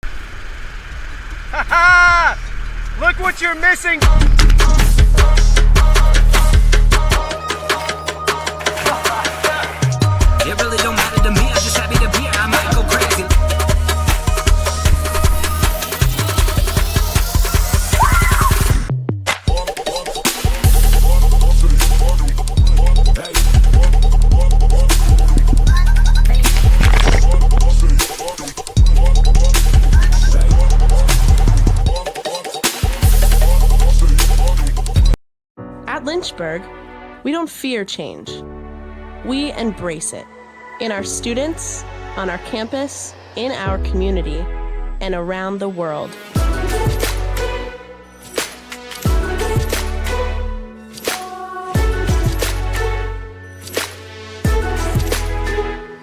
[SPEAKER 5] Ha ha! Look what you're missing!
[SPEAKER 4] It really don't matter to me, I'm just happy to be here, I might go crazy.
[SPEAKER 6] At Lynchburg, we don't fear change. We embrace it. In our students, on our campus, in our community, and around the world.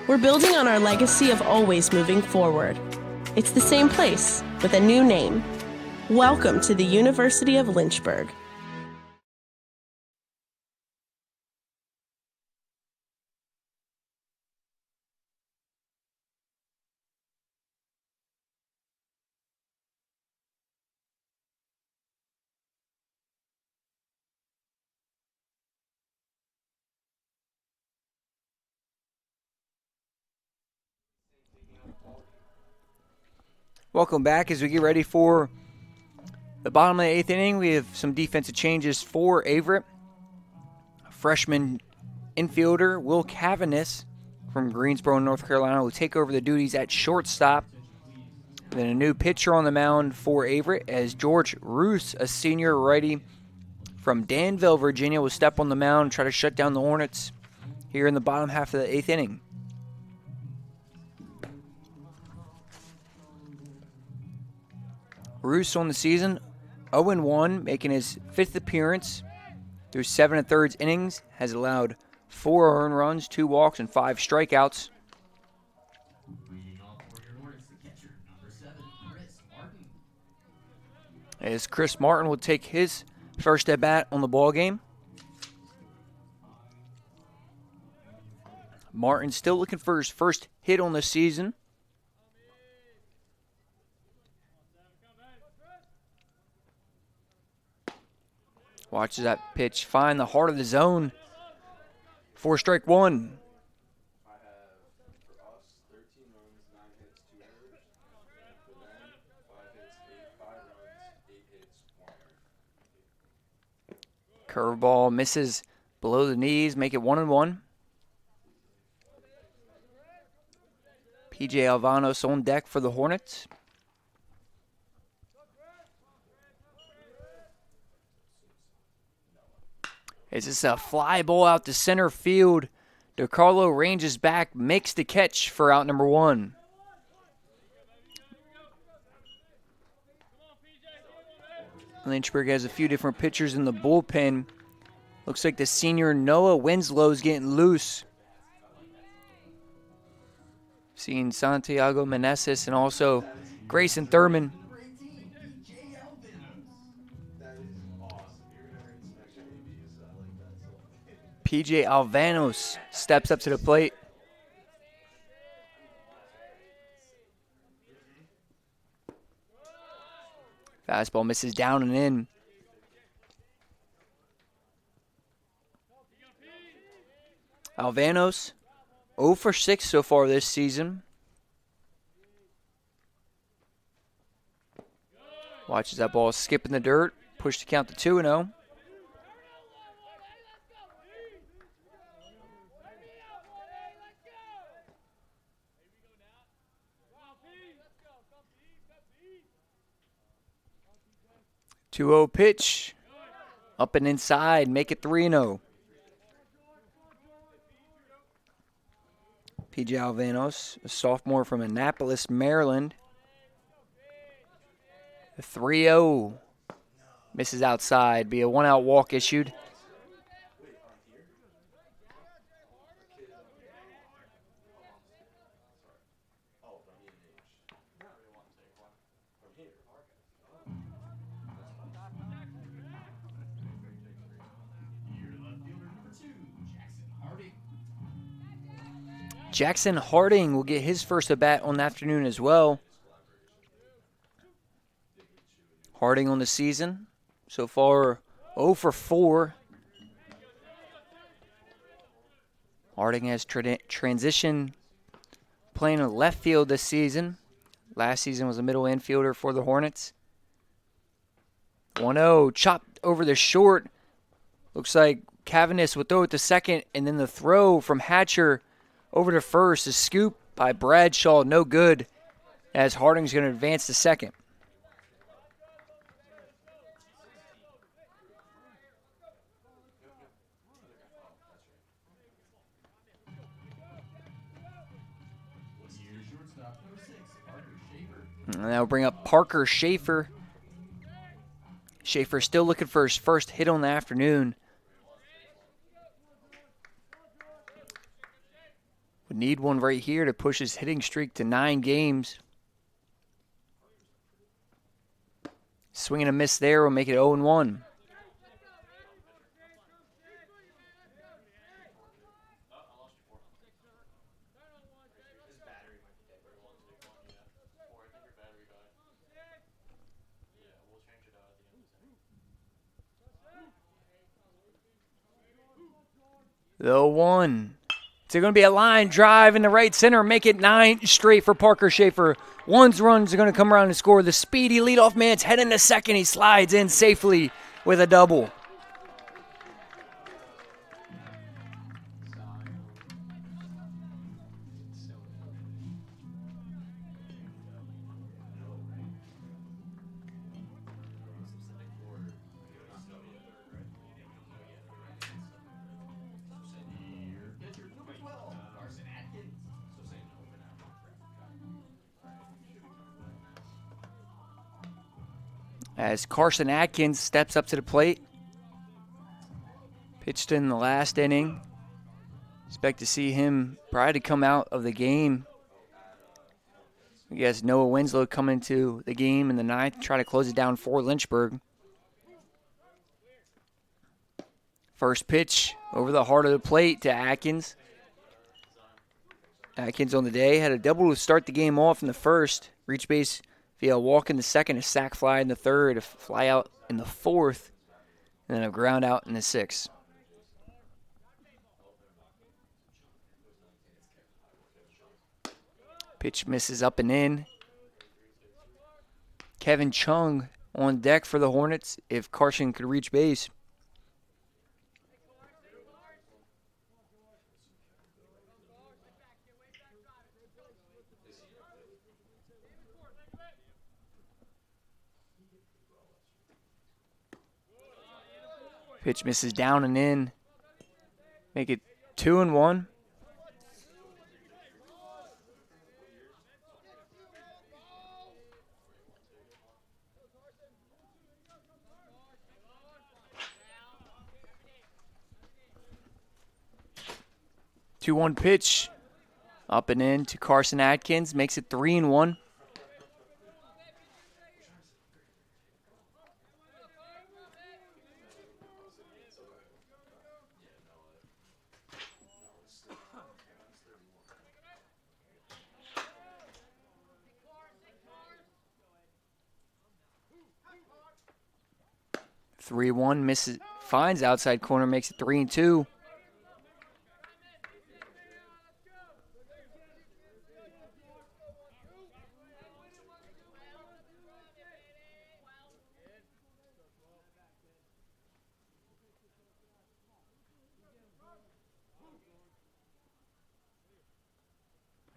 [SPEAKER 6] We're building on our legacy of always moving forward. It's the same place, with a new name. Welcome to the University of Lynchburg.
[SPEAKER 1] Welcome back as we get ready for the bottom of the 8th inning. We have some defensive changes for Averett. Freshman infielder Will Cavanis from Greensboro, North Carolina, will take over the duties at shortstop. Then a new pitcher on the mound for Averett as George Roos, a senior righty from Danville, Virginia, will step on the mound and try to shut down the Hornets here in the bottom half of the 8th inning. Roos on the season, 0-1, making his 5th appearance through 7 1/3 innings, has allowed 4 earned runs, 2 walks, and 5 strikeouts. As Chris Martin will take his first at bat on the ball game. Martin still looking for his first hit on the season. Watches that pitch find the heart of the zone. 4 strike 1. Curveball misses below the knees, make it 1-1. PJ Alvanos on deck for the Hornets. It's just a fly ball out to center field. DeCarlo ranges back, makes the catch for out number 1. Lynchburg has a few different pitchers in the bullpen. Looks like the senior Noah Winslow's getting loose. Seeing Santiago Meneses and also Grayson Thurman. PJ Alvanos steps up to the plate. Fastball misses down and in. Alvanos, 0 for 6 so far this season. Watches that ball skip in the dirt. Push the count to 2-0. Two-0 pitch. Up and inside. Make it 3-0. PJ Alvanos, a sophomore from Annapolis, Maryland. The 3-0. Misses outside. Be a 1-out walk issued. Jackson Harding will get his first at bat on the afternoon as well. Harding on the season, so far 0 for 4. Harding has transitioned playing in left field this season. Last season was a middle infielder for the Hornets. 1-0, chopped over the short. Looks like Cavanis would throw it to second, and then the throw from Hatcher over to first is scooped by Bradshaw. No good, as Harding's going to advance to second. And that'll bring up Parker Schaefer. Schaefer still looking for his first hit on the afternoon. Would need one right here to push his hitting streak to 9 games. Swing and a miss there will make it 0-1. The 1. It's going to be a line drive in the right center, make it 9 straight for Parker Schaefer. One's runs are going to come around and score. The speedy leadoff man's heading to second. He slides in safely with a double. As Carson Atkins steps up to the plate. Pitched in the last inning. Expect to see him probably to come out of the game. I guess Noah Winslow coming into the game in the ninth, try to close it down for Lynchburg. First pitch over the heart of the plate to Atkins. Atkins on the day had a double to start the game off in the first. Reach base via a walk in the second, a sac fly in the third, a fly out in the fourth, and then a ground out in the sixth. Pitch misses up and in. Kevin Chung on deck for the Hornets if Carson could reach base. Pitch misses down and in. Make it 2-1. Two-one pitch. Up and in to Carson Atkins. Makes it 3-1. Three-one misses, finds outside corner, makes it 3-2.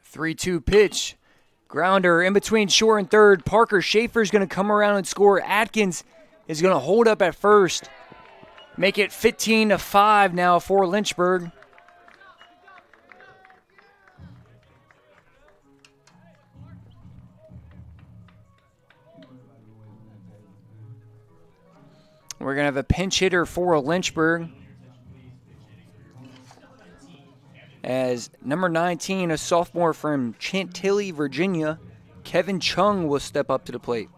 [SPEAKER 1] Three-two pitch. Grounder in between short and third. Parker Schaefer's going to come around and score. Atkins is going to hold up at first. Make it 15-5 now for Lynchburg. We're going to have a pinch hitter for Lynchburg. As number 19, a sophomore from Chantilly, Virginia, Kevin Chung will step up to the plate.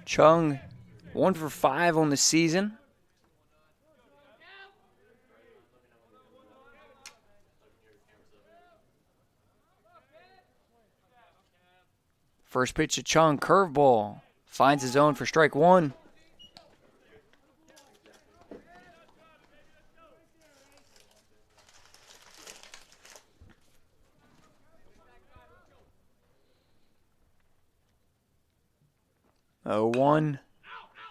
[SPEAKER 1] Chung, 1 for 5 on the season. First pitch to Chung, curveball. Finds his own for strike one. Oh, 1.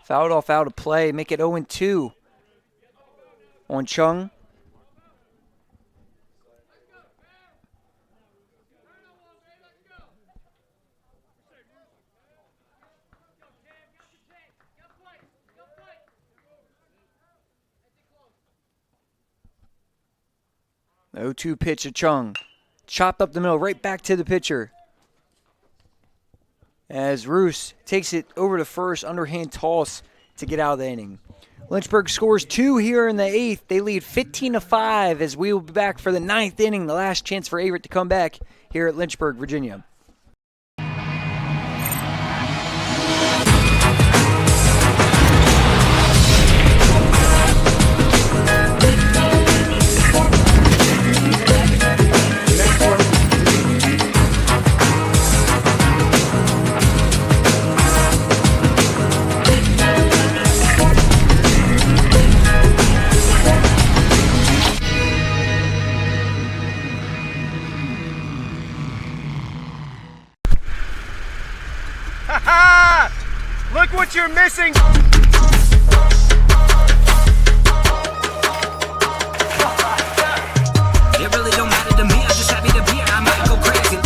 [SPEAKER 1] Fouled off out of play. Make it 0-2 on Chung. The 0-2 pitch to Chung. Chopped up the middle, right back to the pitcher. As Roos takes it over to first, underhand toss to get out of the inning. Lynchburg scores 2 here in the 8th. They lead 15-5 as we will be back for the 9th inning, the last chance for Averett to come back here at Lynchburg, Virginia.
[SPEAKER 5] what you're missing.
[SPEAKER 4] It really don't matter to me, I'm just happy to be here, I might go crazy.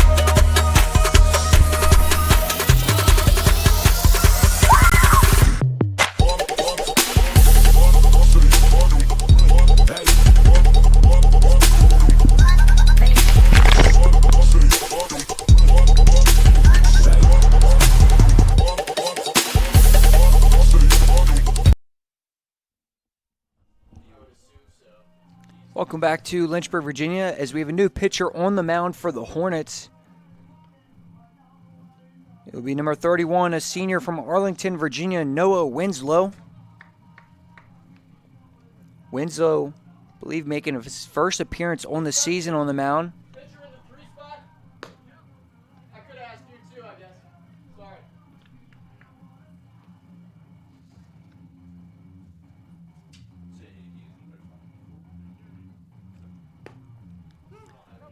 [SPEAKER 1] Welcome back to Lynchburg, Virginia, as we have a new pitcher on the mound for the Hornets. It will be number 31, a senior from Arlington, Virginia, Noah Winslow. Winslow, I believe, making his first appearance on the season on the mound.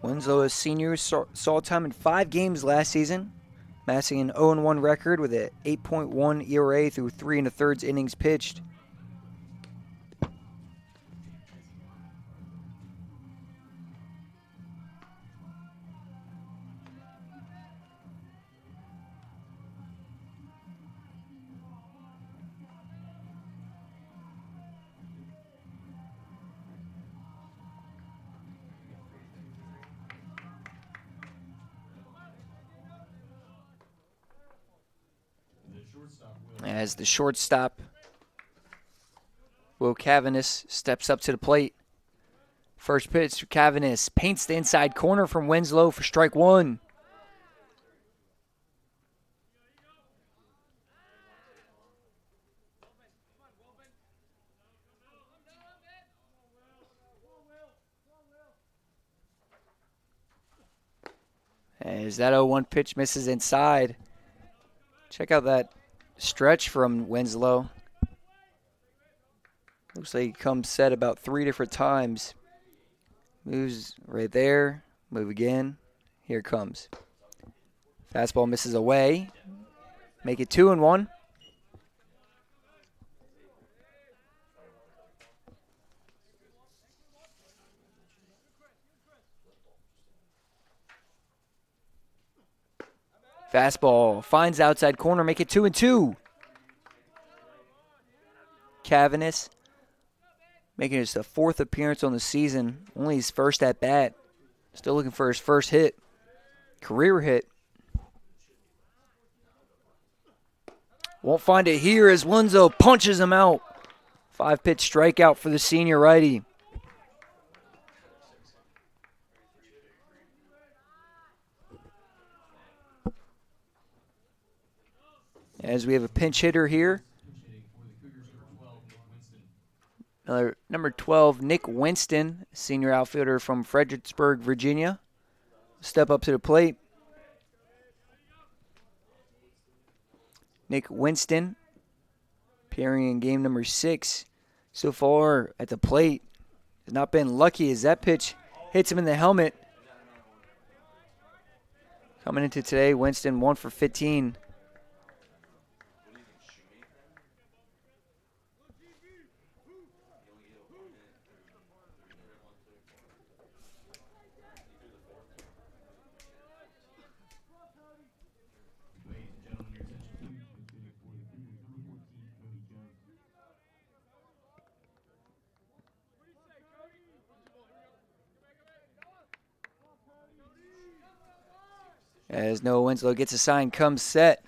[SPEAKER 1] Winslow, a senior, saw time in 5 games last season, amassing an 0-1 record with an 8.1 ERA through 3 1/3 innings pitched. As the shortstop, Will Cavanis, steps up to the plate. First pitch, Cavanis paints the inside corner from Winslow for strike 1. As that 0-1 pitch misses inside. Check out that stretch from Winslow. Looks like he comes set about 3 different times. Moves right there. Move again. Here it comes. Fastball misses away. Make it 2-1. Fastball finds outside corner, make it 2-2. Cavanis making his 4th appearance on the season, only his first at bat. Still looking for his first hit, career hit. Won't find it here as Winslow punches him out. 5-pitch strikeout for the senior righty. As we have a pinch hitter here. Number 12, Nick Winston, senior outfielder from Fredericksburg, Virginia. Step up to the plate. Nick Winston, appearing in game number 6. So far at the plate, has not been lucky as that pitch hits him in the helmet. Coming into today, Winston 1 for 15. As Noah Winslow gets a sign, comes set.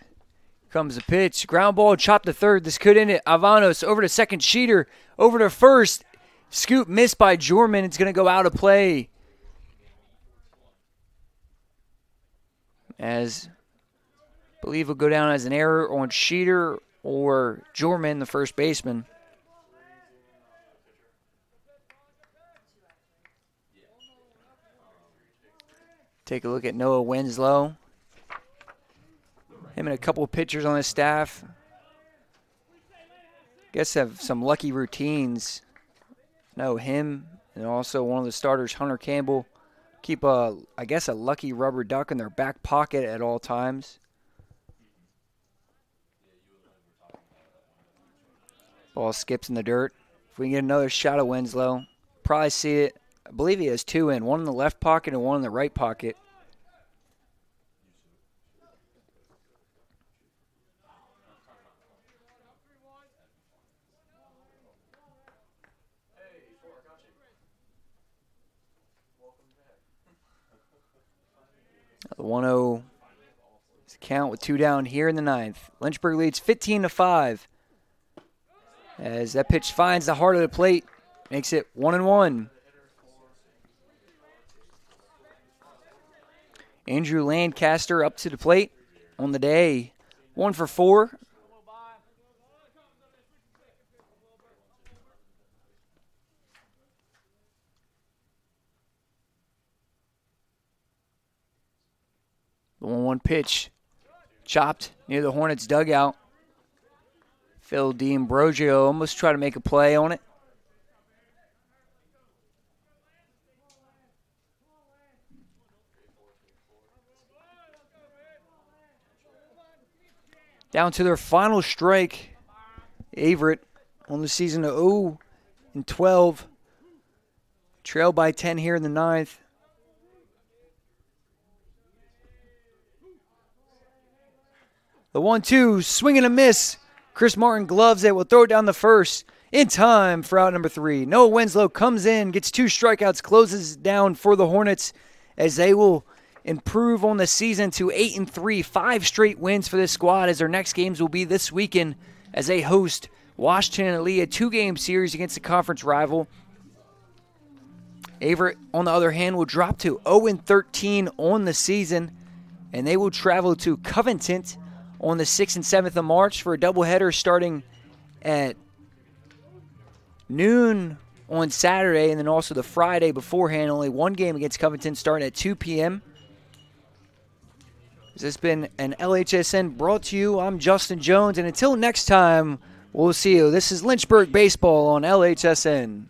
[SPEAKER 1] Comes the pitch. Ground ball, chopped to third. This could end it. Avanos over to second. Sheeter over to first. Scoop missed by Jorman. It's going to go out of play. As I believe will go down as an error on Sheeter or Jorman, the first baseman. Take a look at Noah Winslow. Him and a couple of pitchers on his staff. Guess have some lucky routines. No, him and also one of the starters, Hunter Campbell, keep a lucky rubber duck in their back pocket at all times. Ball skips in the dirt. If we can get another shot of Winslow, probably see it. I believe he has two in, one in the left pocket and one in the right pocket. The 1-0 count with 2 down here in the ninth. Lynchburg leads 15-5. As that pitch finds the heart of the plate, makes it 1-1. Andrew Lancaster up to the plate on the day, 1 for 4. The 1-1 pitch, chopped near the Hornets' dugout. Phil D'Ambrosio almost tried to make a play on it. Down to their final strike. Averett on the season of 0-12. Trailed by 10 here in the ninth. The 1-2, swing and a miss. Chris Martin gloves it, will throw it down the first. In time for out number 3. Noah Winslow comes in, gets 2 strikeouts, closes down for the Hornets as they will improve on the season to 8-3. 5 straight wins for this squad as their next games will be this weekend as they host Washington and Lee, a 2-game series against the conference rival. Averett, on the other hand, will drop to 0-13 on the season, and they will travel to Covington on the 6th and 7th of March for a doubleheader starting at noon on Saturday, and then also the Friday beforehand. Only one game against Covington starting at 2 p.m. This has been an LHSN brought to you. I'm Justin Jones, and until next time, we'll see you. This is Lynchburg Baseball on LHSN.